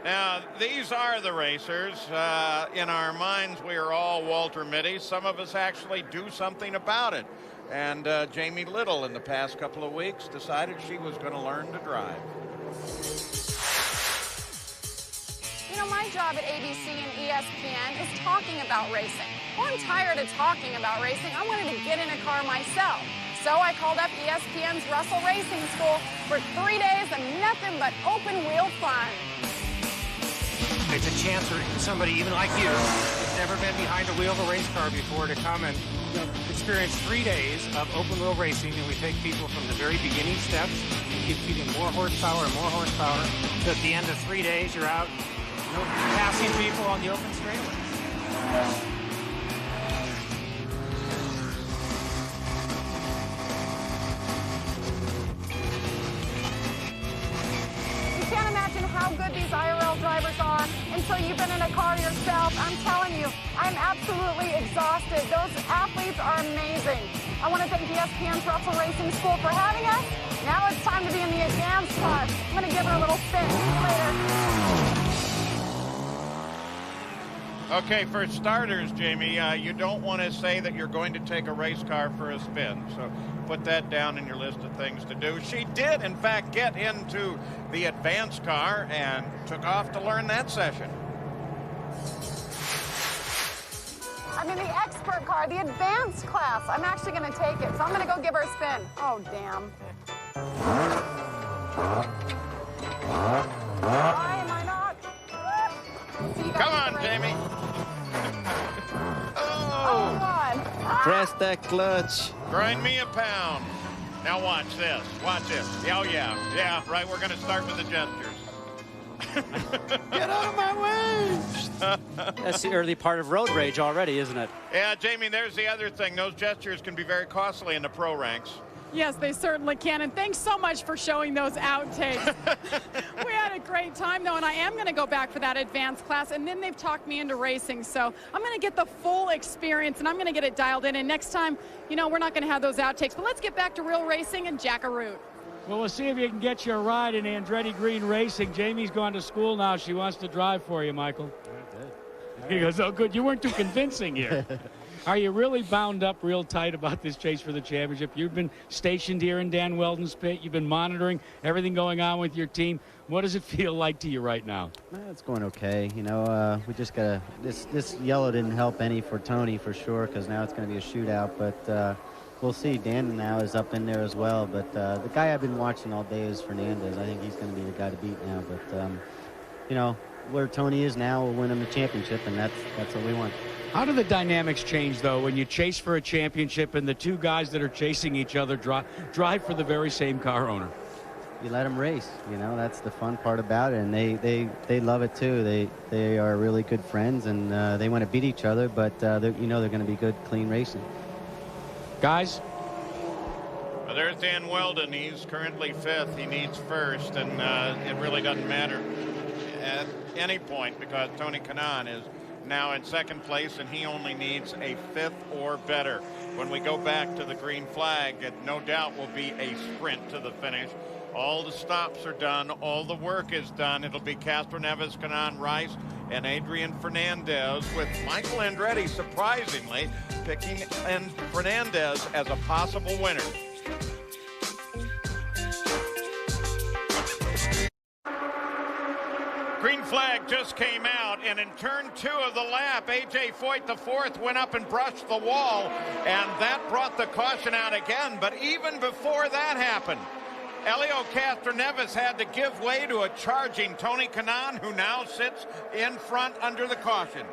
Now, these are the racers. In our minds, we are all Walter Mitty. Some of us actually do something about it. And Jamie Little, in the past couple of weeks, decided she was going to learn to drive. You know, my job at ABC and ESPN is talking about racing. Well, I'm tired of talking about racing. I wanted to get in a car myself. So I called up ESPN's Russell Racing School for 3 days of nothing but open-wheel fun. It's a chance for somebody even like you who's never been behind the wheel of a race car before to come and experience 3 days of open wheel racing, and we take people from the very beginning steps and keep feeding more horsepower and more horsepower. So at the end of 3 days, you're out passing people on the open straight. How good these IRL drivers are until you've been in a car yourself. I'm telling you, I'm absolutely exhausted. Those athletes are amazing. I want to thank ESPN's Russell Racing School for having us. Now it's time to be in the advanced car. I'm going to give her a little spin. See you later. Okay, for starters, Jamie, you don't want to say that you're going to take a race car for a spin. So put that down in your list of things to do. She did, in fact, get into the advanced car and took off to learn that session. I've I'm in the expert car, the advanced class. I'm actually going to take it, so I'm going to go give her a spin. Oh, damn. Why am I not? Come on, Jamie. Oh, God. Press that clutch. Grind me a pound. Now watch this. Watch this. Oh, yeah. Yeah, right. We're going to start with the gestures. Get out of my way. That's the early part of road rage already, isn't it? Yeah, Jamie, there's the other thing. Those gestures can be very costly in the pro ranks. Yes, they certainly can. And thanks so much for showing those outtakes. We had a great time, though, and I am going to go back for that advanced class. And then they've talked me into racing. So I'm going to get the full experience, and I'm going to get it dialed in. And next time, you know, we're not going to have those outtakes. But let's get back to real racing and Jack a Root. Well, we'll see if you can get you a ride in Andretti Green Racing. Jamie's gone to school now. She wants to drive for you, Michael. He goes, oh, good. You weren't too convincing here. Are you really bound up real tight about this chase for the championship? You've been stationed here in Dan Weldon's pit. You've been monitoring everything going on with your team. What does it feel like to you right now? It's going okay. You know, we just got to – this yellow didn't help any for Tony for sure, because now it's going to be a shootout. But we'll see. Dan now is up in there as well. But the guy I've been watching all day is Fernandez. I think he's going to be the guy to beat now. But, you know, where Tony is now will win him the championship, and that's what we want. How do the dynamics change, though, when you chase for a championship and the two guys that are chasing each other drive for the very same car owner? You let them race. You know, that's the fun part about it, and they love it too. They are really good friends, and they want to beat each other, but you know they're going to be good, clean racing. Guys? Well, there's Dan Weldon. He's currently 5th. He needs 1st, and it really doesn't matter at any point because Tony Kanaan is now in 2nd place, and he only needs a 5th or better. When we go back to the green flag, it no doubt will be a sprint to the finish. All the stops are done. All the work is done. It'll be Castroneves, Kanaan, Rice, and Adrian Fernandez, with Michael Andretti surprisingly picking Fernandez as a possible winner. Green flag just came out, and in turn 2 of the lap, A.J. Foyt, the 4th, went up and brushed the wall, and that brought the caution out again. But even before that happened, Elio Castroneves had to give way to a charging Tony Kanaan, who now sits in front under the caution.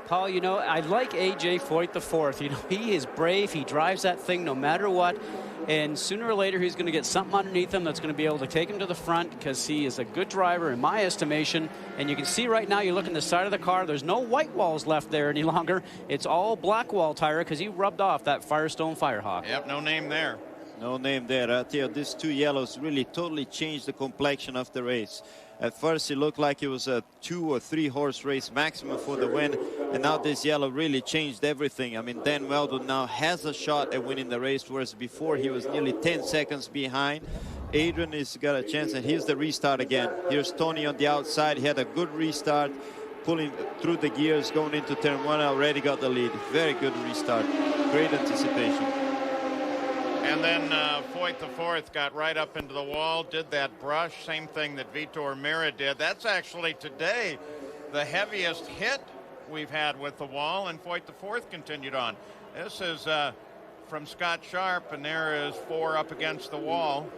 Paul, you know, I like A.J. Foyt, the 4th. You know, he is brave. He drives that thing no matter what. And sooner or later, he's going to get something underneath him that's going to be able to take him to the front, because he is a good driver in my estimation. And you can see right now, you look on the side of the car, there's no white walls left there any longer. It's all black wall tire because he rubbed off that Firestone Firehawk. Yep, no name there. No name there. I tell you, these 2 yellows really totally changed the complexion of the race. At first, it looked like it was a 2 or 3 horse race maximum for the win. And now this yellow really changed everything. I mean, Dan Weldon now has a shot at winning the race, whereas before he was nearly 10 seconds behind. Adrian has got a chance, and here's the restart again. Here's Tony on the outside. He had a good restart, pulling through the gears, going into turn 1, already got the lead. Very good restart. Great anticipation. And then Foyt, the 4th, got right up into the wall, did that brush, same thing that Vitor Mira did. That's actually today the heaviest hit we've had with the wall, and Foyt, the 4th, continued on. This is from Scott Sharp, and there is 4 up against the wall.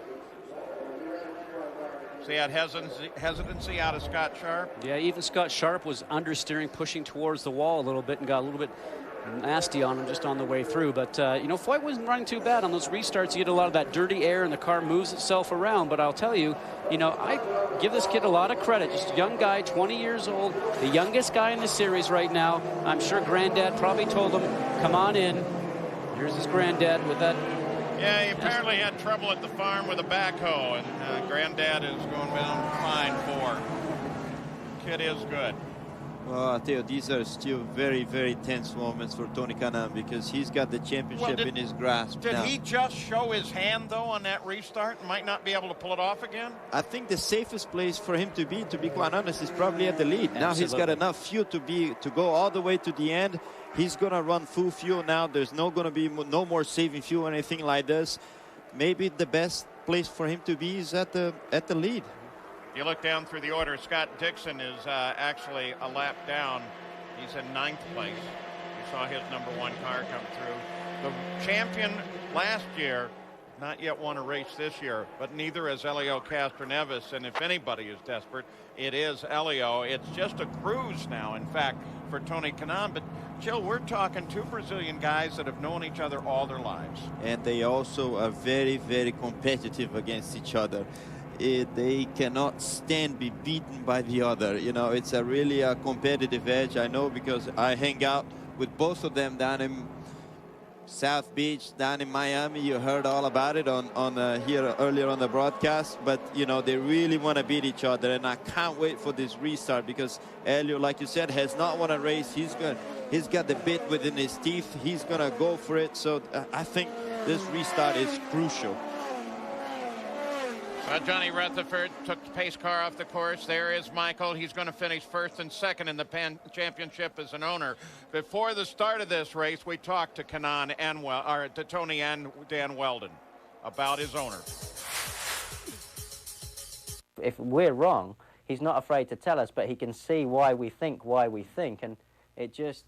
So he had hesitancy out of Scott Sharp. Yeah, even Scott Sharp was understeering, pushing towards the wall a little bit, and got a little bit nasty on him just on the way through. But, you know, Foyt wasn't running too bad on those restarts. You get a lot of that dirty air, and the car moves itself around. But I'll tell you, you know, I give this kid a lot of credit. Just a young guy, 20 years old, the youngest guy in the series right now. I'm sure Granddad probably told him, come on in. Here's his granddad with that. Yeah, he apparently had trouble at the farm with a backhoe, and Granddad is going down fine for. Kid is good. Well, I tell you, these are still very, very tense moments for Tony Kanaan, because he's got the championship in his grasp Did now. he just show his hand, though, on that restart and might not be able to pull it off again? I think the safest place for him to be quite honest, is probably at the lead. Absolutely. Now he's got enough fuel to go all the way to the end. He's going to run full fuel now. There's no going to be no more saving fuel or anything like this. Maybe the best place for him to be is at the lead. You look down through the order, Scott Dixon is actually a lap down. He's in 9th place. saw his #1 car come through. The champion last year, not yet won a race this year, but neither has Helio Castroneves, and if anybody is desperate, it is Helio. It's just a cruise now, in fact, for Tony Kanaan. But, Jill, we're talking two Brazilian guys that have known each other all their lives. And they also are very, very competitive against each other. They cannot stand be beaten by the other. You know, it's a really a competitive edge. I know because I hang out with both of them down in South Beach, down in Miami. You heard all about it on here earlier on the broadcast. But, you know, they really want to beat each other. And I can't wait for this restart because Helio, like you said, has not won a race. He's got the bit within his teeth. He's going to go for it. So I think this restart is crucial. Johnny Rutherford took the pace car off the course. There is Michael. He's going to finish first and second in the championship as an owner. Before the start of this race, we talked to to Tony and Dan Weldon about his owner. If we're wrong, he's not afraid to tell us, but he can see why we think, and it just...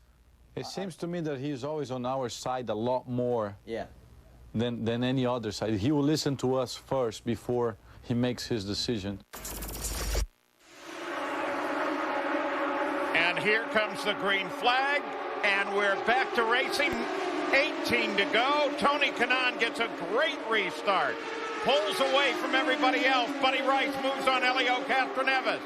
It seems to me that he's always on our side a lot more than any other side. He will listen to us first before he makes his decision. And here comes the green flag, and we're back to racing. 18 to go. Tony Kanaan gets a great restart. Pulls away from everybody else. Buddy Rice moves on Helio Castroneves.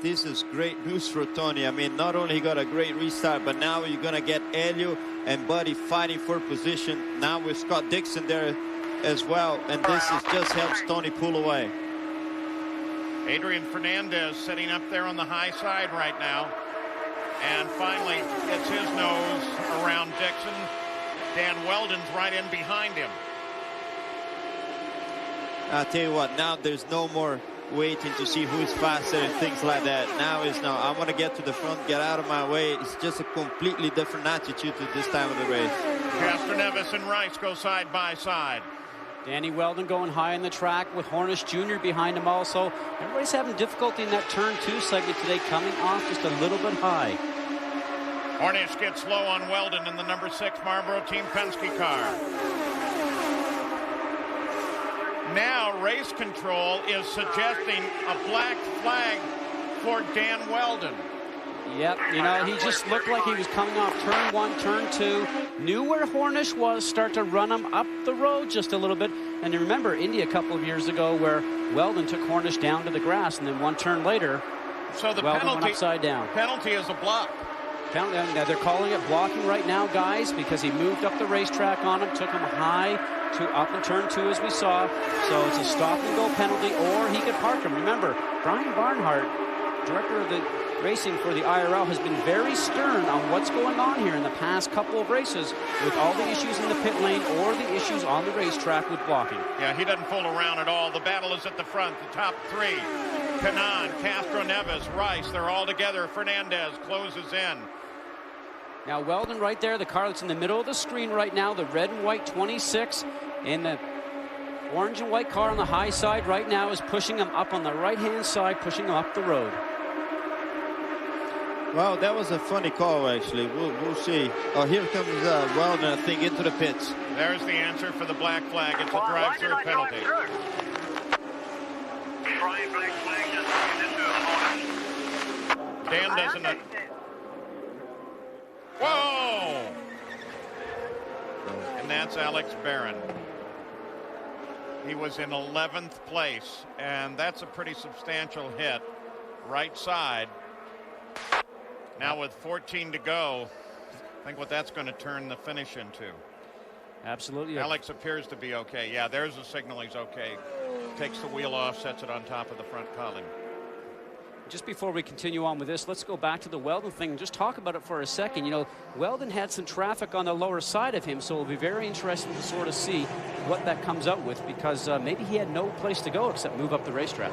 This is great news for Tony. I mean, not only he got a great restart, but now you're going to get Helio and Buddy fighting for position. Now with Scott Dixon there as well, and this just helps Tony pull away. Adrian Fernandez sitting up there on the high side right now, and finally gets his nose around Dixon. Dan Weldon's right in behind him. I'll tell you what, now there's no more waiting to see who's faster and things like that. Now I want to get to the front, get out of my way. It's just a completely different attitude at this time of the race. Castroneves and Rice go side by side. Danny Weldon going high on the track with Hornish Jr. behind him also. Everybody's having difficulty in that turn 2 segment today, coming off just a little bit high. Hornish gets low on Weldon in the #6 Marlboro Team Penske car. Now race control is suggesting a black flag for Dan Weldon. Yep, you know, he just looked like he was coming off turn 1, turn 2, knew where Hornish was, start to run him up the road just a little bit. And you remember Indy a couple of years ago where Weldon took Hornish down to the grass, and then 1 turn later, so the Weldon went upside down. Penalty is a block. Now they're calling it blocking right now, guys, because he moved up the racetrack on him, took him high to up in turn 2 as we saw. So it's a stop and go penalty, or he could park him. Remember, Brian Barnhart, director of the racing for the IRL, has been very stern on what's going on here in the past couple of races with all the issues in the pit lane or the issues on the racetrack with blocking. Yeah, he doesn't fool around at all. The battle is at the front, the top 3. Kanaan, Castroneves, Rice, they're all together. Fernandez closes in. Now Weldon right there, the car that's in the middle of the screen right now, the red and white 26, and the orange and white car on the high side right now is pushing him up on the right-hand side, pushing him up the road. Well, that was a funny call, actually. We'll see. Oh, here comes Weldon, I think, into the pits. There's the answer for the black flag. It's a drive-through penalty. Dan doesn't... Whoa! And that's Alex Barron. He was in 11th place, and that's a pretty substantial hit. Right side. Now with 14 to go, I think what that's going to turn the finish into. Absolutely. Alex appears to be okay. Yeah, there's a signal he's okay. Takes the wheel off, sets it on top of the front column. Just before we continue on with this, let's go back to the Weldon thing and just talk about it for a second. You know, Weldon had some traffic on the lower side of him, so it'll be very interesting to sort of see what that comes out with, because maybe he had no place to go except move up the racetrack.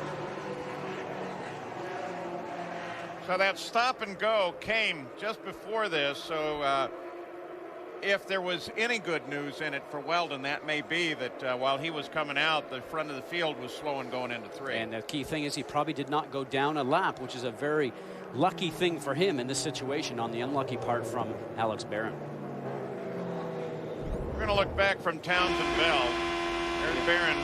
So that stop and go came just before this, so if there was any good news in it for Weldon, that may be that while he was coming out, the front of the field was slow and going into 3. And the key thing is he probably did not go down a lap, which is a very lucky thing for him in this situation on the unlucky part from Alex Barron. We're going to look back from Townsend Bell. There's Barron.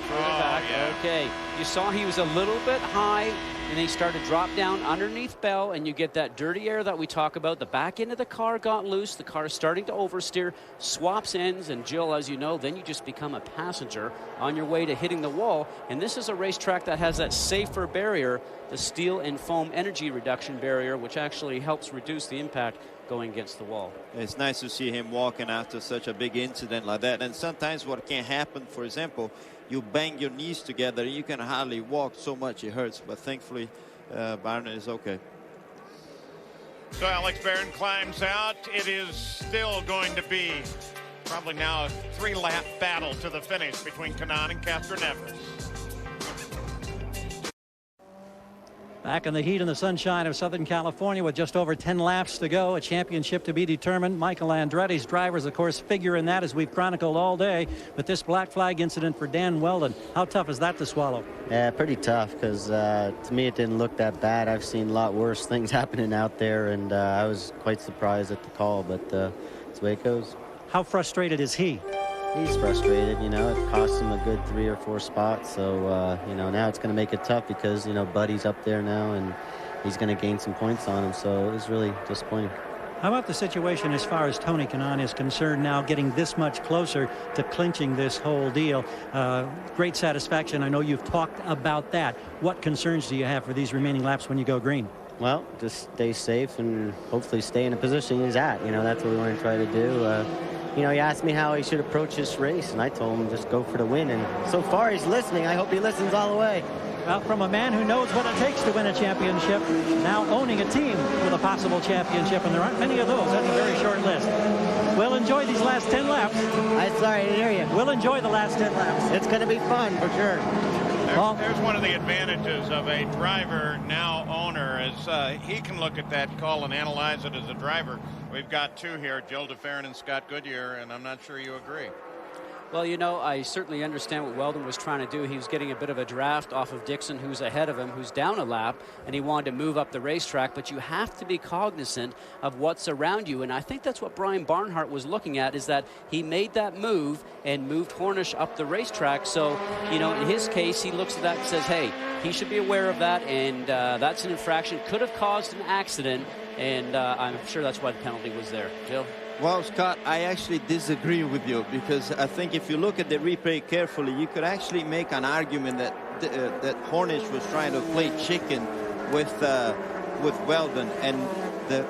Further back. Yeah. Okay. You saw he was a little bit high, and he started to drop down underneath Bell, and you get that dirty air that we talk about. The back end of the car got loose. The car is starting to oversteer, swaps ends, and Jill, as you know, then you just become a passenger on your way to hitting the wall. And this is a racetrack that has that safer barrier, the steel and foam energy reduction barrier, which actually helps reduce the impact going against the wall. It's nice to see him walking after such a big incident like that. And sometimes what can happen, for example, you bang your knees together, you can hardly walk, so much it hurts. But thankfully, Barron is okay. So Alex Barron climbs out. It is still going to be probably now a 3-lap battle to the finish between Kanaan and Castroneves. Back in the heat and the sunshine of Southern California with just over 10 laps to go, a championship to be determined. Michael Andretti's drivers, of course, figure in that as we've chronicled all day. But this black flag incident for Dan Weldon, how tough is that to swallow? Yeah, pretty tough because to me it didn't look that bad. I've seen a lot worse things happening out there, and I was quite surprised at the call, but that's the way it goes. How frustrated is he? He's frustrated, you know. It cost him a good 3 or 4 spots. So, you know, now it's going to make it tough because, you know, Buddy's up there now and he's going to gain some points on him. So it was really disappointing. How about the situation as far as Tony Kanaan is concerned now, getting this much closer to clinching this whole deal? Great satisfaction. I know you've talked about that. What concerns do you have for these remaining laps when you go green? Well, just stay safe and hopefully stay in the position he's at. You know, that's what we want to try to do. You know, he asked me how he should approach this race, and I told him just go for the win. And so far, he's listening. I hope he listens all the way. Well, from a man who knows what it takes to win a championship, now owning a team with a possible championship, and there aren't many of those. That's a very short list. We'll enjoy these last 10 laps. I'm sorry, I didn't hear you. We'll enjoy the last 10 laps. It's going to be fun, for sure. There's one of the advantages of a driver, now owner, is he can look at that call and analyze it as a driver. We've got 2 here, Jill DeFerrin and Scott Goodyear, and I'm not sure you agree. Well, you know, I certainly understand what Weldon was trying to do. He was getting a bit of a draft off of Dixon, who's ahead of him, who's down a lap, and he wanted to move up the racetrack. But you have to be cognizant of what's around you. And I think that's what Brian Barnhart was looking at, is that he made that move and moved Hornish up the racetrack. So, you know, in his case, he looks at that and says, hey, he should be aware of that, and that's an infraction. Could have caused an accident, and I'm sure that's why the penalty was there. Jill? Well, Scott, I actually disagree with you because I think if you look at the replay carefully, you could actually make an argument that that Hornish was trying to play chicken with Weldon, and the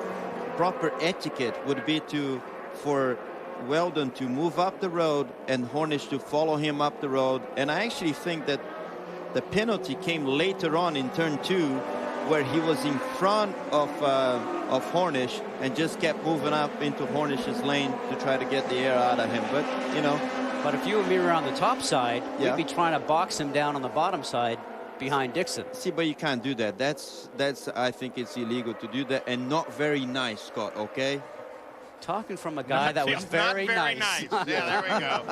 proper etiquette would be for Weldon to move up the road and Hornish to follow him up the road. And I actually think that the penalty came later on in turn 2, where he was in front of Hornish and just kept moving up into Hornish's lane to try to get the air out of him. But, you know. But if you and me were on the top side, yeah, we'd be trying to box him down on the bottom side behind Dixon. See, but you can't do that. That's I think it's illegal to do that, and not very nice, Scott, okay? Talking from a guy that was very nice. Yeah, there we go.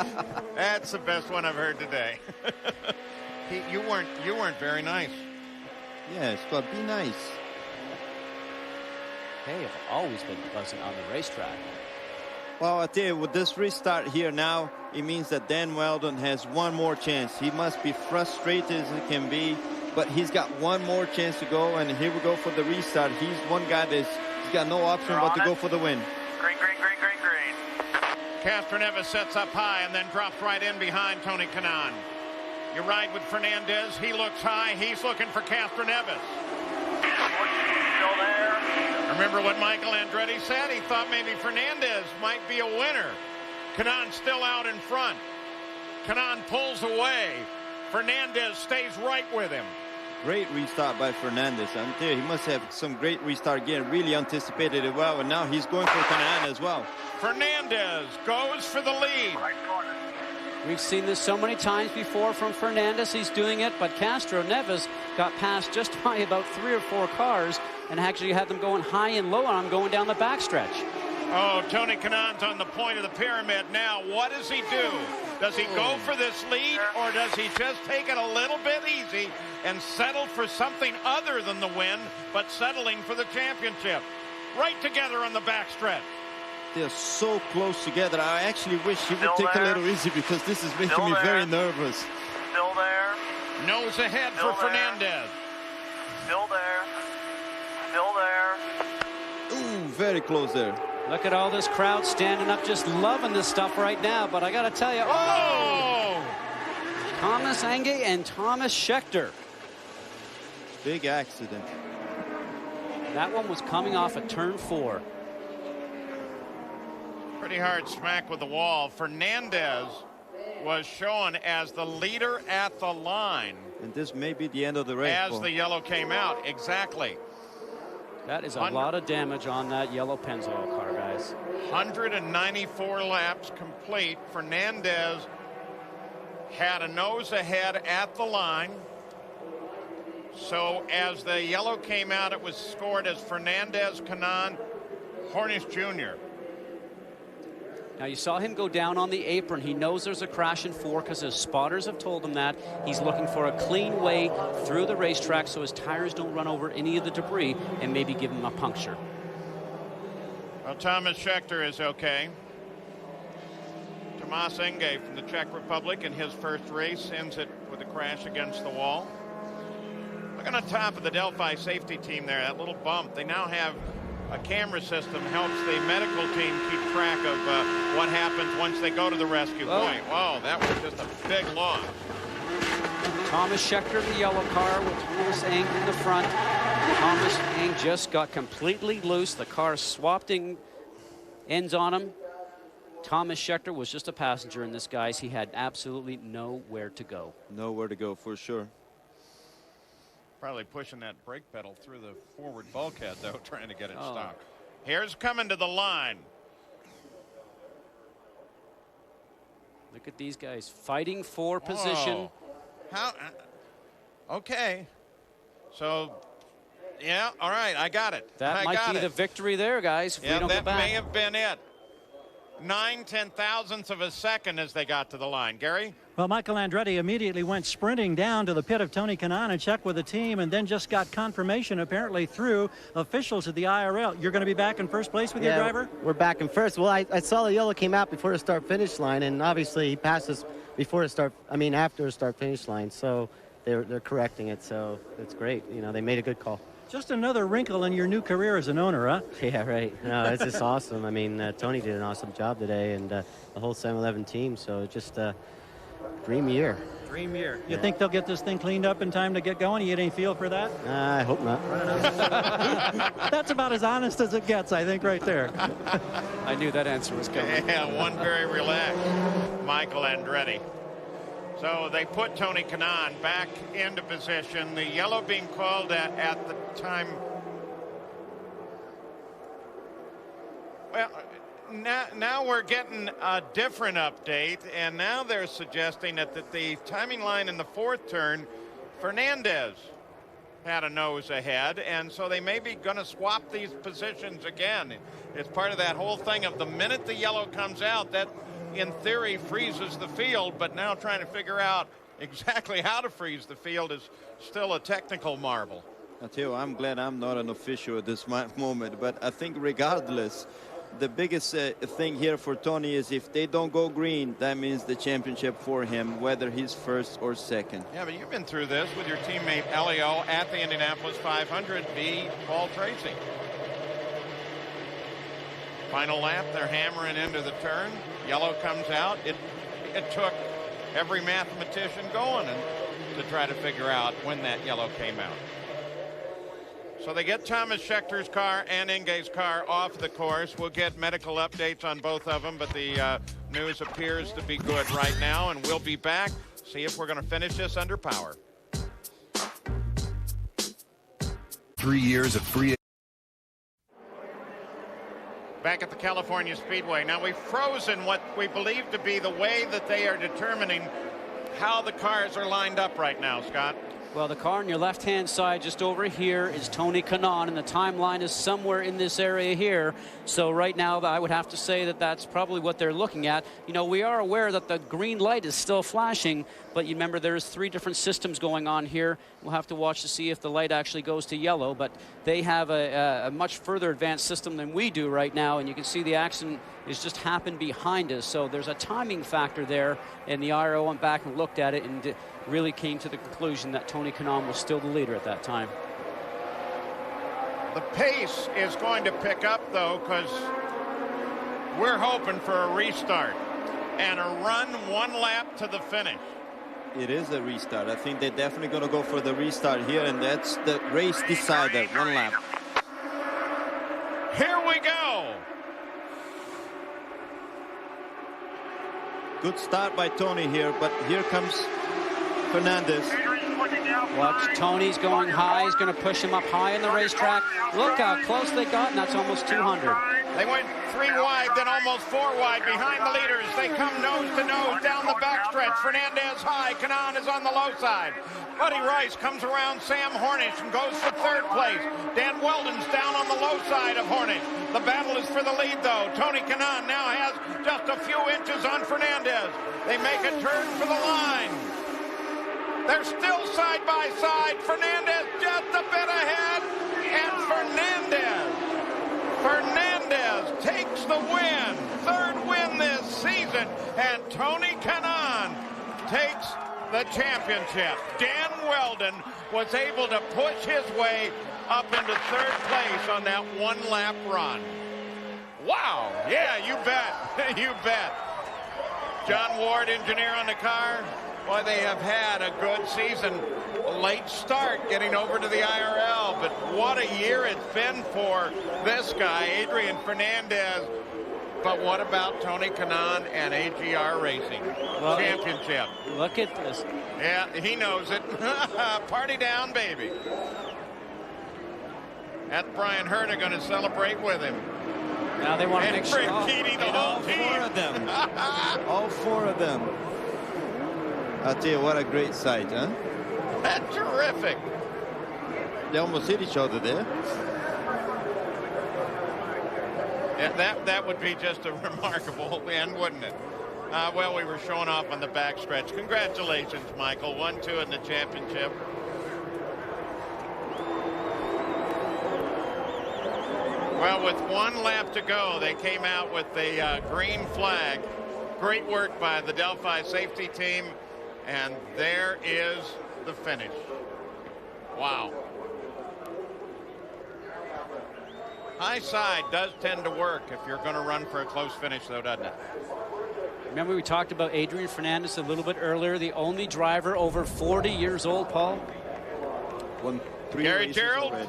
That's the best one I've heard today. You weren't very nice. Yeah, Scott, be nice. They have always been pleasant on the racetrack. Well, I tell you, with this restart here now, it means that Dan Weldon has one more chance. He must be frustrated as he can be, but he's got one more chance to go, and here we go for the restart. He's one guy he's got no option but to go for the win. Green. Castroneves sets up high and then drops right in behind Tony Kanaan. You ride with Fernandez. He looks high. He's looking for Castroneves. Still there. Remember what Michael Andretti said? He thought maybe Fernandez might be a winner. Kanaan still out in front. Kanaan pulls away. Fernandez stays right with him. Great restart by Fernandez. I'm telling you, he must have some great restart again. Really anticipated it well, and now he's going for Kanaan as well. Fernandez goes for the lead. We've seen this so many times before from Fernandez. He's doing it, but Castroneves got past just by about 3 or 4 cars and actually had them going high and low on him going down the backstretch. Oh, Tony Kanaan's on the point of the pyramid now. What does he do? Does he go for this lead, or does he just take it a little bit easy and settle for something other than the win, but settling for the championship? Right together on the backstretch. They're so close together. I actually wish he would take a little easy, because this is making me very nervous. Still there. Nose ahead for Fernandez. Still there. Still there. Ooh, very close there. Look at all this crowd standing up, just loving this stuff right now. But I got to tell you, Thomas Engel and Thomas Scheckter. Big accident. That one was coming off at turn 4. Pretty hard smack with the wall. Fernandez was shown as the leader at the line. And this may be the end of the race. As the yellow came out, exactly. That is a lot of damage on that yellow Pennzoil car, guys. 194 laps complete. Fernandez had a nose ahead at the line. So as the yellow came out, it was scored as Fernandez, Kanaan, Hornish Jr. Now, you saw him go down on the apron. He knows there's a crash in 4 because his spotters have told him that. He's looking for a clean way through the racetrack so his tires don't run over any of the debris and maybe give him a puncture. Well, Thomas Scheckter is okay. Tomas Engel from the Czech Republic in his first race ends it with a crash against the wall. Look on the top of the Delphi safety team there, that little bump. They now have a camera system, helps the medical team keep track of what happens once they go to the rescue point. Whoa, that was just a big loss. Thomas Scheckter, the yellow car, with Thomas Eng in the front. Thomas Eng just got completely loose. The car swapped ends on him. Thomas Scheckter was just a passenger in this, guys. He had absolutely nowhere to go. Nowhere to go, for sure. Probably pushing that brake pedal through the forward bulkhead, though, trying to get it stock. Here's coming to the line. Look at these guys fighting for position. How? Okay. So, yeah, all right, I got it. That might be the victory there, guys. Yeah, that may have been it. 9/10,000ths of a second as they got to the line. Gary? Well, Michael Andretti immediately went sprinting down to the pit of Tony Kanaan and checked with the team, and then just got confirmation apparently through officials at the IRL. You're going to be back in first place with your driver? We're back in first. Well, I saw the yellow came out before the start-finish line, and obviously he passed us before the after the start-finish line. So they're correcting it, so it's great. You know, they made a good call. Just another wrinkle in your new career as an owner, huh? Yeah, right. No, it's just awesome. I mean, Tony did an awesome job today, and the whole 7-Eleven team. So just dream year. Dream year. You think they'll get this thing cleaned up in time to get going? You get any feel for that? I hope not. That's about as honest as it gets, I think, right there. I knew that answer was coming. Yeah, one very relaxed Michael Andretti. So they put Tony Kanaan back into position. The yellow being called at the time. Well, now we're getting a different update, and now they're suggesting that the timing line in the 4th turn, Fernandez had a nose ahead, and so they may be going to swap these positions again. It's part of that whole thing of the minute the yellow comes out, that in theory freezes the field, but now trying to figure out exactly how to freeze the field is still a technical marvel. I tell you, I'm glad I'm not an official at this moment, but I think regardless, the biggest thing here for Tony is if they don't go green, that means the championship for him, whether he's first or second. Yeah, but you've been through this with your teammate Elio at the Indianapolis 500 v. Paul Tracy. Final lap, they're hammering into the turn. Yellow comes out. It took every mathematician going to try to figure out when that yellow came out. So they get Thomas Schechter's car and Engel's car off the course. We'll get medical updates on both of them, but the news appears to be good right now, and we'll be back. See if we're going to finish this under power. 3 years of free. Back at the California Speedway. Now we've frozen what we believe to be the way that they are determining how the cars are lined up right now, Scott. Well, the car on your left-hand side just over here is Tony Kanaan, and the timeline is somewhere in this area here. So right now, I would have to say that that's probably what they're looking at. You know, we are aware that the green light is still flashing, but you remember there's 3 different systems going on here. We'll have to watch to see if the light actually goes to yellow, but they have a much further advanced system than we do right now, and you can see the accident has just happened behind us. So there's a timing factor there, and the IRL went back and looked at it and really came to the conclusion that Tony Kanaan was still the leader at that time. The pace is going to pick up, though, because we're hoping for a restart and a run 1 lap to the finish. It is a restart. I think they're definitely going to go for the restart here, and that's the race decider, 1 lap. Here we go. Good start by Tony here, but here comes Fernandez. Watch, Tony's going high. He's going to push him up high in the racetrack. Look how close they got, and that's almost 200. They went 3 wide, then almost 4 wide behind the leaders. They come nose to nose down the backstretch. Fernandez high. Kanaan is on the low side. Buddy Rice comes around Sam Hornish and goes for 3rd place. Dan Weldon's down on the low side of Hornish. The battle is for the lead, though. Tony Kanaan now has just a few inches on Fernandez. They make a turn for the line. They're still side by side. Fernandez just a bit ahead. And Fernandez takes the win. 3rd win this season. And Tony Kanaan takes the championship. Dan Weldon was able to push his way up into 3rd place on that 1-lap run. Wow. Yeah, you bet. You bet. John Ward, engineer on the car. Boy, they have had a good season. A late start getting over to the IRL, but what a year it's been for this guy, Adrian Fernandez. But what about Tony Kanaan and AGR Racing? Well, championship. Look at this. Yeah, he knows it. Party down, baby. That's Brian Herta going to celebrate with him. Now they want to make sure. All 4 of them. All 4 of them. I'll tell you, what a great sight, huh? That's terrific. They almost hit each other there. Yeah, that would be just a remarkable end, wouldn't it? Well, we were showing off on the backstretch. Congratulations, Michael. 1-2 in the championship. Well, with 1 lap to go, they came out with the green flag. Great work by the Delphi safety team. And there is the finish. Wow. High side does tend to work if you're going to run for a close finish, though, doesn't it? Remember we talked about Adrian Fernandez a little bit earlier, the only driver over 40 years old, Paul. Won 3 Gary races Gerald. already.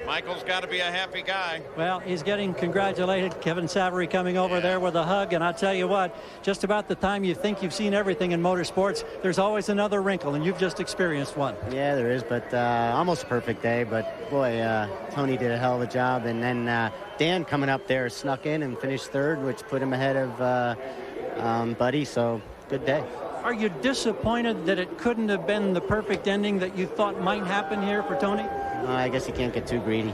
Michael's got to be a happy guy. Well, he's getting congratulated. Kevin Savory coming over there with a hug. And I'll tell you what, just about the time you think you've seen everything in motorsports, there's always another wrinkle, and you've just experienced one. Yeah, there is, but almost a perfect day. But, boy, Tony did a hell of a job. And then Dan coming up there snuck in and finished 3rd, which put him ahead of Buddy. So, good day. Are you disappointed that it couldn't have been the perfect ending that you thought might happen here for Tony? I guess you can't get too greedy.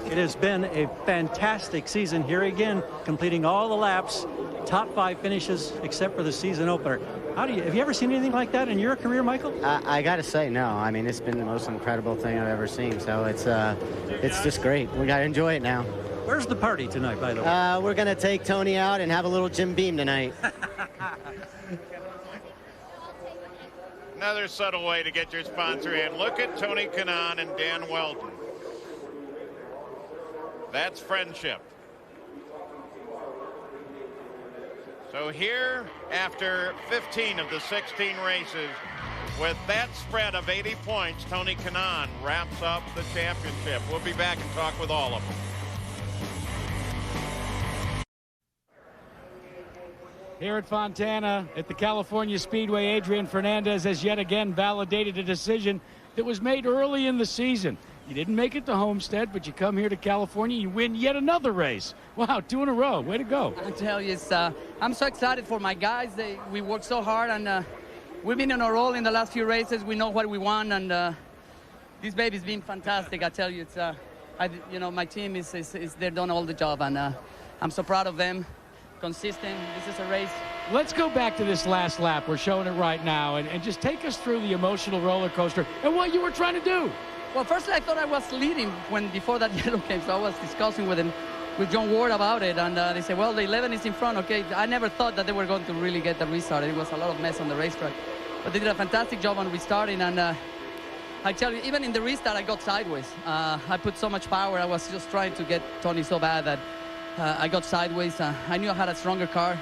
It has been a fantastic season here again, completing all the laps, top 5 finishes except for the season opener. Have you ever seen anything like that in your career, Michael? I got to say, no. I mean, it's been the most incredible thing I've ever seen. So it's just great. We got to enjoy it now. Where's the party tonight, by the way? We're going to take Tony out and have a little Jim Beam tonight. Another subtle way to get your sponsor in. Look at Tony Kanaan and Dan Weldon. That's friendship. So here, after 15 of the 16 races, with that spread of 80 points, Tony Kanaan wraps up the championship. We'll be back and talk with all of them. Here at Fontana, at the California Speedway, Adrian Fernandez has yet again validated a decision that was made early in the season. You didn't make it to Homestead, but you come here to California, you win yet another race. Wow, 2 in a row. Way to go. I tell you, I'm so excited for my guys. We worked so hard, and we've been on a roll in the last few races. We know what we want, and this baby's been fantastic. I tell you, it's you know, my team is they're done all the job, and I'm so proud of them. Consistent. This is a race. Let's go back to this last lap. We're showing it right now, and just take us through the emotional roller coaster and what you were trying to do. Well, firstly, I thought I was leading before that yellow came, so I was discussing with John Ward about it, and they said, well, the 11 is in front. Okay, I never thought that they were going to really get the restart. It was a lot of mess on the racetrack, but they did a fantastic job on restarting, and I tell you, even in the restart, I got sideways. I put so much power. I was just trying to get Tony so bad that I got sideways. I knew I had a stronger car.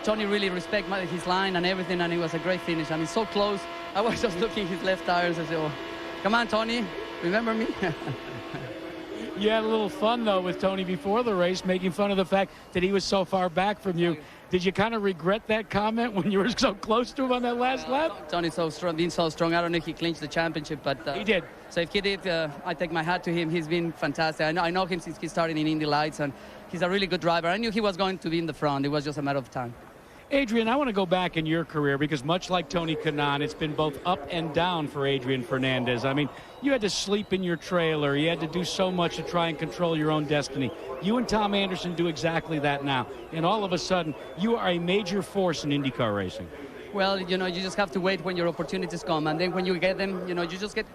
Tony really respected his line and everything, and it was a great finish. I mean, so close. I was just looking at his left tires. I said, oh, come on, Tony, remember me? You had a little fun, though, with Tony before the race, making fun of the fact that he was so far back from you. Did you kind of regret that comment when you were so close to him on that last lap? Tony's so strong, being so strong. I don't know if he clinched the championship, but he did. So if he did, I take my hat to him. He's been fantastic. I know him since he started in Indy Lights, and he's a really good driver. I knew he was going to be in the front. It was just a matter of time. Adrian, I want to go back in your career because much like Tony Kanaan, it's been both up and down for Adrian Fernandez. I mean, you had to sleep in your trailer. You had to do so much to try and control your own destiny. You and Tom Anderson do exactly that now. And all of a sudden, you are a major force in IndyCar racing. Well, you know, you just have to wait when your opportunities come. And then when you get them, you know, you just get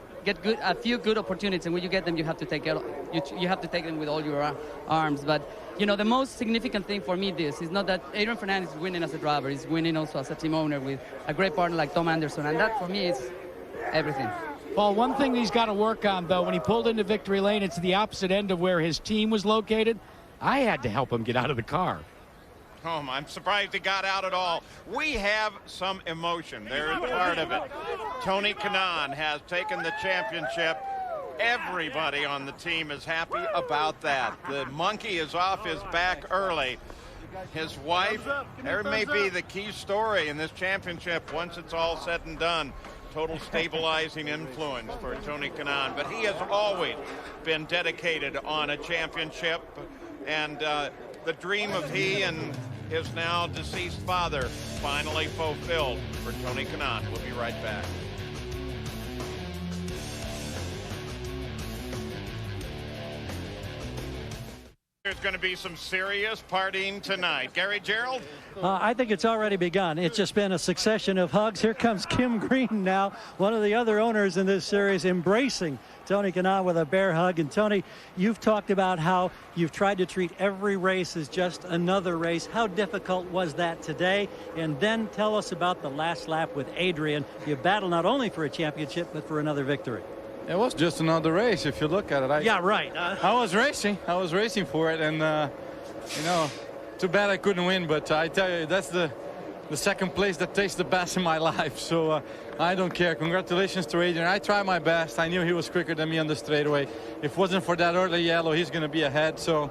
a few good opportunities. And when you get them, you have to take them with all your arms. But you know, the most significant thing for me is not that Adrian Fernandez is winning as a driver. He's winning also as a team owner with a great partner like Tom Anderson. And that, for me, is everything. Paul, one thing that he's got to work on, though, when he pulled into victory lane, it's the opposite end of where his team was located. I had to help him get out of the car. Oh, I'm surprised he got out at all. We have some emotion. There is part of it. Tony Kanaan has taken the championship. Everybody on the team is happy about that. The monkey is off his back early. His wife, there may be the key story in this championship once it's all said and done. Total stabilizing influence for Tony Kanaan. But he has always been dedicated on a championship. And the dream of he and his now deceased father finally fulfilled for Tony Kanaan. We'll be right back. There's going to be some serious partying tonight. Gary Gerald? I think it's already begun. It's just been a succession of hugs. Here comes Kim Green now, one of the other owners in this series, embracing Tony Kanaan with a bear hug. And Tony, you've talked about how you've tried to treat every race as just another race. How difficult was that today? And then tell us about the last lap with Adrian. You battled not only for a championship, but for another victory. It was just another race, if you look at it. Yeah, right. I was racing for it, and you know, too bad I couldn't win. But I tell you, that's the second place that tastes the best in my life. So I don't care. Congratulations to Adrian. I tried my best. I knew he was quicker than me on the straightaway. If it wasn't for that early yellow, he's going to be ahead. So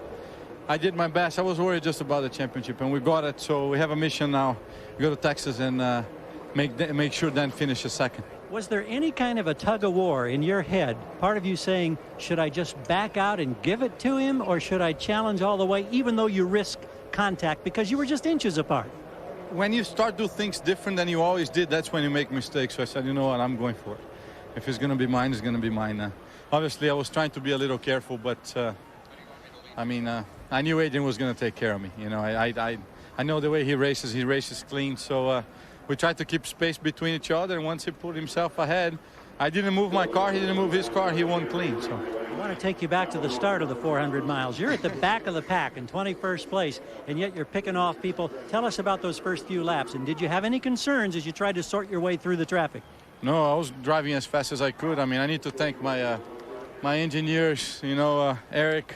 I did my best. I was worried just about the championship, and we got it. So we have a mission now. We go to Texas and make sure Dan finishes second. Was there any kind of a tug of war in your head, part of you saying, should I just back out and give it to him, or should I challenge all the way, even though you risk contact because you were just inches apart? When you start to do things different than you always did, that's when you make mistakes. So I said, you know what, I'm going for it. If it's going to be mine, it's going to be mine. Obviously, I was trying to be a little careful, but I mean, I knew Adrian was going to take care of me. You know, I know the way he races clean, so we tried to keep space between each other, and once he put himself ahead, I didn't move my car, he didn't move his car, he won clean. So I want to take you back to the start of the 400 miles. You're at the back of the pack in 21st place, and yet you're picking off people. Tell us about those first few laps, and did you have any concerns as you tried to sort your way through the traffic? No, I was driving as fast as I could. I mean, I need to thank my engineers, you know, Eric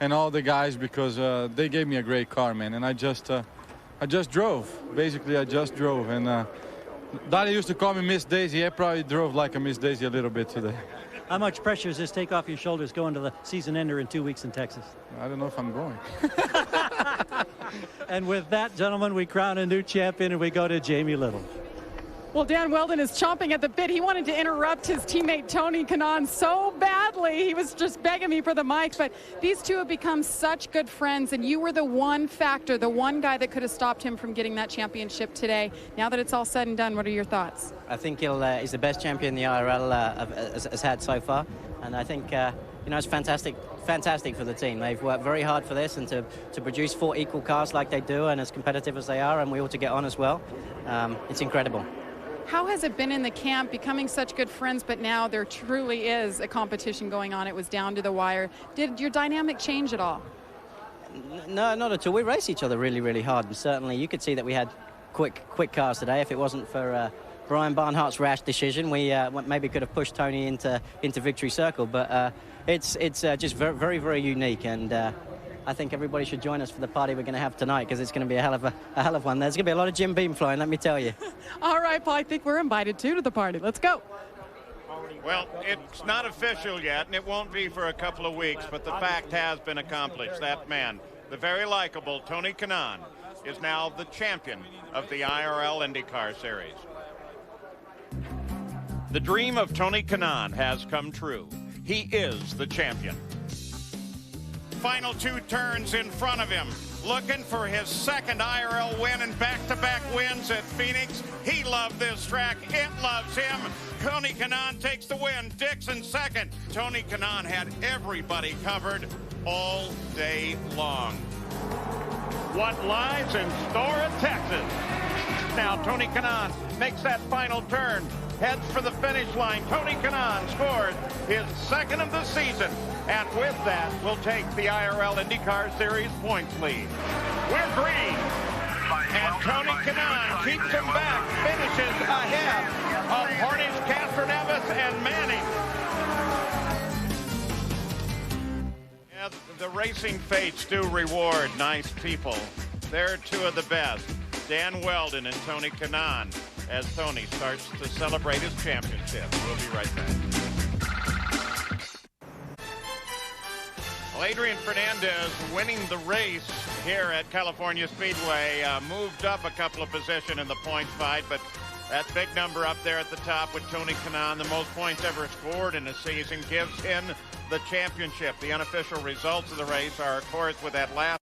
and all the guys, because they gave me a great car, man, and I just drove. Basically, I just drove. And Daddy used to call me Miss Daisy. I probably drove like a Miss Daisy a little bit today. How much pressure does this take off your shoulders going to the season ender in 2 weeks in Texas? I don't know if I'm going. And with that, gentlemen, we crown a new champion and we go to Jamie Little. Well, Dan Wheldon is chomping at the bit. He wanted to interrupt his teammate Tony Kanaan so badly. badly. He was just begging me for the mic. But these two have become such good friends, and you were the one factor, the one guy that could have stopped him from getting that championship today. Now that it's all said and done, what are your thoughts? I think he's the best champion the IRL has had so far, and I think it's fantastic for the team. They've worked very hard for this, and to produce 4 equal cars like they do, and as competitive as they are, and we ought to get on as well. It's incredible. How has it been in the camp, becoming such good friends, but now there truly is a competition going on? It was down to the wire. Did your dynamic change at all? No, not at all. We race each other really, really hard, and certainly you could see that we had quick cars today. If it wasn't for Brian Barnhart's rash decision, we maybe could have pushed Tony into victory circle. But it's just very, very, very unique, and I think everybody should join us for the party we're going to have tonight, because it's going to be a hell of one. There's going to be a lot of Jim Beam flying, let me tell you. All right, Paul, I think we're invited too to the party. Let's go. Well, it's not official yet, and it won't be for a couple of weeks, but the fact has been accomplished. That man, the very likable Tony Kanaan, is now the champion of the IRL IndyCar Series. The dream of Tony Kanaan has come true. He is the champion. Final 2 turns in front of him, looking for his second IRL win and back-to-back wins at Phoenix. He loved this track. It loves him. Tony Kanaan takes the win. Dixon second. Tony Kanaan had everybody covered all day long. What lies in store at Texas? Now Tony Kanaan makes that final turn, heads for the finish line. Tony Kanaan scores his second of the season, and with that, will take the IRL IndyCar Series points lead. We're green, and Tony Kanaan keeps him back, finishes ahead of Hornish, Castroneves, and Manning. Yeah, the racing fates do reward nice people. They're two of the best, Dan Weldon and Tony Kanaan, as Tony starts to celebrate his championship. We'll be right back. Well, Adrian Fernandez winning the race here at California Speedway, moved up a couple of positions in the points fight, but that big number up there at the top with Tony Kanaan, the most points ever scored in a season, gives him the championship. The unofficial results of the race are, of course, with that last